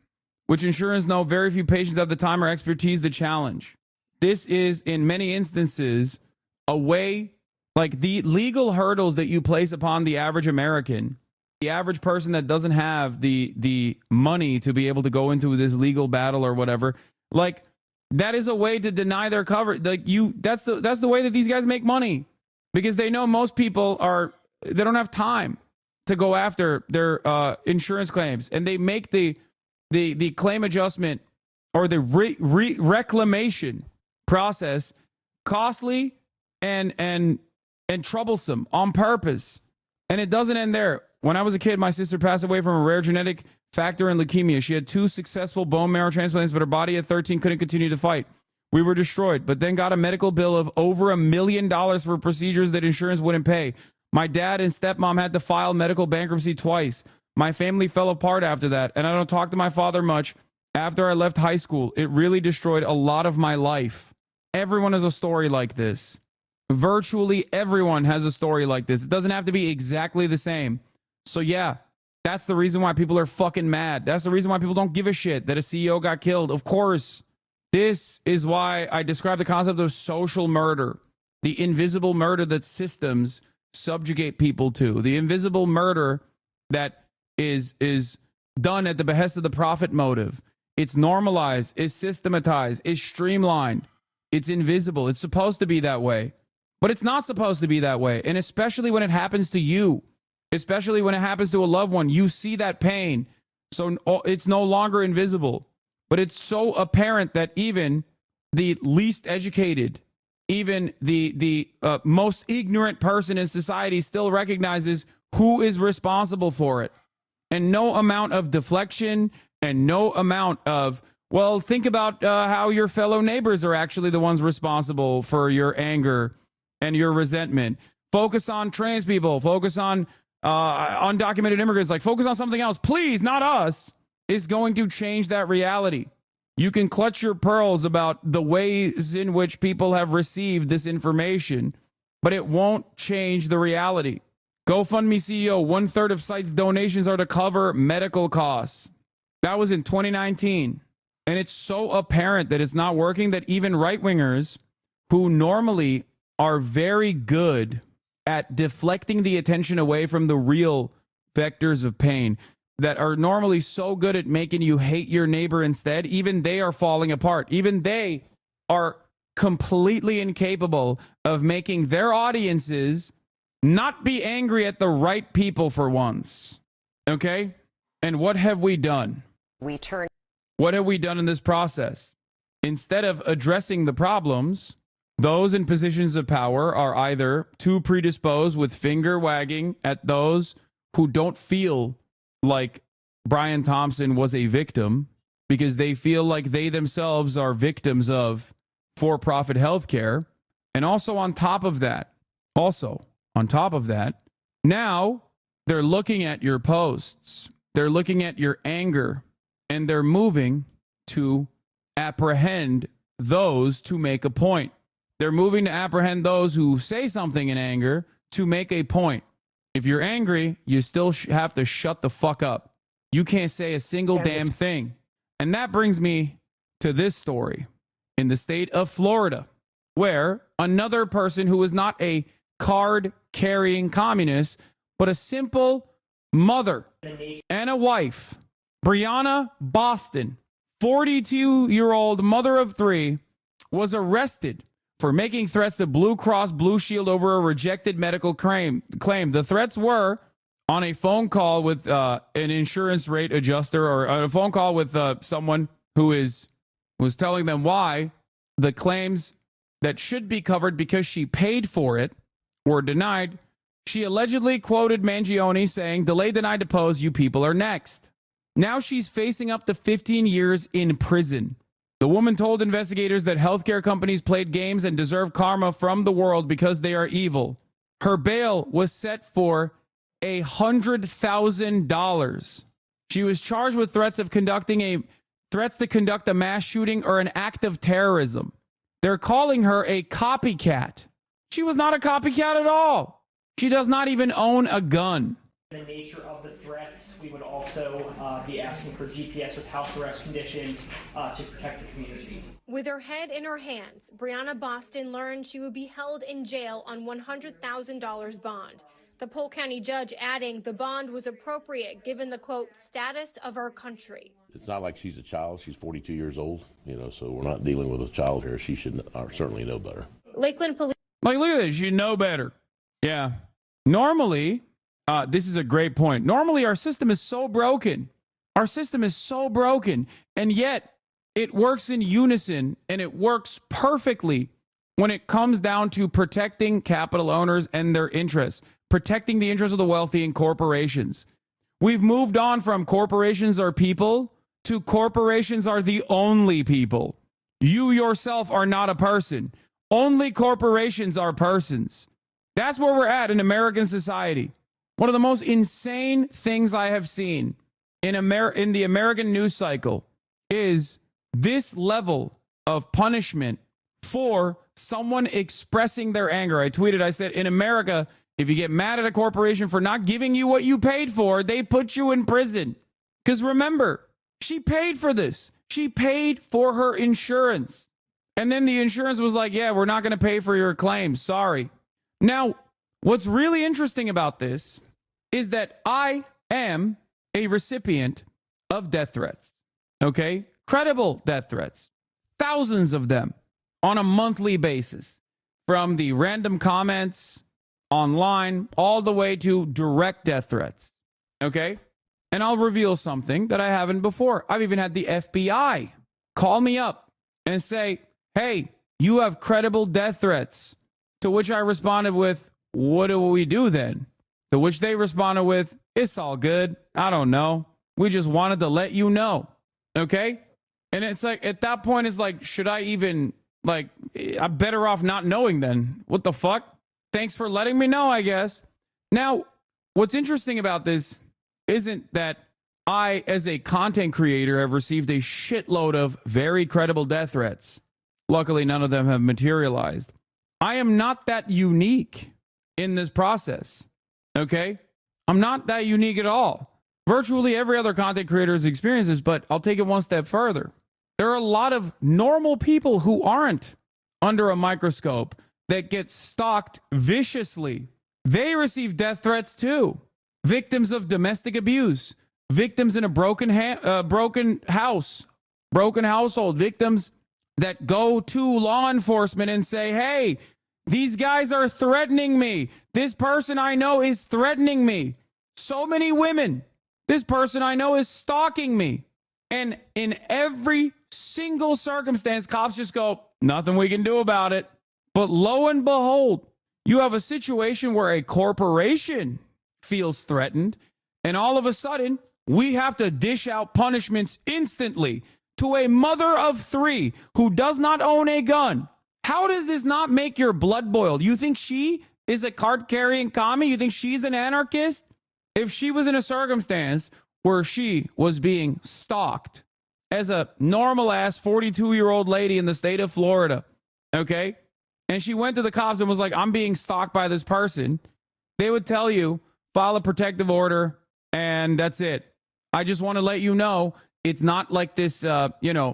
Which insurance know very few patients have the time or expertise to challenge. This is, in many instances, a way, like the legal hurdles that you place upon the average American, the average person that doesn't have the money to be able to go into this legal battle or whatever, like that is a way to deny their coverage. Like that's the way that these guys make money, because they know most people they don't have time to go after their insurance claims, and they make the claim adjustment or the reclamation process costly and troublesome on purpose. And it doesn't end there. When I was a kid, my sister passed away from a rare genetic factor in leukemia. She had 2 successful bone marrow transplants, but her body at 13 couldn't continue to fight. We were destroyed, but then got a medical bill of over $1 million for procedures that insurance wouldn't pay. My dad and stepmom had to file medical bankruptcy twice. My family fell apart after that, and I don't talk to my father much after I left high school. It really destroyed a lot of my life. Everyone has a story like this. Virtually everyone has a story like this. It doesn't have to be exactly the same. So yeah, that's the reason why people are fucking mad. That's the reason why people don't give a shit that a CEO got killed. Of course, this is why I describe the concept of social murder, the invisible murder that systems subjugate people to, the invisible murder that is done at the behest of the profit motive. It's normalized, it's systematized, it's streamlined, it's invisible. It's supposed to be that way, but it's not supposed to be that way. And especially when it happens to you, especially when it happens to a loved one, you see that pain. So it's no longer invisible, but it's so apparent that even the least educated, even the most ignorant person in society still recognizes who is responsible for it. And no amount of deflection and no amount of, well, think about how your fellow neighbors are actually the ones responsible for your anger and your resentment. Focus on trans people. Focus on undocumented immigrants. Like, focus on something else. Please, not us. Is going to change that reality. You can clutch your pearls about the ways in which people have received this information, but it won't change the reality. GoFundMe CEO, 1/3 of site's donations are to cover medical costs. That was in 2019. And it's so apparent that it's not working that even right-wingers who normally are very good at deflecting the attention away from the real vectors of pain, that are normally so good at making you hate your neighbor instead, even they are falling apart. Even they are completely incapable of making their audiences not be angry at the right people for once. Okay? And what have we done? What have we done in this process? Instead of addressing the problems, those in positions of power are either too predisposed with finger wagging at those who don't feel like Brian Thompson was a victim, because they feel like they themselves are victims of for-profit healthcare. And also on top of that, Also, on top of that, now they're looking at your posts. They're looking at your anger, and they're moving to apprehend those to make a point. They're moving to apprehend those who say something in anger to make a point. If you're angry, you still have to shut the fuck up. You can't say a single damn thing. And that brings me to this story in the state of Florida, where another person who is not a card-carrying communist, but a simple mother and a wife, Brianna Boston, 42-year-old mother of three, was arrested for making threats to Blue Cross Blue Shield over a rejected medical claim. The threats were on a phone call with an insurance rate adjuster, or a phone call with someone who was telling them why the claims that should be covered because she paid for it were denied. She allegedly quoted Mangione saying, "Delay, denied, depose, you people are next." Now she's facing up to 15 years in prison. The woman told investigators that healthcare companies played games and deserve karma from the world because they are evil. Her bail was set for $100,000. She was charged with threats to conduct a mass shooting or an act of terrorism. They're calling her a copycat. She was not a copycat at all. She does not even own a gun. The nature of the threats, we would also be asking for GPS with house arrest conditions to protect the community. With her head in her hands, Brianna Boston learned she would be held in jail on $100,000 bond. The Polk County judge adding the bond was appropriate given the, quote, status of our country. It's not like she's a child. She's 42 years old, so we're not dealing with a child here. She should certainly know better. Lakeland police. Like, look at this. You know better. Yeah. Normally, this is a great point. Normally, our system is so broken. Our system is so broken. And yet, it works in unison, and it works perfectly when it comes down to protecting capital owners and their interests, protecting the interests of the wealthy and corporations. We've moved on from corporations are people to corporations are the only people. You yourself are not a person. Only corporations are persons. That's where we're at in American society. One of the most insane things I have seen in the American news cycle is this level of punishment for someone expressing their anger. I tweeted, I said, in America, if you get mad at a corporation for not giving you what you paid for, they put you in prison. Because remember, she paid for this. She paid for her insurance. And then the insurance was like, yeah, we're not going to pay for your claims. Sorry. Now, what's really interesting about this is that I am a recipient of death threats. Okay? Credible death threats. Thousands of them on a monthly basis. From the random comments online all the way to direct death threats. Okay? And I'll reveal something that I haven't before. I've even had the FBI call me up and say, hey, you have credible death threats. To which I responded with, what do we do then? To which they responded with, it's all good. I don't know. We just wanted to let you know. Okay? And it's like, at that point, it's like, should I even, I'm better off not knowing then. What the fuck? Thanks for letting me know, I guess. Now, what's interesting about this isn't that I, as a content creator, have received a shitload of very credible death threats. Luckily, none of them have materialized. I am not that unique in this process. Okay? I'm not that unique at all. Virtually every other content creator has experienced this, but I'll take it one step further. There are a lot of normal people who aren't under a microscope that get stalked viciously. They receive death threats too. Victims of domestic abuse, victims in a broken household, victims that go to law enforcement and say, hey, these guys are threatening me. This person I know is threatening me. So many women. This person I know is stalking me. And in every single circumstance, cops just go, nothing we can do about it. But lo and behold, you have a situation where a corporation feels threatened, and all of a sudden, we have to dish out punishments instantly to a mother of three who does not own a gun. How does this not make your blood boil? You think she is a card-carrying commie? You think she's an anarchist? If she was in a circumstance where she was being stalked as a normal-ass 42-year-old lady in the state of Florida, okay, and she went to the cops and was like, I'm being stalked by this person, they would tell you, file a protective order, and that's it. I just want to let you know, it's not like this,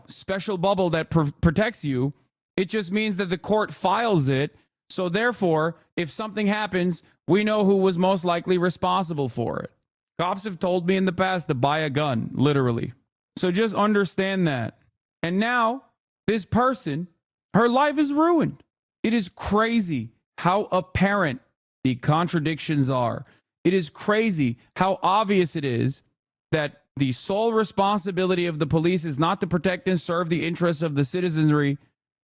special bubble that protects you. It just means that the court files it. So therefore, if something happens, we know who was most likely responsible for it. Cops have told me in the past to buy a gun, literally. So just understand that. And now, this person, her life is ruined. It is crazy how apparent the contradictions are. It is crazy how obvious it is that the sole responsibility of the police is not to protect and serve the interests of the citizenry,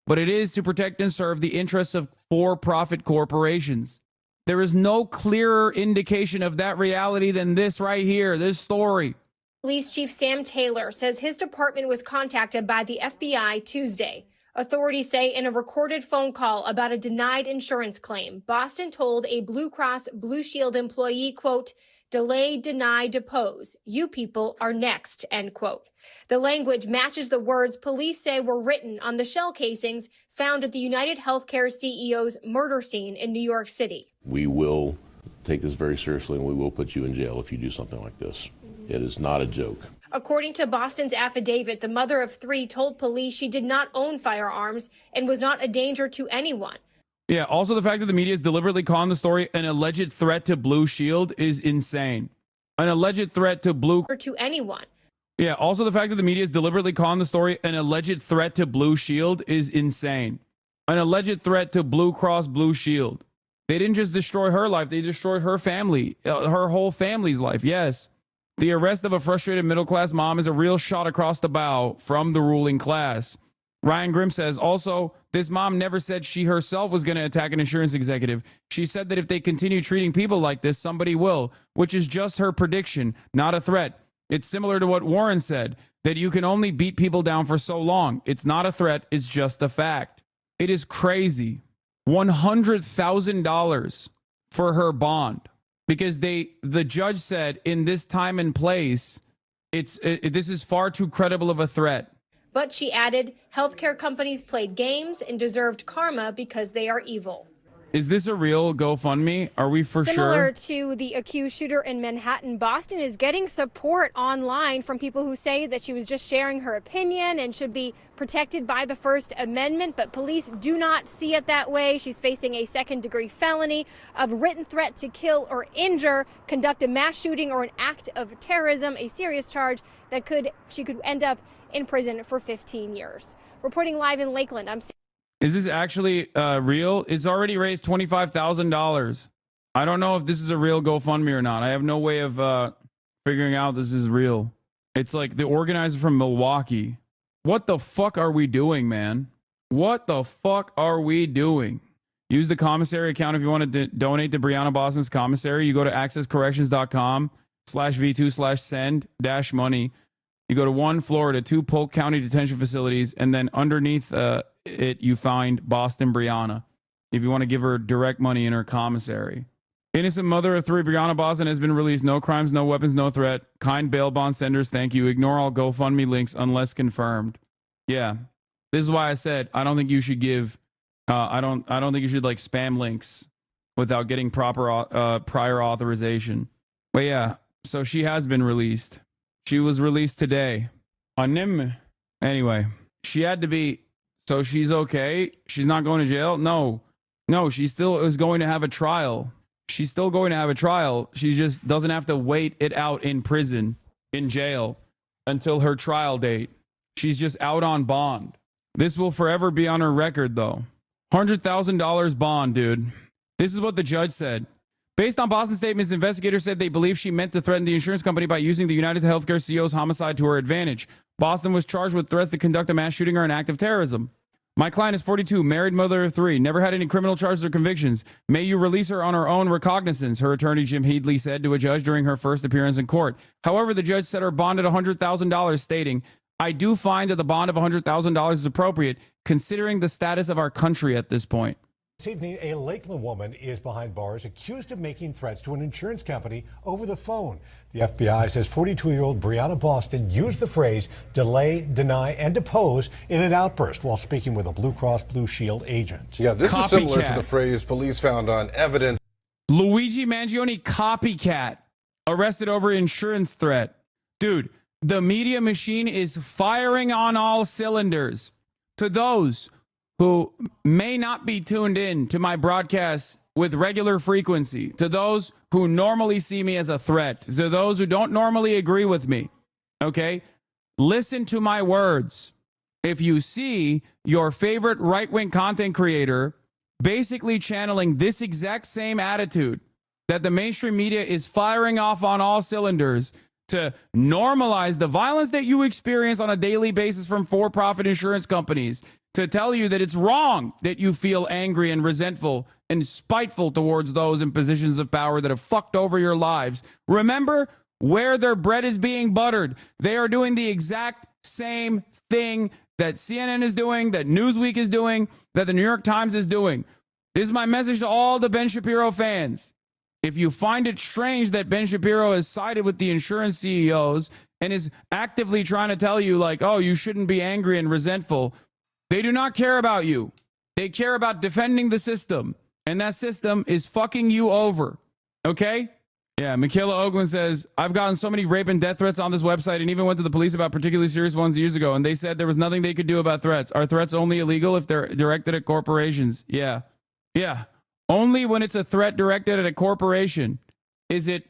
but it is to protect and serve the interests of for-profit corporations. There is no clearer indication of that reality than this right here, this story. Police Chief Sam Taylor says his department was contacted by the FBI Tuesday. Authorities say in a recorded phone call about a denied insurance claim, Boston told a Blue Cross Blue Shield employee, quote, delay, deny, depose. You people are next, end quote. The language matches the words police say were written on the shell casings found at the United Healthcare CEO's murder scene in New York City. We will take this very seriously, and we will put you in jail if you do something like this. It is not a joke. According to Boston's affidavit, the mother of three told police she did not own firearms and was not a danger to anyone. Yeah, also the fact that the media is deliberately calling the story an alleged threat to Blue Shield is insane. An alleged threat to Blue... Or to anyone. Yeah, also the fact that the media is deliberately calling the story an alleged threat to Blue Shield is insane. An alleged threat to Blue Cross Blue Shield. They didn't just destroy her life, they destroyed her family, her whole family's life, yes. The arrest of a frustrated middle-class mom is a real shot across the bow from the ruling class. Ryan Grimm says, also, this mom never said she herself was going to attack an insurance executive. She said that if they continue treating people like this, somebody will, which is just her prediction, not a threat. It's similar to what Warren said, that you can only beat people down for so long. It's not a threat, it's just a fact. It is crazy. $100,000 for her bond. Because the judge said in this time and place, this is far too credible of a threat. But she added, healthcare companies played games and deserved karma because they are evil. Is this a real GoFundMe? Are we for Similar sure? to the accused shooter in Manhattan, Boston is getting support online from people who say that she was just sharing her opinion and should be protected by the First Amendment, but police do not see it that way. She's facing a second-degree felony of written threat to kill or injure, conduct a mass shooting or an act of terrorism, a serious charge that she could end up in prison for 15 years. Reporting live in Lakeland, I'm Is this actually real? It's already raised $25,000. I don't know if this is a real GoFundMe or not. I have no way of figuring out this is real. It's like the organizer from Milwaukee. What the fuck are we doing, man? What the fuck are we doing? Use the commissary account if you want to donate to Breonna Boston's commissary. You go to accesscorrections.com/v2/send-money. You go to 1 Florida, 2 Polk County detention facilities, and then underneath it, you find Boston Breonna. If you want to give her direct money in her commissary. Innocent mother of 3, Breonna Boston has been released. No crimes, no weapons, no threat. Kind bail bond senders, thank you. Ignore all GoFundMe links unless confirmed. Yeah, this is why I said I don't think you should give. I don't think you should like spam links without getting proper prior authorization. But yeah, so she has been released. She was released today. Anyway, she had to be. So she's okay. She's not going to jail. No, she still is going to have a trial. She's still going to have a trial. She just doesn't have to wait it out in prison, in jail, until her trial date. She's just out on bond. This will forever be on her record, though. $100,000 bond, dude. This is what the judge said. Based on Boston statements, investigators said they believe she meant to threaten the insurance company by using the United Healthcare CEO's homicide to her advantage. Boston was charged with threats to conduct a mass shooting or an act of terrorism. My client is 42, married, mother of 3, never had any criminal charges or convictions. May you release her on her own recognizance, her attorney Jim Headley said to a judge during her first appearance in court. However, the judge set her bond at $100,000, stating, I do find that the bond of $100,000 is appropriate, considering the status of our country at this point. This evening, a Lakeland woman is behind bars accused of making threats to an insurance company over the phone. The FBI says 42-year-old Brianna Boston used the phrase delay, deny, and depose in an outburst while speaking with a Blue Cross Blue Shield agent. Yeah, this is similar to the phrase police found on evidence. Luigi Mangione, copycat, arrested over insurance threat. Dude, the media machine is firing on all cylinders. To those who may not be tuned in to my broadcasts with regular frequency, to those who normally see me as a threat, to those who don't normally agree with me, okay? Listen to my words. If you see your favorite right-wing content creator basically channeling this exact same attitude that the mainstream media is firing off on all cylinders to normalize the violence that you experience on a daily basis from for-profit insurance companies, to tell you that it's wrong that you feel angry and resentful and spiteful towards those in positions of power that have fucked over your lives. Remember where their bread is being buttered. They are doing the exact same thing that CNN is doing, that Newsweek is doing, that the New York Times is doing. This is my message to all the Ben Shapiro fans. If you find it strange that Ben Shapiro has sided with the insurance CEOs and is actively trying to tell you, like, oh, you shouldn't be angry and resentful, they do not care about you. They care about defending the system, and that system is fucking you over. Okay? Yeah, Michaela Oakland says, I've gotten so many rape and death threats on this website and even went to the police about particularly serious ones years ago, and they said there was nothing they could do about threats. Are threats only illegal if they're directed at corporations? Yeah. Yeah. Only when it's a threat directed at a corporation is it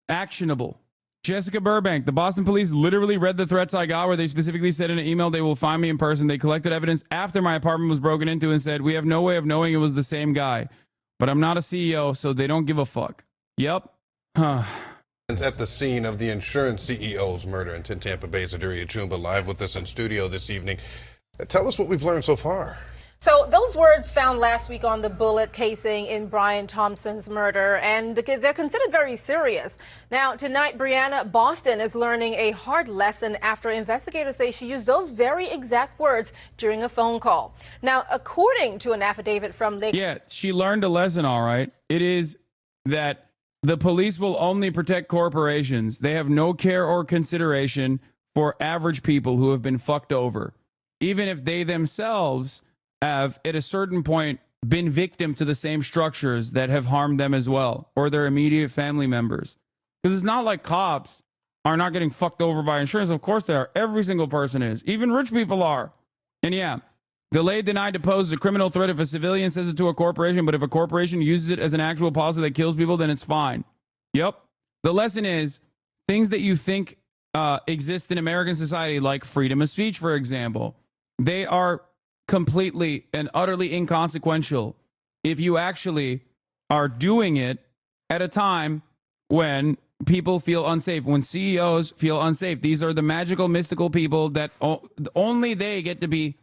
actionable. Jessica Burbank, the Boston police literally read the threats I got where they specifically said in an email they will find me in person. They collected evidence after my apartment was broken into and said, we have no way of knowing it was the same guy. But I'm not a CEO, so they don't give a fuck. Yep. Huh. At the scene of the insurance CEO's murder in Tampa Bay, Zaduri Achumba live with us in studio this evening. Tell us what we've learned so far. So those words found last week on the bullet casing in Brian Thompson's murder, and they're considered very serious. Now, tonight, Brianna Boston is learning a hard lesson after investigators say she used those very exact words during a phone call. Now, according to an affidavit from Lake... Yeah, she learned a lesson, all right. It is that the police will only protect corporations. They have no care or consideration for average people who have been fucked over, even if they themselves have, at a certain point, been victim to the same structures that have harmed them as well, or their immediate family members. Because it's not like cops are not getting fucked over by insurance. Of course they are. Every single person is. Even rich people are. And yeah, delayed, denied, deposed is a criminal threat if a civilian says it to a corporation, but if a corporation uses it as an actual policy that kills people, then it's fine. Yep. The lesson is things that you think exist in American society, like freedom of speech, for example, they are completely and utterly inconsequential if you actually are doing it at a time when people feel unsafe, when CEOs feel unsafe. These are the magical, mystical people that only they get to be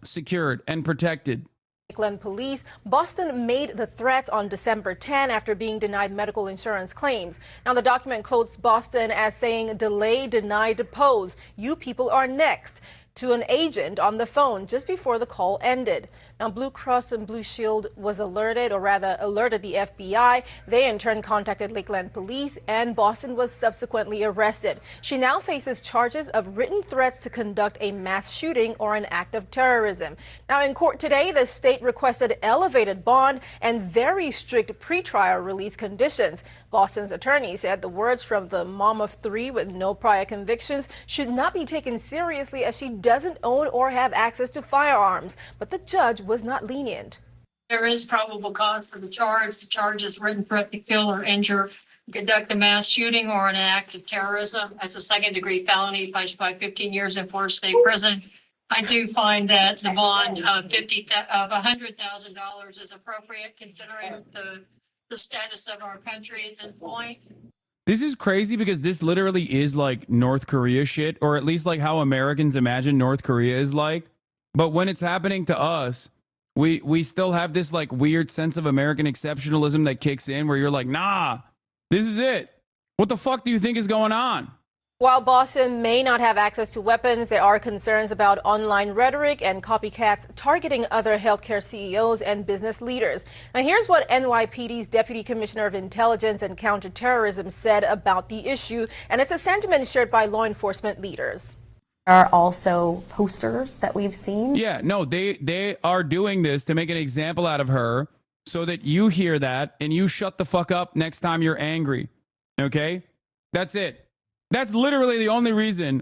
secured and protected. Lakeland police. Boston made the threats on December 10 after being denied medical insurance claims. Now, the document quotes Boston as saying, delay, deny, depose. You people are next, to an agent on the phone just before the call ended. Now, Blue Cross and Blue Shield was alerted, or rather alerted the FBI. They in turn contacted Lakeland police, and Boston was subsequently arrested. She now faces charges of written threats to conduct a mass shooting or an act of terrorism. Now, in court today, the state requested elevated bond and very strict pretrial release conditions. Boston's attorney said the words from the mom of three with no prior convictions should not be taken seriously as she doesn't own or have access to firearms, but the judge was not lenient. There is probable cause for the charge. The charge is written threat to kill or injure, conduct a mass shooting or an act of terrorism. That's a second-degree felony, punished by 15 years in Florida State Prison. I do find that the bond of $100,000 is appropriate considering the status of our country at this point. This is crazy because this literally is like North Korea shit, or at least like how Americans imagine North Korea is like. But when it's happening to us, we still have this like weird sense of American exceptionalism that kicks in where you're like, nah, this is it. What the fuck do you think is going on? While Boston may not have access to weapons, there are concerns about online rhetoric and copycats targeting other healthcare CEOs and business leaders. Now, here's what NYPD's Deputy Commissioner of Intelligence and Counterterrorism said about the issue, and it's a sentiment shared by law enforcement leaders. There are also posters that we've seen. Yeah, no, they are doing this to make an example out of her so that you hear that and you shut the fuck up next time you're angry. Okay? That's it. That's literally the only reason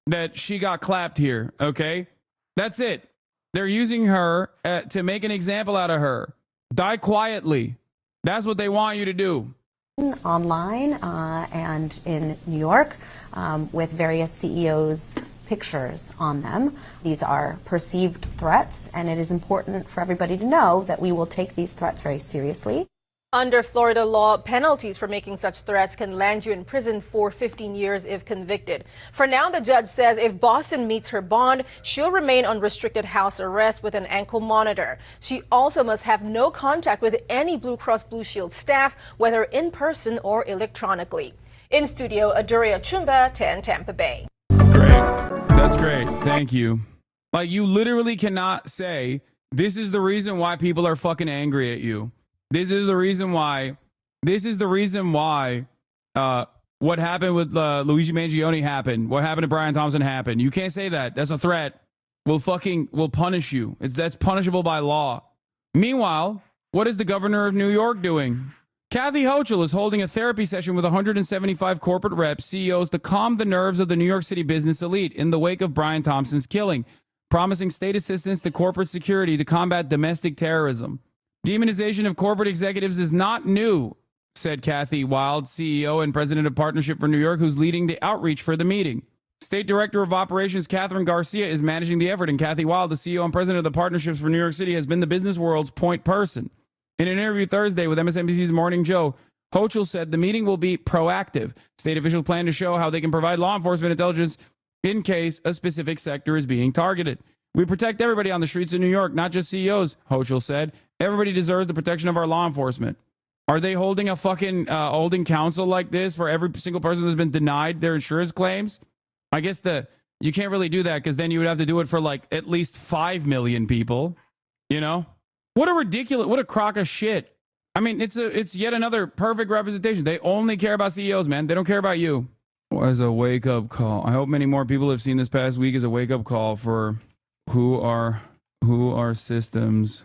that she got clapped here, okay? That's it. They're using her to make an example out of her. Die quietly. That's what they want you to do. Online and in New York with various CEOs' pictures on them. These are perceived threats, and it is important for everybody to know that we will take these threats very seriously. Under Florida law, penalties for making such threats can land you in prison for 15 years if convicted. For now, the judge says if Boston meets her bond, she'll remain on restricted house arrest with an ankle monitor. She also must have no contact with any Blue Cross Blue Shield staff, whether in person or electronically. In studio, Aduria Chumba, 10 Tampa Bay. Great. That's great. Thank you. Like, you literally cannot say, this is the reason why people are fucking angry at you. This is the reason why what happened with Luigi Mangione happened. What happened to Brian Thompson happened. You can't say that. That's a threat. We'll punish you. That's punishable by law. Meanwhile, what is the governor of New York doing? Kathy Hochul is holding a therapy session with 175 corporate reps, CEOs, to calm the nerves of the New York City business elite in the wake of Brian Thompson's killing, promising state assistance to corporate security to combat domestic terrorism. Demonization of corporate executives is not new, said Kathy Wild, CEO and president of Partnership for New York, who's leading the outreach for the meeting. State Director of Operations Catherine Garcia is managing the effort, and Kathy Wild, the CEO and president of the Partnerships for New York City, has been the business world's point person. In an interview Thursday with MSNBC's Morning Joe, Hochul said the meeting will be proactive. State officials plan to show how they can provide law enforcement intelligence in case a specific sector is being targeted. We protect everybody on the streets of New York, not just CEOs, Hochul said. Everybody deserves the protection of our law enforcement. Are they holding a fucking holding council like this for every single person who's been denied their insurance claims? I guess you can't really do that because then you would have to do it for like at least 5 million people. You know? What a crock of shit. I mean, it's yet another perfect representation. They only care about CEOs, man. They don't care about you. As a wake-up call. I hope many more people have seen this past week as a wake-up call for who our systems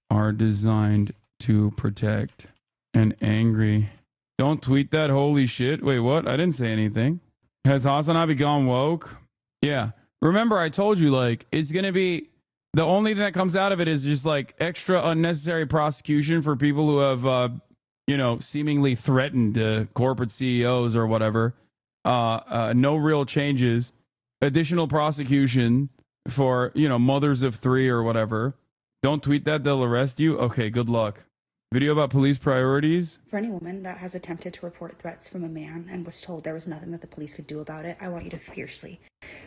are designed to protect. And angry. Don't tweet that, holy shit. Wait, what? I didn't say anything. Has HasanAbi gone woke? Yeah. Remember, I told you, like, it's going to be, the only thing that comes out of it is just, like, extra unnecessary prosecution for people who have, seemingly threatened corporate CEOs or whatever. No real changes. Additional prosecution for, mothers of 3 or whatever. Don't tweet that, they'll arrest you. Okay, good luck. Video about police priorities. For any woman that has attempted to report threats from a man and was told there was nothing that the police could do about it, I want you to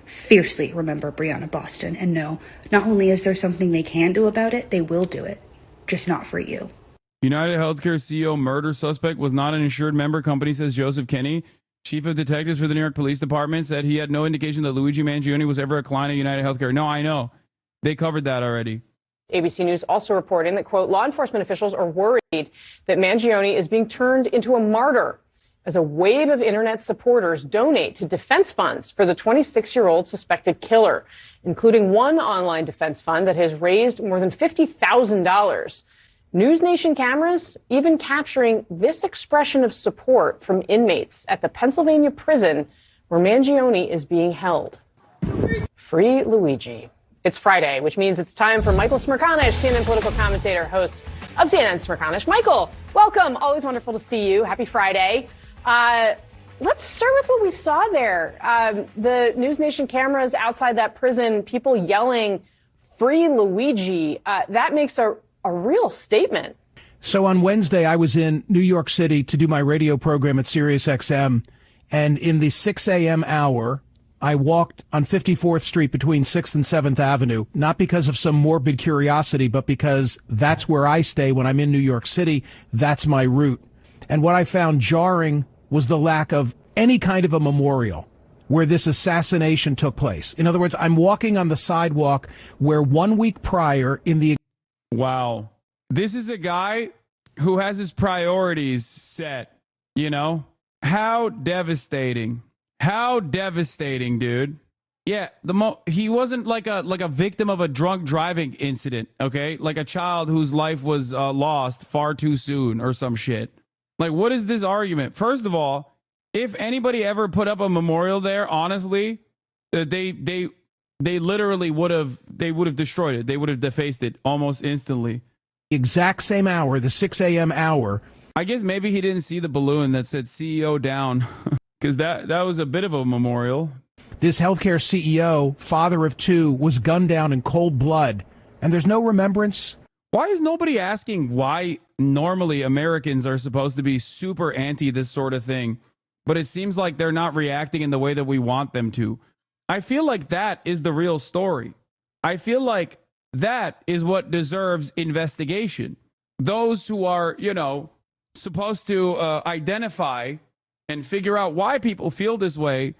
fiercely remember Breonna Boston and know not only is there something they can do about it, they will do it, just not for you. United Healthcare CEO murder suspect was not an insured member company, says Joseph Kinney. Chief of Detectives for the New York Police Department said he had no indication that Luigi Mangione was ever a client of United Healthcare. No, I know. They covered that already. ABC News also reporting that, quote, law enforcement officials are worried that Mangione is being turned into a martyr as a wave of internet supporters donate to defense funds for the 26-year-old suspected killer, including one online defense fund that has raised more than $50,000. News Nation cameras even capturing this expression of support from inmates at the Pennsylvania prison where Mangione is being held. Free Luigi. It's Friday, which means it's time for Michael Smerconish, CNN political commentator, host of CNN Smerconish. Michael, welcome. Always wonderful to see you. Happy Friday. Let's start with what we saw there. The News Nation cameras outside that prison, people yelling, free Luigi. That makes a real statement. So on Wednesday, I was in New York City to do my radio program at SiriusXM. And in the 6 a.m. hour, I walked on 54th Street between 6th and 7th Avenue, not because of some morbid curiosity, but because that's where I stay when I'm in New York City. That's my route. And what I found jarring was the lack of any kind of a memorial where this assassination took place. In other words, I'm walking on the sidewalk where 1 week prior in the... Wow. This is a guy who has his priorities set, you know? How devastating. How devastating, dude. Yeah, he wasn't like a victim of a drunk driving incident, okay? Like a child whose life was lost far too soon or some shit. Like, what is this argument? First of all, if anybody ever put up a memorial there, honestly, they literally would have destroyed it. They would have defaced it almost instantly. Exact same hour, the 6 a.m. hour. I guess maybe he didn't see the balloon that said CEO down, because that was a bit of a memorial. This healthcare CEO, father of two, was gunned down in cold blood, and there's no remembrance. Why is nobody asking why normally Americans are supposed to be super anti this sort of thing, but it seems like they're not reacting in the way that we want them to? I feel like that is the real story. I feel like that is what deserves investigation. Those who are, you know, supposed to identify and figure out why people feel this way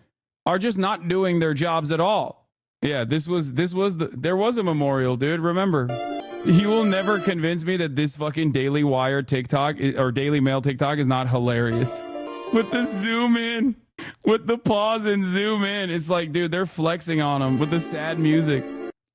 are just not doing their jobs at all. Yeah, there was a memorial, dude. Remember, you will never convince me that this fucking Daily Wire TikTok or Daily Mail TikTok is not hilarious. With the zoom in, with the pause and zoom in, it's like, dude, they're flexing on them with the sad music.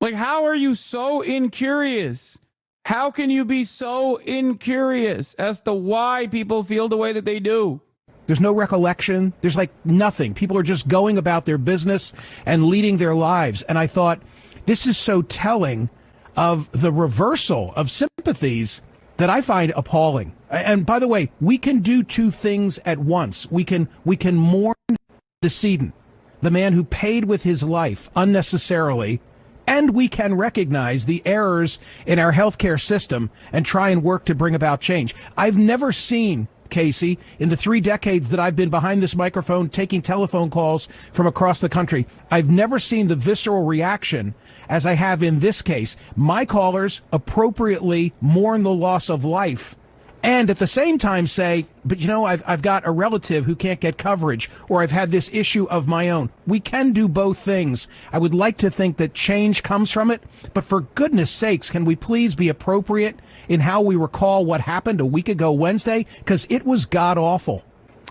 Like, how are you so incurious? How can you be so incurious as to why people feel the way that they do? There's no recollection. There's like nothing. People are just going about their business and leading their lives. And I thought, this is so telling of the reversal of sympathies that I find appalling. And by the way, we can do two things at once. We can mourn the decedent, the man who paid with his life unnecessarily, and we can recognize the errors in our healthcare system and try and work to bring about change. I've never seen, Casey, in the 3 decades that I've been behind this microphone taking telephone calls from across the country, I've never seen the visceral reaction as I have in this case. My callers appropriately mourn the loss of life and at the same time say, but you know, I've got a relative who can't get coverage, or I've had this issue of my own. We can do both things. I would like to think that change comes from it, but for goodness sakes, can we please be appropriate in how we recall what happened a week ago Wednesday? Because it was god-awful.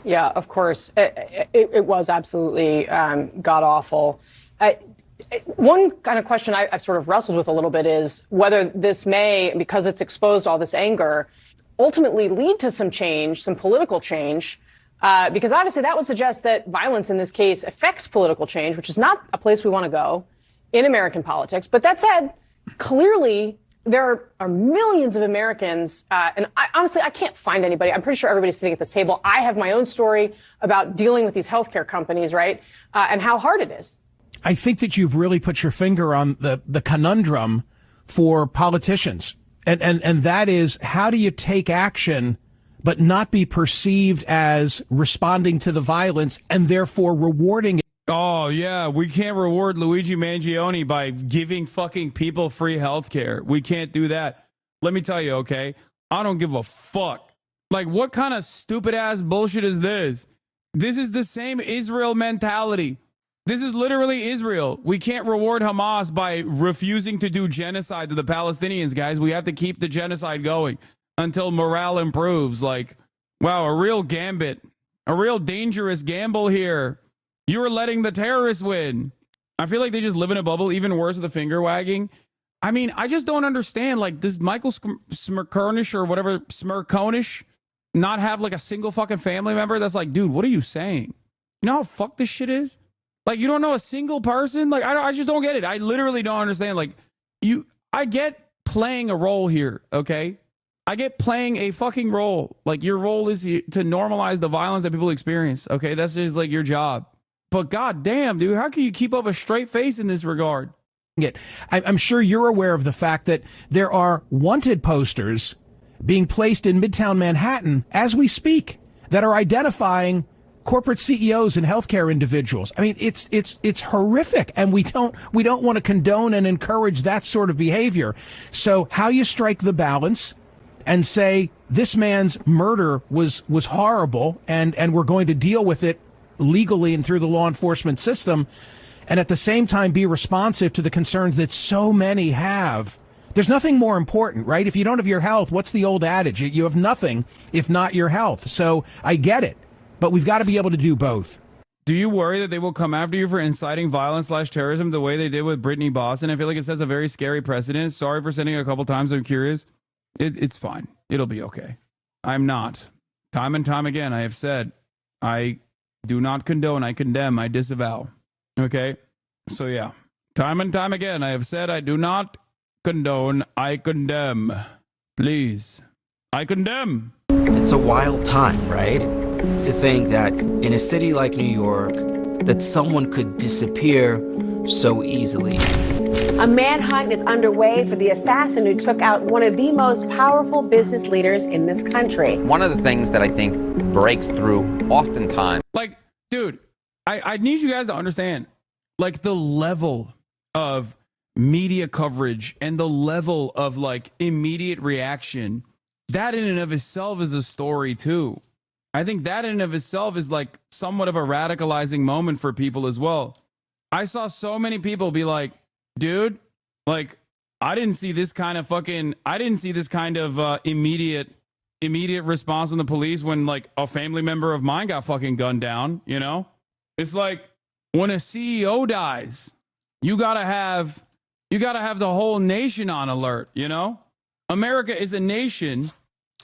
Yeah, of course. It was absolutely god-awful. One kind of question I've sort of wrestled with a little bit is whether this may, because it's exposed all this anger, ultimately lead to some change, some political change, because obviously that would suggest that violence in this case affects political change, which is not a place we want to go in American politics. But that said, clearly there are millions of Americans, and honestly, I can't find anybody. I'm pretty sure everybody's sitting at this table. I have my own story about dealing with these healthcare companies, right, and how hard it is. I think that you've really put your finger on the conundrum for politicians. And that is, how do you take action but not be perceived as responding to the violence and therefore rewarding it? Oh, yeah, we can't reward Luigi Mangione by giving fucking people free health care. We can't do that. Let me tell you, okay? I don't give a fuck. Like, what kind of stupid-ass bullshit is this? This is the same Israel mentality. This is literally Israel. We can't reward Hamas by refusing to do genocide to the Palestinians, guys. We have to keep the genocide going until morale improves. Like, wow, a real gambit, a real dangerous gamble here. You're letting the terrorists win. I feel like they just live in a bubble, even worse with the finger wagging. I mean, I just don't understand. Like, does Michael Smirkonish or whatever, Smirkonish, not have like a single fucking family member that's like, dude, what are you saying? You know how fucked this shit is? Like, you don't know a single person? Like, I just don't get it. I literally don't understand. Like, I get playing a role here, okay? I get playing a fucking role. Like, your role is to normalize the violence that people experience, okay? That's just, like, your job. But goddamn, dude, how can you keep up a straight face in this regard? I'm sure you're aware of the fact that there are wanted posters being placed in Midtown Manhattan as we speak that are identifying corporate CEOs and healthcare individuals. I mean, it's horrific, and we don't want to condone and encourage that sort of behavior. So how you strike the balance and say this man's murder was horrible and we're going to deal with it legally and through the law enforcement system, and at the same time be responsive to the concerns that so many have. There's nothing more important, right? If you don't have your health, what's the old adage? You have nothing if not your health. So I get it, but we've got to be able to do both. Do you worry that they will come after you for inciting violence / terrorism the way they did with Brittany Boston? I feel like it sets a very scary precedent. Sorry for sending it a couple times. I'm curious. It's fine. It'll be okay. I'm not. Time and time again, I have said, I do not condone, I condemn, I disavow. Okay? So yeah. Time and time again, I have said I do not condone, I condemn. Please. I condemn. It's a wild time, right? To think that in a city like New York, that someone could disappear so easily. A manhunt is underway for the assassin who took out one of the most powerful business leaders in this country. One of the things that I think breaks through oftentimes. Like, dude, I need you guys to understand, like, the level of media coverage and the level of, like, immediate reaction. That in and of itself is a story, too. I think that in and of itself is, like, somewhat of a radicalizing moment for people as well. I saw so many people be like, dude, like, I didn't see this kind of immediate response from the police when, like, a family member of mine got fucking gunned down, you know? It's like, when a CEO dies, you gotta have the whole nation on alert, you know? America is a nation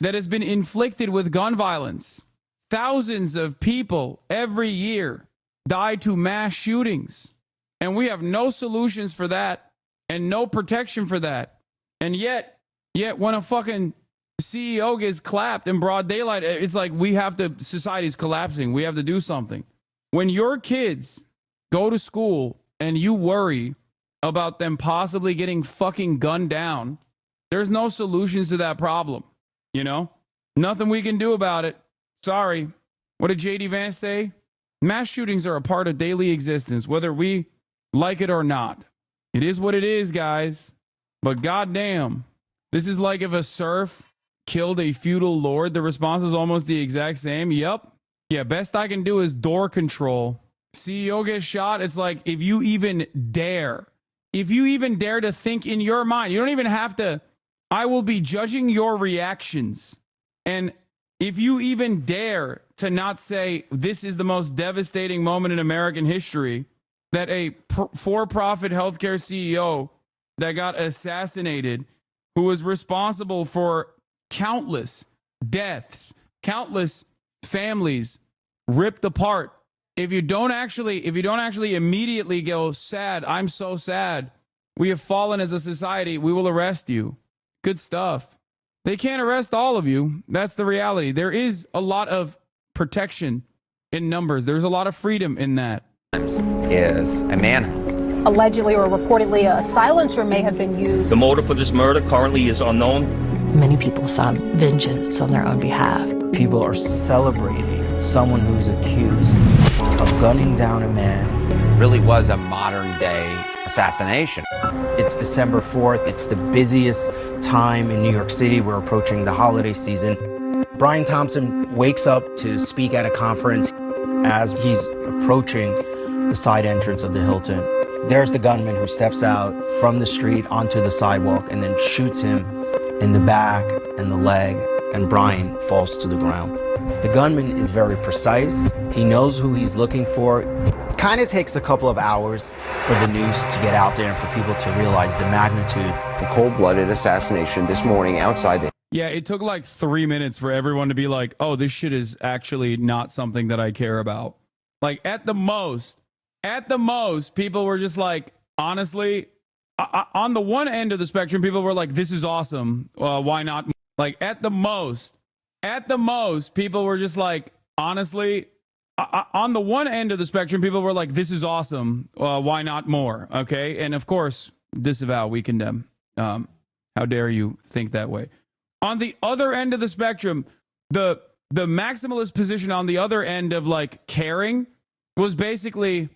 that has been inflicted with gun violence. Thousands of people every year die to mass shootings. And we have no solutions for that and no protection for that. And yet when a fucking CEO gets clapped in broad daylight, it's like society's collapsing. We have to do something. When your kids go to school and you worry about them possibly getting fucking gunned down, there's no solutions to that problem. You know? Nothing we can do about it. Sorry. What did J.D. Vance say? Mass shootings are a part of daily existence, whether we like it or not. It is what it is, guys. But goddamn, this is like if a serf killed a feudal lord. The response is almost the exact same. Yep. Yeah, best I can do is door control. CEO gets shot. It's like, if you even dare to think in your mind, you don't even have to, I will be judging your reactions. And if you even dare to not say this is the most devastating moment in American history, that a for-profit healthcare CEO that got assassinated, who was responsible for countless deaths, countless families ripped apart. If you don't actually immediately go, sad, I'm so sad, we have fallen as a society, we will arrest you. Good stuff. They can't arrest all of you. That's the reality. There is a lot of protection in numbers. There's a lot of freedom in that. Is a manhunt. Allegedly or reportedly, a silencer may have been used. The motive for this murder currently is unknown. Many people sought vengeance on their own behalf. People are celebrating someone who's accused of gunning down a man. Really was a modern day assassination. It's December 4th. It's the busiest time in New York City. We're approaching the holiday season. Brian Thompson wakes up to speak at a conference. As he's approaching the side entrance of the Hilton, there's the gunman who steps out from the street onto the sidewalk and then shoots him in the back and the leg, and Brian falls to the ground. The gunman is very precise. He knows who he's looking for. Kind of takes a couple of hours for the news to get out there and for people to realize the magnitude. The cold-blooded assassination this morning outside the... Yeah, it took like 3 minutes for everyone to be like, oh, this shit is actually not something that I care about. Like, at the most, people were just like, honestly, on the one end of the spectrum, people were like, this is awesome. Why not? Like, at the most, people were just like, honestly, on the one end of the spectrum, people were like, this is awesome. Why not more? Okay. And of course, disavow, we condemn. How dare you think that way? On the other end of the spectrum, the maximalist position on the other end of like caring was basically,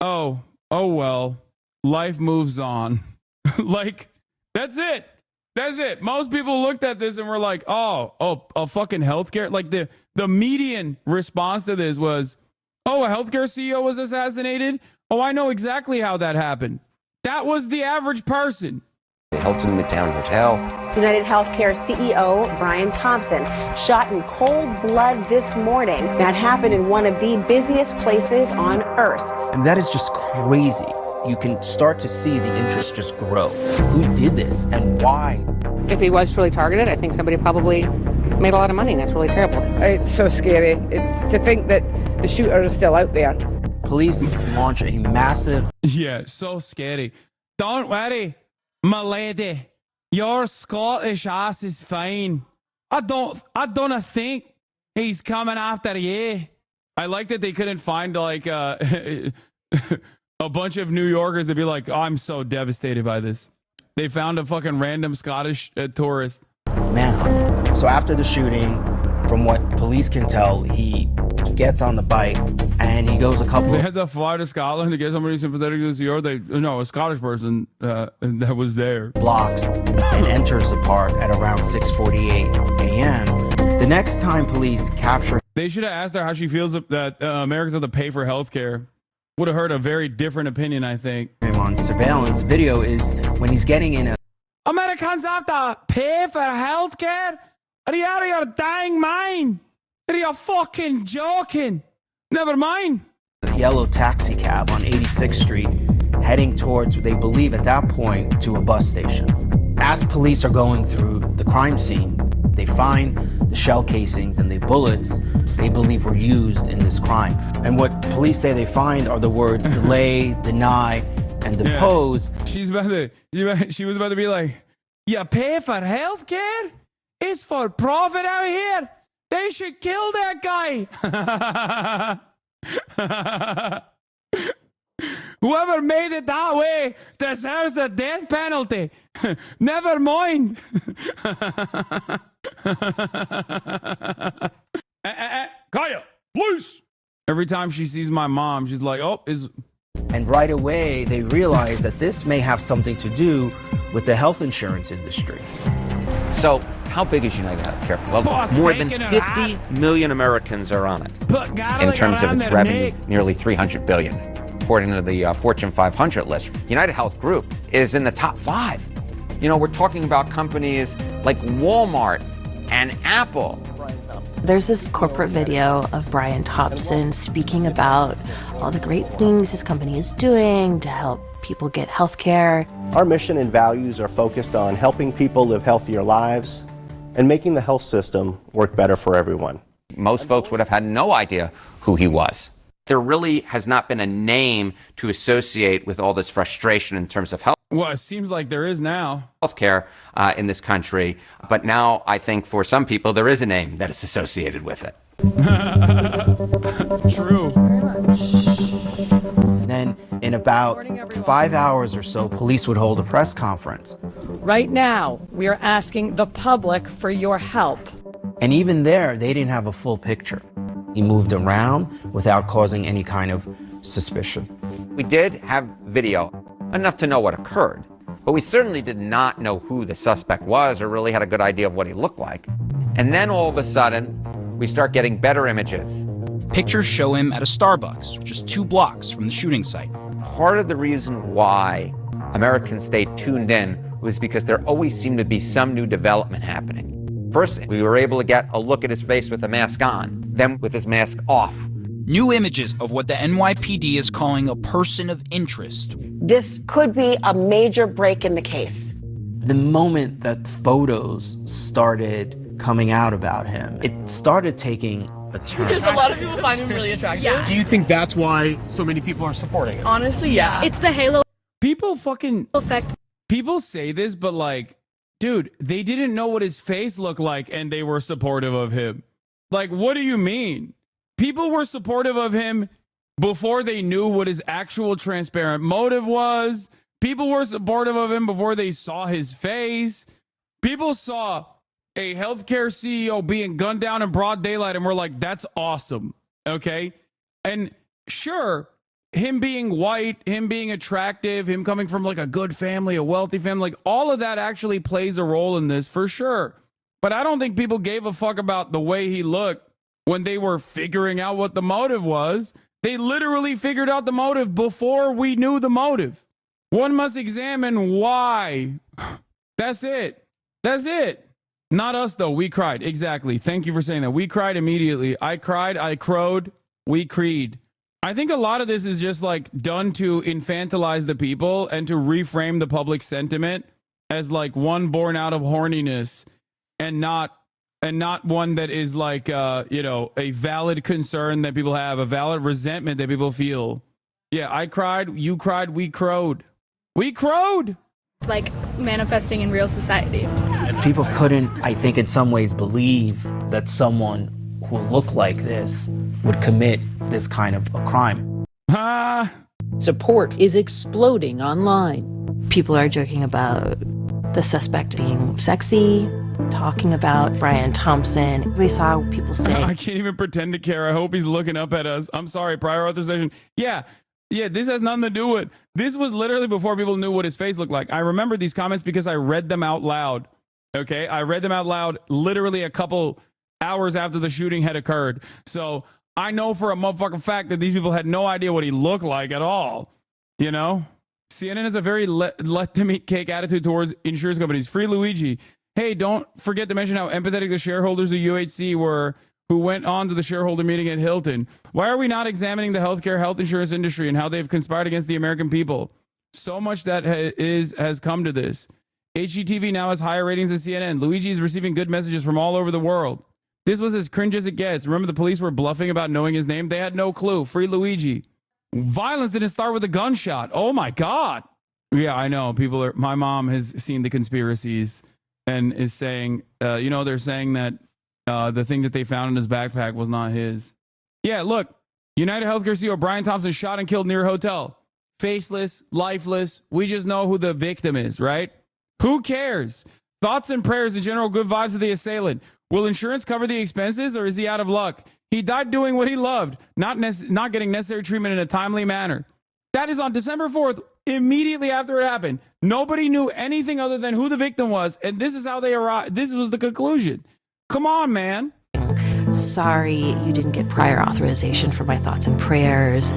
oh well, life moves on. Like, that's it. Most people looked at this and were like, oh, a fucking healthcare. Like the median response to this was, Oh, a healthcare CEO was assassinated? Oh, I know exactly how that happened. That was the average person. The Hilton Midtown Hotel. United Healthcare CEO Brian Thompson shot in cold blood this morning. That happened in one of the busiest places on earth. And that is just crazy. You can start to see the interest just grow. Who did this and why? If he was truly targeted, I think somebody probably made a lot of money, and that's really terrible. It's so scary. It's to think that the shooter is still out there. Police launch a massive... Yeah, so scary. Don't worry, my lady. Your Scottish ass is fine. I don't think he's coming after you. I like that they couldn't find like a bunch of New Yorkers to be like, oh, I'm so devastated by this. They found a fucking random Scottish tourist. Manhunt. So after the shooting, from what police can tell, he gets on the bike and he goes a couple. They had to fly to Scotland to get somebody sympathetic to the CEO. A Scottish person that was there. Blocks and enters the park at around 6:48 a.m. The next time police capture. They should have asked her how she feels that Americans have to pay for health care. Would have heard a very different opinion, I think. Him on surveillance video is when he's getting in a... Americans have to pay for health care? Are you out of your dang mind? Are you fucking joking? Never mind. A yellow taxi cab on 86th Street, heading towards, they believe at that point, to a bus station. As police are going through the crime scene, they find the shell casings and the bullets they believe were used in this crime. And what police say they find are the words delay, deny, and depose. Yeah. She was about to be like, you pay for health care? It's for profit out here. They should kill that guy. Whoever made it that way deserves the death penalty. Never mind. Kaya, please. Every time she sees my mom, she's like, oh, is. And right away, they realize that this may have something to do with the health insurance industry. So, how big is United Healthcare? Well, more than 50 million Americans are on it. In terms of its revenue, nearly $300 billion. According to the Fortune 500 list, United Health Group is in the top 5. You know, we're talking about companies like Walmart and Apple. There's this corporate video of Brian Thompson speaking about all the great things his company is doing to help people get health care. Our mission and values are focused on helping people live healthier lives and making the health system work better for everyone. Most folks would have had no idea who he was. There really has not been a name to associate with all this frustration in terms of health. Well, it seems like there is now. Healthcare in this country. But now I think for some people there is a name that is associated with it. True. Then in about 5 hours or so, police would hold a press conference. Right now, we are asking the public for your help. And even there, they didn't have a full picture. He moved around without causing any kind of suspicion. We did have video, enough to know what occurred, but we certainly did not know who the suspect was or really had a good idea of what he looked like. And then all of a sudden, we start getting better images. Pictures show him at a Starbucks, just 2 blocks from the shooting site. Part of the reason why Americans stayed tuned in was because there always seemed to be some new development happening. First, we were able to get a look at his face with the mask on, then with his mask off. New images of what the NYPD is calling a person of interest. This could be a major break in the case. The moment that photos started coming out about him, it started taking a turn. Because a lot of people find him really attractive. Yeah. Do you think that's why so many people are supporting him? Honestly, yeah. It's the halo People fucking effect. People say this, but like, dude, they didn't know what his face looked like and they were supportive of him. Like, what do you mean? People were supportive of him before they knew what his actual transparent motive was. People were supportive of him before they saw his face. People saw a healthcare CEO being gunned down in broad daylight and were like, that's awesome. Okay. And sure, him being white, him being attractive, him coming from like a good family, a wealthy family, like all of that actually plays a role in this for sure. But I don't think people gave a fuck about the way he looked when they were figuring out what the motive was. They literally figured out the motive before we knew the motive. One must examine why. That's it. That's it. Not us, though. We cried. Exactly. Thank you for saying that. We cried immediately. I cried. I crowed. We creed. I think a lot of this is just like done to infantilize the people and to reframe the public sentiment as like one born out of horniness and not one that is like, a valid concern that people have, a valid resentment that people feel. Yeah, I cried. You cried. We crowed. We crowed. Like manifesting in real society. People couldn't, I think, in some ways believe that someone who looked like this would commit this kind of a crime. Support is exploding online. People are joking about the suspect being sexy, talking about Brian Thompson. We saw people say, I can't even pretend to care. I hope he's looking up at us. I'm sorry, prior authorization. Yeah, this has nothing to do with, this was literally before people knew what his face looked like. I remember these comments because I read them out loud. Okay, I read them out loud literally a couple hours after the shooting had occurred. So I know for a motherfucking fact that these people had no idea what he looked like at all. You know? CNN has a very let them eat cake attitude towards insurance companies. Free Luigi. Hey, don't forget to mention how empathetic the shareholders of UHC were who went on to the shareholder meeting at Hilton. Why are we not examining the health insurance industry and how they've conspired against the American people? So much that has come to this. HGTV now has higher ratings than CNN. Luigi is receiving good messages from all over the world. This was as cringe as it gets. Remember the police were bluffing about knowing his name? They had no clue. Free Luigi. Violence didn't start with a gunshot. Oh my God. Yeah, I know. My mom has seen the conspiracies and is saying, they're saying that the thing that they found in his backpack was not his. Yeah, look, United Healthcare CEO Brian Thompson shot and killed near a hotel. Faceless, lifeless. We just know who the victim is, right? Who cares? Thoughts and prayers and general good vibes of the assailant. Will insurance cover the expenses or is he out of luck? He died doing what he loved, not getting necessary treatment in a timely manner. That is on December 4th, immediately after it happened. Nobody knew anything other than who the victim was, and this is how they arrived. This was the conclusion. Come on, man. sorry you didn't get prior authorization for my thoughts and prayers.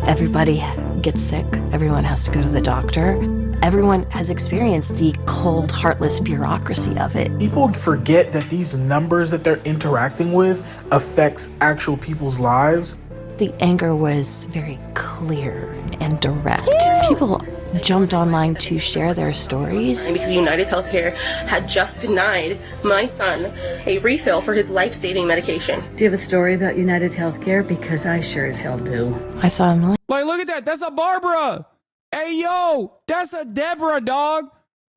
Everybody gets sick. Everyone has to go to the doctor. Everyone has experienced the cold, heartless bureaucracy of it. People forget that these numbers that they're interacting with affects actual people's lives. The anger was very clear and direct. People jumped online to share their stories. Because United Healthcare had just denied my son a refill for his life-saving medication. Do you have a story about United Healthcare? Because I sure as hell do. I saw a million. Like, look at that. That's a Barbara. Hey, yo, that's a Deborah, dog.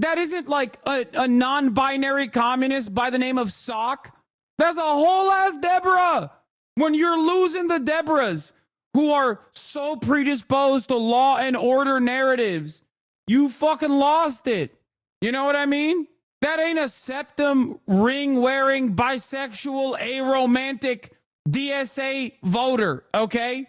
That isn't like a non-binary communist by the name of Sock. That's a whole ass Deborah. When you're losing the Deborahs who are so predisposed to law and order narratives, you fucking lost it. You know what I mean? That ain't a septum ring wearing bisexual aromantic DSA voter, okay?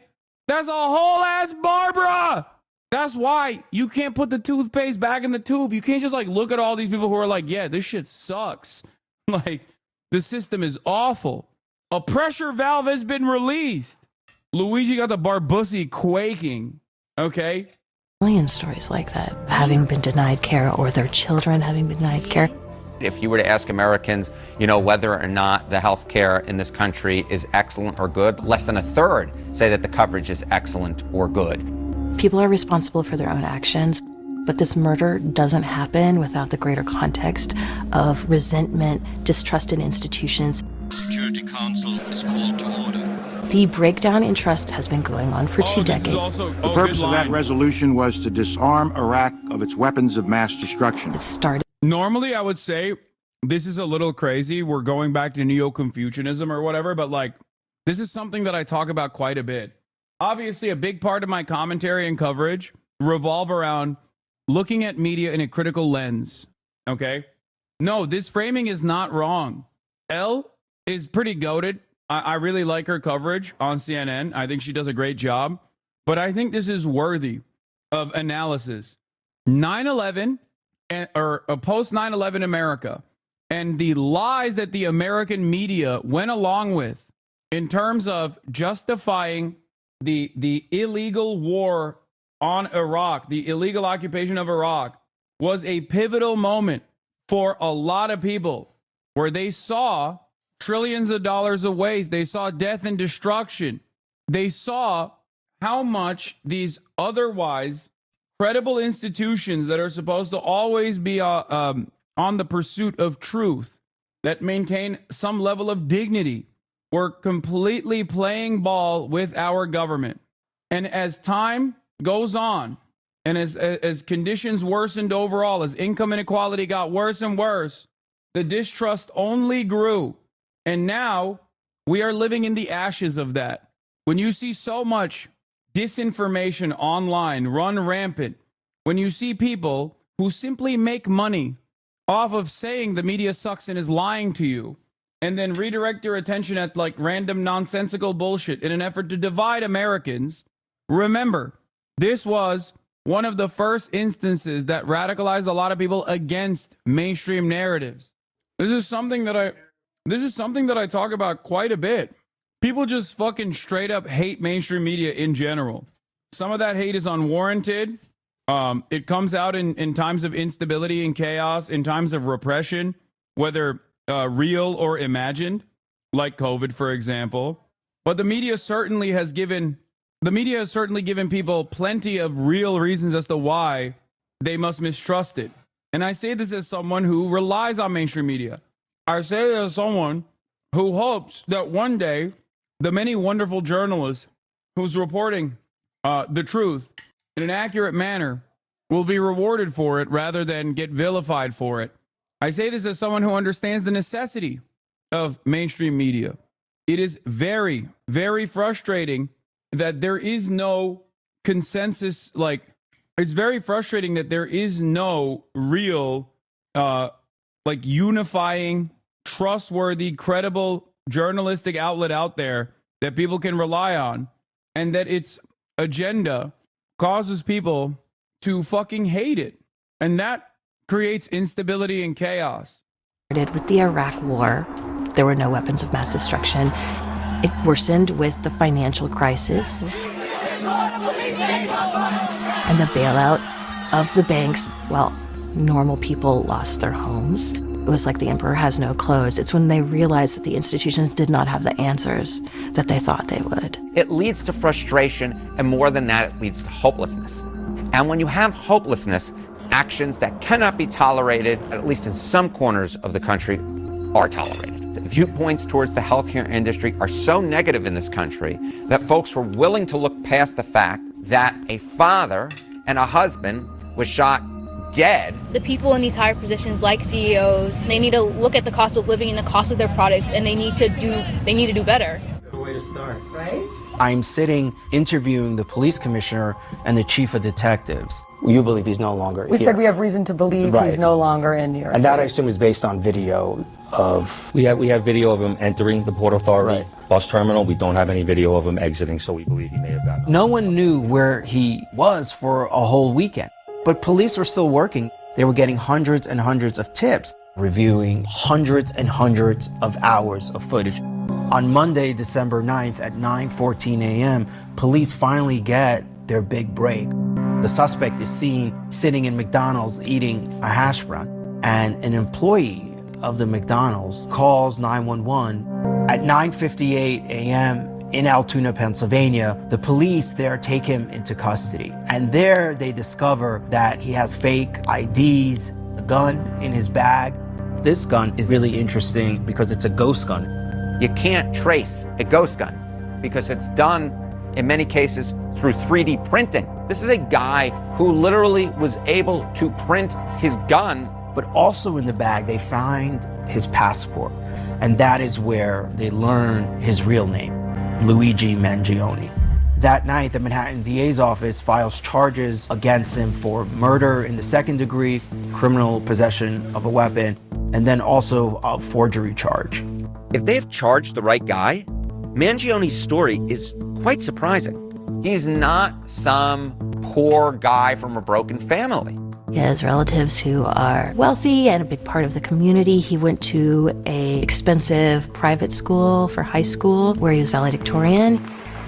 That's a whole ass Barbara. That's why you can't put the toothpaste back in the tube. You can't just like look at all these people who are like, yeah, this shit sucks. Like, the system is awful. A pressure valve has been released. Luigi got the Barbussy quaking. Okay? Million stories like that, having been denied care or their children having been denied care. If you were to ask Americans, whether or not the health care in this country is excellent or good, less than a third say that the coverage is excellent or good. People are responsible for their own actions, but this murder doesn't happen without the greater context of resentment, distrust in institutions. Security Council is called to order. The breakdown in trust has been going on for 2 decades. The purpose of that resolution was to disarm Iraq of its weapons of mass destruction. It started. Normally, I would say this is a little crazy. We're going back to Neo-Confucianism or whatever, but like, this is something that I talk about quite a bit. Obviously, a big part of my commentary and coverage revolve around looking at media in a critical lens. Okay? No, this framing is not wrong. Elle is pretty goated. I really like her coverage on CNN. I think she does a great job. But I think this is worthy of analysis. 9/11 or a post 9/11 America and the lies that the American media went along with in terms of justifying the illegal war on Iraq, the illegal occupation of Iraq, was a pivotal moment for a lot of people where they saw trillions of dollars of waste. They saw death and destruction. They saw how much these otherwise credible institutions that are supposed to always be on the pursuit of truth, that maintain some level of dignity, were completely playing ball with our government. And as time goes on, and as conditions worsened overall, as income inequality got worse and worse, the distrust only grew. And now we are living in the ashes of that. When you see so much disinformation online run rampant, when you see people who simply make money off of saying the media sucks and is lying to you, and then redirect your attention at like random nonsensical bullshit in an effort to divide Americans, remember, this was one of the first instances that radicalized a lot of people against mainstream narratives. This is something that I talk about quite a bit. People just fucking straight up hate mainstream media in general. Some of that hate is unwarranted. It comes out in times of instability and chaos, in times of repression, whether real or imagined, like COVID, for example. But the media has certainly given people plenty of real reasons as to why they must mistrust it. And I say this as someone who relies on mainstream media. I say it as someone who hopes that one day the many wonderful journalists who's reporting the truth in an accurate manner will be rewarded for it rather than get vilified for it. I say this as someone who understands the necessity of mainstream media. It is very, very frustrating that there is no consensus. Like, it's very frustrating that there is no real, unifying, trustworthy, credible journalistic outlet out there that people can rely on, and that its agenda causes people to fucking hate it. And that creates instability and chaos. With the Iraq War, there were no weapons of mass destruction. It worsened with the financial crisis and the bailout of the banks. Well, normal people lost their homes. It was like the emperor has no clothes. It's when they realized that the institutions did not have the answers that they thought they would. It leads to frustration, and more than that, it leads to hopelessness. And when you have hopelessness, actions that cannot be tolerated, at least in some corners of the country, are tolerated. Viewpoints towards the healthcare industry are so negative in this country that folks were willing to look past the fact that a father and a husband was shot dead. The people in these higher positions, like CEOs, they need to look at the cost of living and the cost of their products, and they need to do better. A way to start, right? I'm sitting interviewing the police commissioner and the chief of detectives. You believe he's no longer here? We said we have reason to believe he's no longer in New York And that, City. I assume, is based on video of... We have video of him entering the Port Authority bus terminal. We don't have any video of him exiting, so we believe he may have gotten... No one knew where he was for a whole weekend, but police were still working. They were getting hundreds and hundreds of tips, reviewing hundreds and hundreds of hours of footage. On Monday, December 9th at 9:14 a.m., police finally get their big break. The suspect is seen sitting in McDonald's eating a hash brown, and an employee of the McDonald's calls 911. At 9:58 a.m. in Altoona, Pennsylvania, the police there take him into custody. And there they discover that he has fake IDs, a gun in his bag. This gun is really interesting because it's a ghost gun. You can't trace a ghost gun because it's done, in many cases, through 3D printing. This is a guy who literally was able to print his gun. But also in the bag, they find his passport. And that is where they learn his real name, Luigi Mangione. That night, the Manhattan DA's office files charges against him for murder in the second degree, criminal possession of a weapon, and then also a forgery charge. If they have charged the right guy, Mangione's story is quite surprising. He's not some poor guy from a broken family. He has relatives who are wealthy and a big part of the community. He went to an expensive private school for high school where he was valedictorian.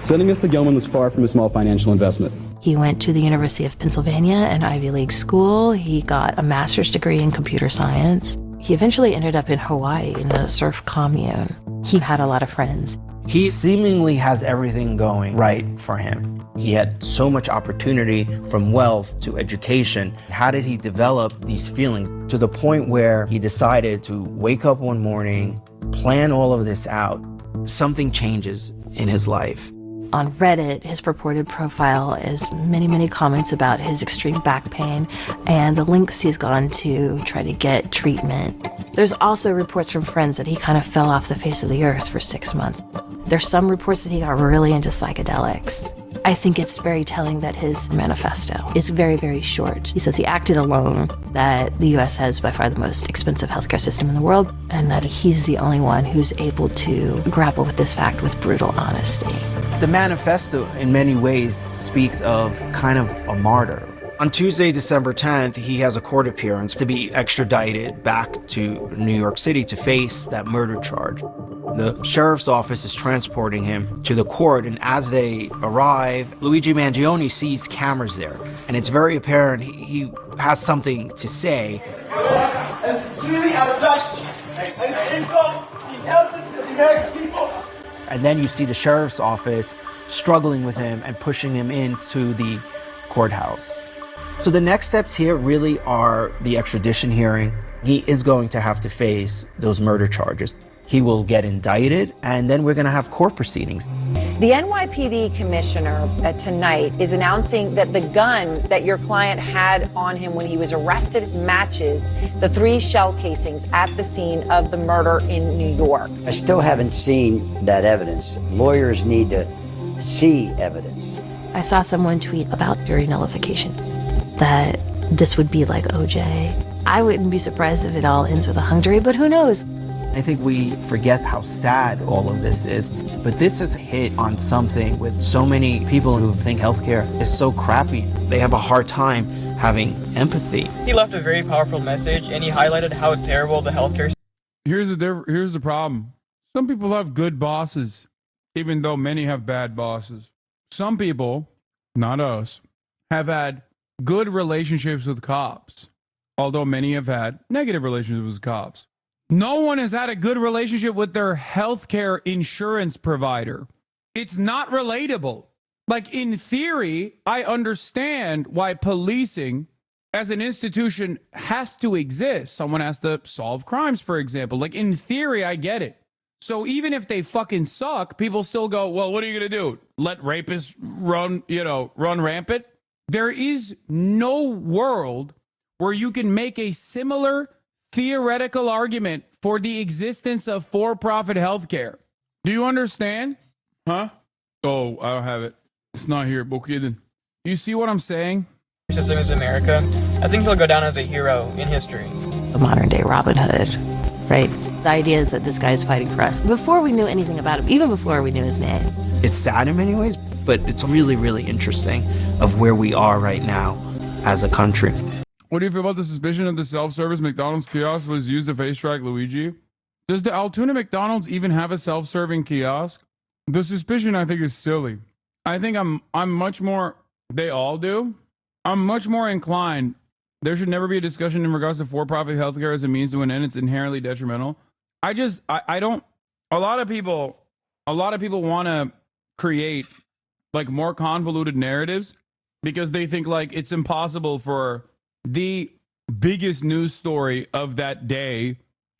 Sending us to Gilman was far from a small financial investment. He went to the University of Pennsylvania, an Ivy League school. He got a master's degree in computer science. He eventually ended up in Hawaii in the surf commune. He had a lot of friends. He seemingly has everything going right for him. He had so much opportunity, from wealth to education. How did he develop these feelings to the point where he decided to wake up one morning, plan all of this out? Something changes in his life. On Reddit, his purported profile is many, many comments about his extreme back pain and the lengths he's gone to try to get treatment. There's also reports from friends that he kind of fell off the face of the earth for 6 months. There's some reports that he got really into psychedelics. I think it's very telling that his manifesto is very, very short. He says he acted alone, that the U.S. has by far the most expensive healthcare system in the world, and that he's the only one who's able to grapple with this fact with brutal honesty. The manifesto, in many ways, speaks of kind of a martyr. On Tuesday, December 10th, he has a court appearance to be extradited back to New York City to face that murder charge. The sheriff's office is transporting him to the court, and as they arrive, Luigi Mangione sees cameras there, and it's very apparent he has something to say. And then you see the sheriff's office struggling with him and pushing him into the courthouse. So the next steps here really are the extradition hearing. He is going to have to face those murder charges. He will get indicted, and then we're going to have court proceedings. The NYPD commissioner tonight is announcing that the gun that your client had on him when he was arrested matches the 3 shell casings at the scene of the murder in New York. I still haven't seen that evidence. Lawyers need to see evidence. I saw someone tweet about jury nullification, that this would be like OJ. I wouldn't be surprised if it all ends with a hung jury, but who knows? I think we forget how sad all of this is, but this is a hit on something with so many people who think healthcare is so crappy. They have a hard time having empathy. He left a very powerful message, and he highlighted how terrible the healthcare. Here's the problem. Some people have good bosses, even though many have bad bosses. Some people, not us, have had good relationships with cops, although many have had negative relationships with cops. No one has had a good relationship with their healthcare insurance provider. It's not relatable. Like, in theory, I understand why policing as an institution has to exist. Someone has to solve crimes, for example. Like, in theory, I get it. So even if they fucking suck, people still go, well, what are you going to do? Let rapists run rampant? There is no world where you can make a similar theoretical argument for the existence of for-profit healthcare. Do you understand? Huh? Oh, I don't have it. It's not here. Do you see what I'm saying? System is America. I think he'll go down as a hero in history. The modern day Robin Hood, right? The idea is that this guy is fighting for us before we knew anything about him, even before we knew his name. It's sad in many ways, but it's really, really interesting of where we are right now as a country. What do you feel about the suspicion that the self-service McDonald's kiosk was used to face track Luigi? Does the Altoona McDonald's even have a self-serving kiosk? The suspicion, I think, is silly. I think I'm much more, they all do. I'm much more inclined. There should never be a discussion in regards to for-profit healthcare as a means to an end. It's inherently detrimental. I don't, a lot of people want to create like more convoluted narratives because they think like it's impossible for the biggest news story of that day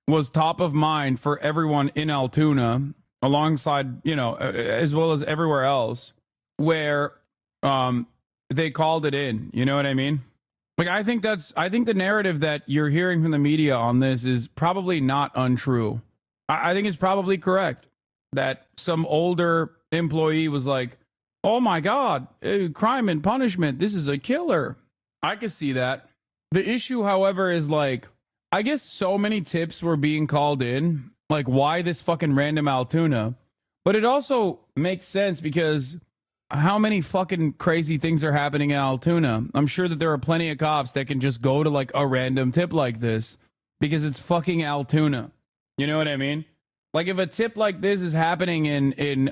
was top of mind for everyone in Altoona alongside, as well as everywhere else where they called it in. You know what I mean? Like, I think the narrative that you're hearing from the media on this is probably not untrue. I think it's probably correct that some older employee was like, oh my God, crime and punishment. This is a killer. I could see that. The issue, however, is like, I guess so many tips were being called in. Like, why this fucking random Altoona? But it also makes sense because how many fucking crazy things are happening in Altoona? I'm sure that there are plenty of cops that can just go to like a random tip like this because it's fucking Altoona. You know what I mean? Like, if a tip like this is happening in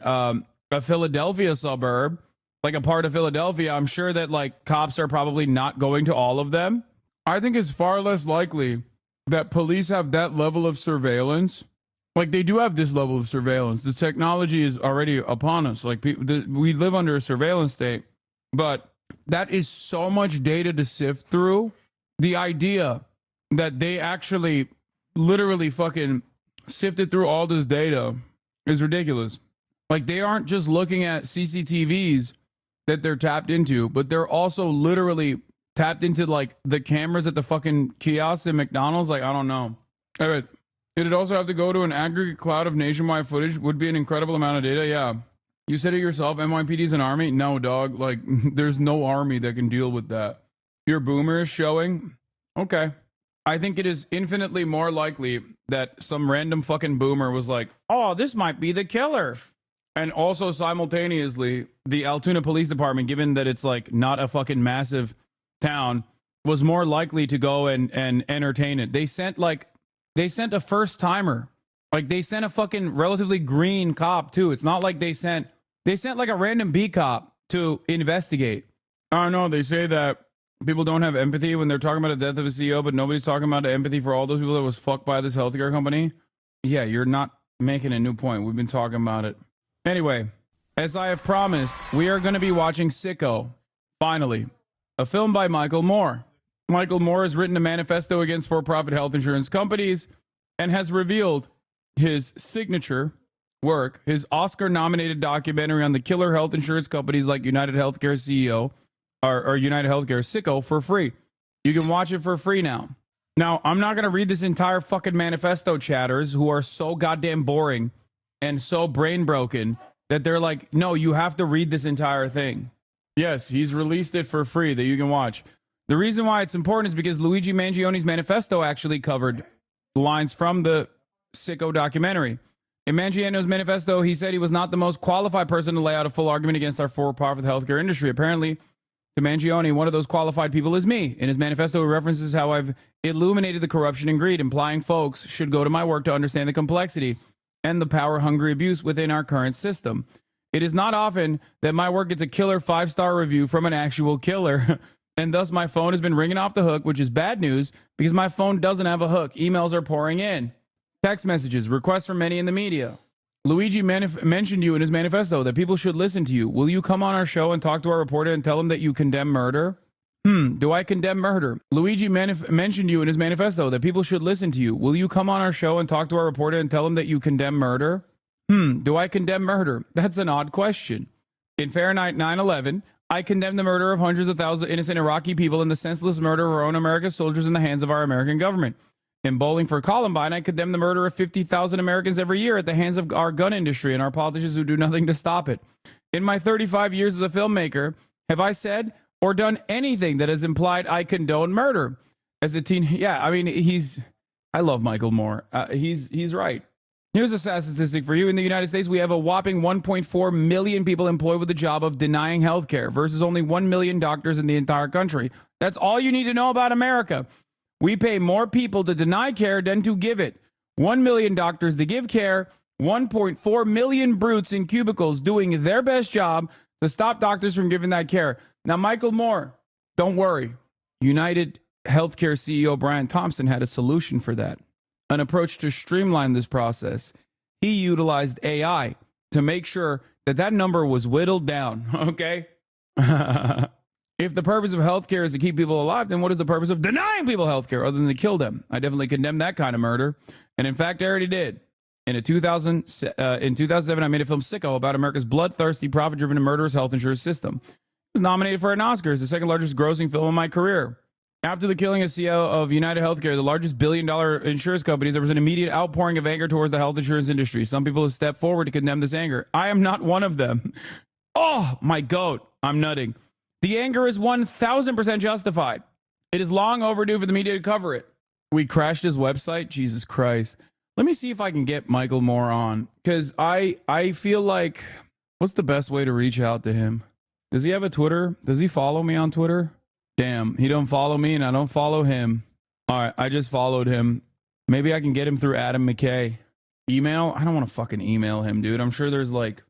a Philadelphia suburb, like a part of Philadelphia, I'm sure that like cops are probably not going to all of them. I think it's far less likely that police have that level of surveillance. Like they do have this level of surveillance. The technology is already upon us. Like we live under a surveillance state, but that is so much data to sift through. The idea that they actually literally fucking sifted through all this data is ridiculous. Like they aren't just looking at CCTVs that they're tapped into, but they're also literally tapped into like the cameras at the fucking kiosks at McDonald's. Like, I don't know. All right. It'd also have to go to an aggregate cloud of nationwide footage. Would be an incredible amount of data. Yeah. You said it yourself. NYPD is an army. No, dog. Like there's no army that can deal with that. Your boomer is showing. Okay. I think it is infinitely more likely that some random fucking boomer was like, oh, this might be the killer. And also simultaneously, the Altoona Police Department, given that it's like not a fucking massive town, was more likely to go and entertain it. They sent a first timer. Like they sent a fucking relatively green cop too. It's not like they sent like a random B cop to investigate. I don't know. They say that people don't have empathy when they're talking about the death of a CEO, but nobody's talking about empathy for all those people that was fucked by this healthcare company. Yeah, you're not making a new point. We've been talking about it. Anyway, as I have promised, we are going to be watching SICKO, finally, a film by Michael Moore. Michael Moore has written a manifesto against for-profit health insurance companies and has revealed his signature work, his Oscar-nominated documentary on the killer health insurance companies like United Healthcare CEO, or United Healthcare SICKO, for free. You can watch it for free now. Now, I'm not going to read this entire fucking manifesto, chatters, who are so goddamn boring and so brain broken that they're like, no, you have to read this entire thing. Yes, he's released it for free that you can watch. The reason why it's important is because Luigi Mangioni's manifesto actually covered lines from the SICKO documentary. In Mangiano's manifesto, he said he was not the most qualified person to lay out a full argument against our for-profit healthcare industry. Apparently, to Mangione, one of those qualified people is me. In his manifesto, he references how I've illuminated the corruption and greed, implying folks should go to my work to understand the complexity and the power-hungry abuse within our current system. It is not often that my work gets a killer 5-star review from an actual killer, and thus my phone has been ringing off the hook, which is bad news because my phone doesn't have a hook. Emails are pouring in. Text messages, requests from many in the media. Luigi mentioned you in his manifesto that people should listen to you. Will you come on our show and talk to our reporter and tell him that you condemn murder? Do I condemn murder? Luigi mentioned you in his manifesto that people should listen to you. Will you come on our show and talk to our reporter and tell him that you condemn murder? Do I condemn murder? That's an odd question. In Fahrenheit 9/11, I condemn the murder of hundreds of thousands of innocent Iraqi people and the senseless murder of our own American soldiers in the hands of our American government. In Bowling for Columbine, I condemn the murder of 50,000 Americans every year at the hands of our gun industry and our politicians who do nothing to stop it. In my 35 years as a filmmaker, have I said or done anything that has implied I condone murder? As a teen, yeah, I mean, I love Michael Moore. He's right. Here's a sad statistic for you. In the United States, we have a whopping 1.4 million people employed with the job of denying health care versus only 1 million doctors in the entire country. That's all you need to know about America. We pay more people to deny care than to give it. 1 million doctors to give care, 1.4 million brutes in cubicles doing their best job to stop doctors from giving that care. Now, Michael Moore, don't worry. United Healthcare CEO Brian Thompson had a solution for that, an approach to streamline this process. He utilized AI to make sure that that number was whittled down, okay? If the purpose of healthcare is to keep people alive, then what is the purpose of denying people healthcare other than to kill them? I definitely condemn that kind of murder. And in fact, I already did. In 2007, I made a film, SICKO, about America's bloodthirsty, profit-driven, and murderous health insurance system. It was nominated for an Oscar as the second largest grossing film of my career. After the killing of CEO of United Healthcare, the largest billion-dollar insurance companies, there was an immediate outpouring of anger towards the health insurance industry. Some people have stepped forward to condemn this anger. I am not one of them. Oh, my goat. I'm nutting. The anger is 1,000% justified. It is long overdue for the media to cover it. We crashed his website? Jesus Christ. Let me see if I can get Michael Moore on, because I feel like, what's the best way to reach out to him? Does he have a Twitter? Does he follow me on Twitter? Damn, he don't follow me and I don't follow him. All right, I just followed him. Maybe I can get him through Adam McKay. Email? I don't want to fucking email him, dude. I'm sure there's like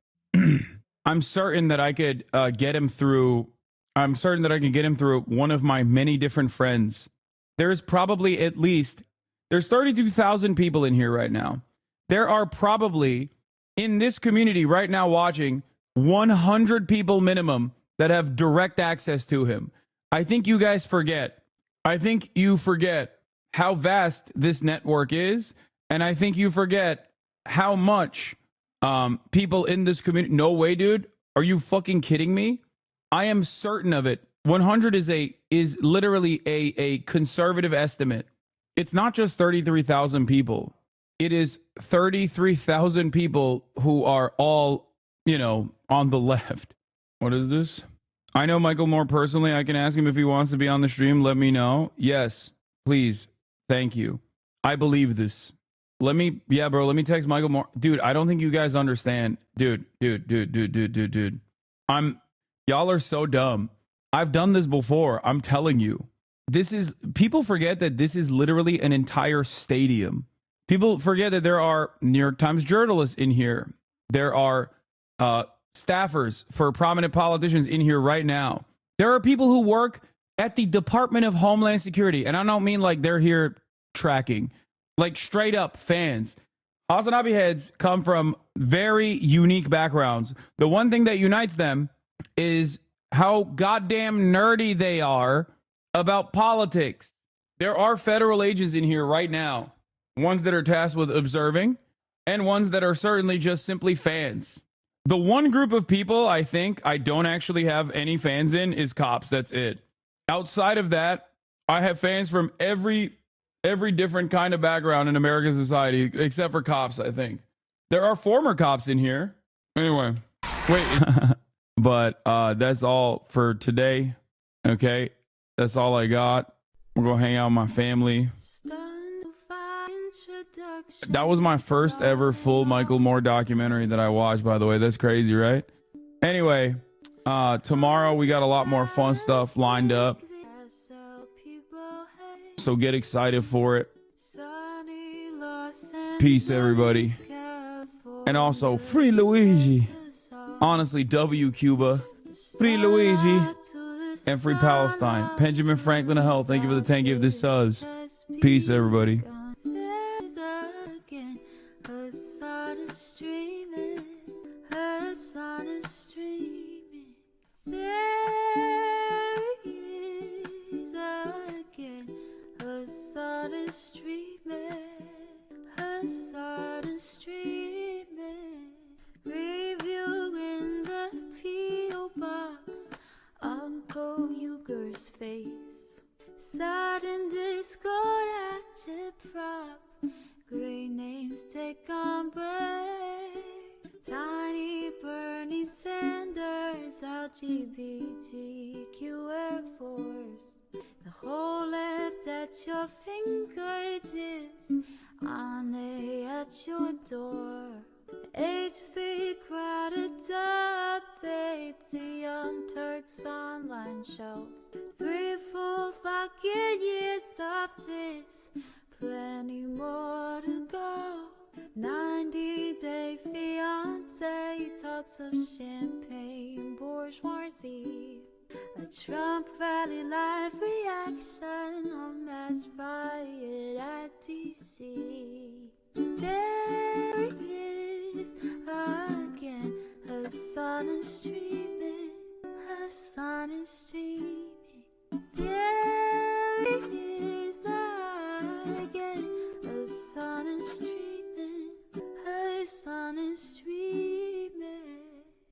I'm certain that I could get him through. I'm certain that I can get him through one of my many different friends. There's probably at least, there's 32,000 people in here right now. There are probably in this community right now watching 100 people minimum that have direct access to him. I think you guys forget. I think you forget how vast this network is. And I think you forget how much people in this community. No way, dude. Are you fucking kidding me? I am certain of it. 100 is literally a conservative estimate. It's not just 33,000 people. It is 33,000 people who are all, on the left. What is this? I know Michael Moore personally. I can ask him if he wants to be on the stream. Let me know. Yes, please. Thank you. I believe this. Let me text Michael Moore. Dude, I don't think you guys understand. Dude. Y'all are so dumb. I've done this before. I'm telling you. People forget that this is literally an entire stadium. People forget that there are New York Times journalists in here. There are staffers for prominent politicians in here right now. There are people who work at the Department of Homeland Security. And I don't mean like they're here tracking. Like straight up fans. HasanAbi heads come from very unique backgrounds. The one thing that unites them is how goddamn nerdy they are about politics. There are federal agents in here right now. Ones that are tasked with observing and ones that are certainly just simply fans. The one group of people I think I don't actually have any fans in is cops. That's it. Outside of that, I have fans from every different kind of background in American society, except for cops, I think. There are former cops in here. Anyway, wait. But that's all for today. Okay? That's all I got. We're going to hang out with my family. That was my first ever full Michael Moore documentary that I watched, by the way. That's crazy, right? Anyway, tomorrow we got a lot more fun stuff lined up. So get excited for it. Peace, everybody. And also, free Luigi. Honestly, W Cuba. Free Luigi. And free Palestine. Benjamin Franklin of Hell, thank you for the 10 gift this subs. Peace, everybody. Reviewing the P.O. box, Uncle Uger's face. Sat in Discord at Chip Prop. Great names take on break. Tiny Bernie Sanders, LGBTQ Air Force. The whole left at your fingertips, Ane at your door. H3 crowded debate, the Young Turks online show. 3 full fucking years of this, plenty more to go. 90-day fiance, talks of champagne bourgeoisie. A Trump rally live reaction, a mass riot at DC.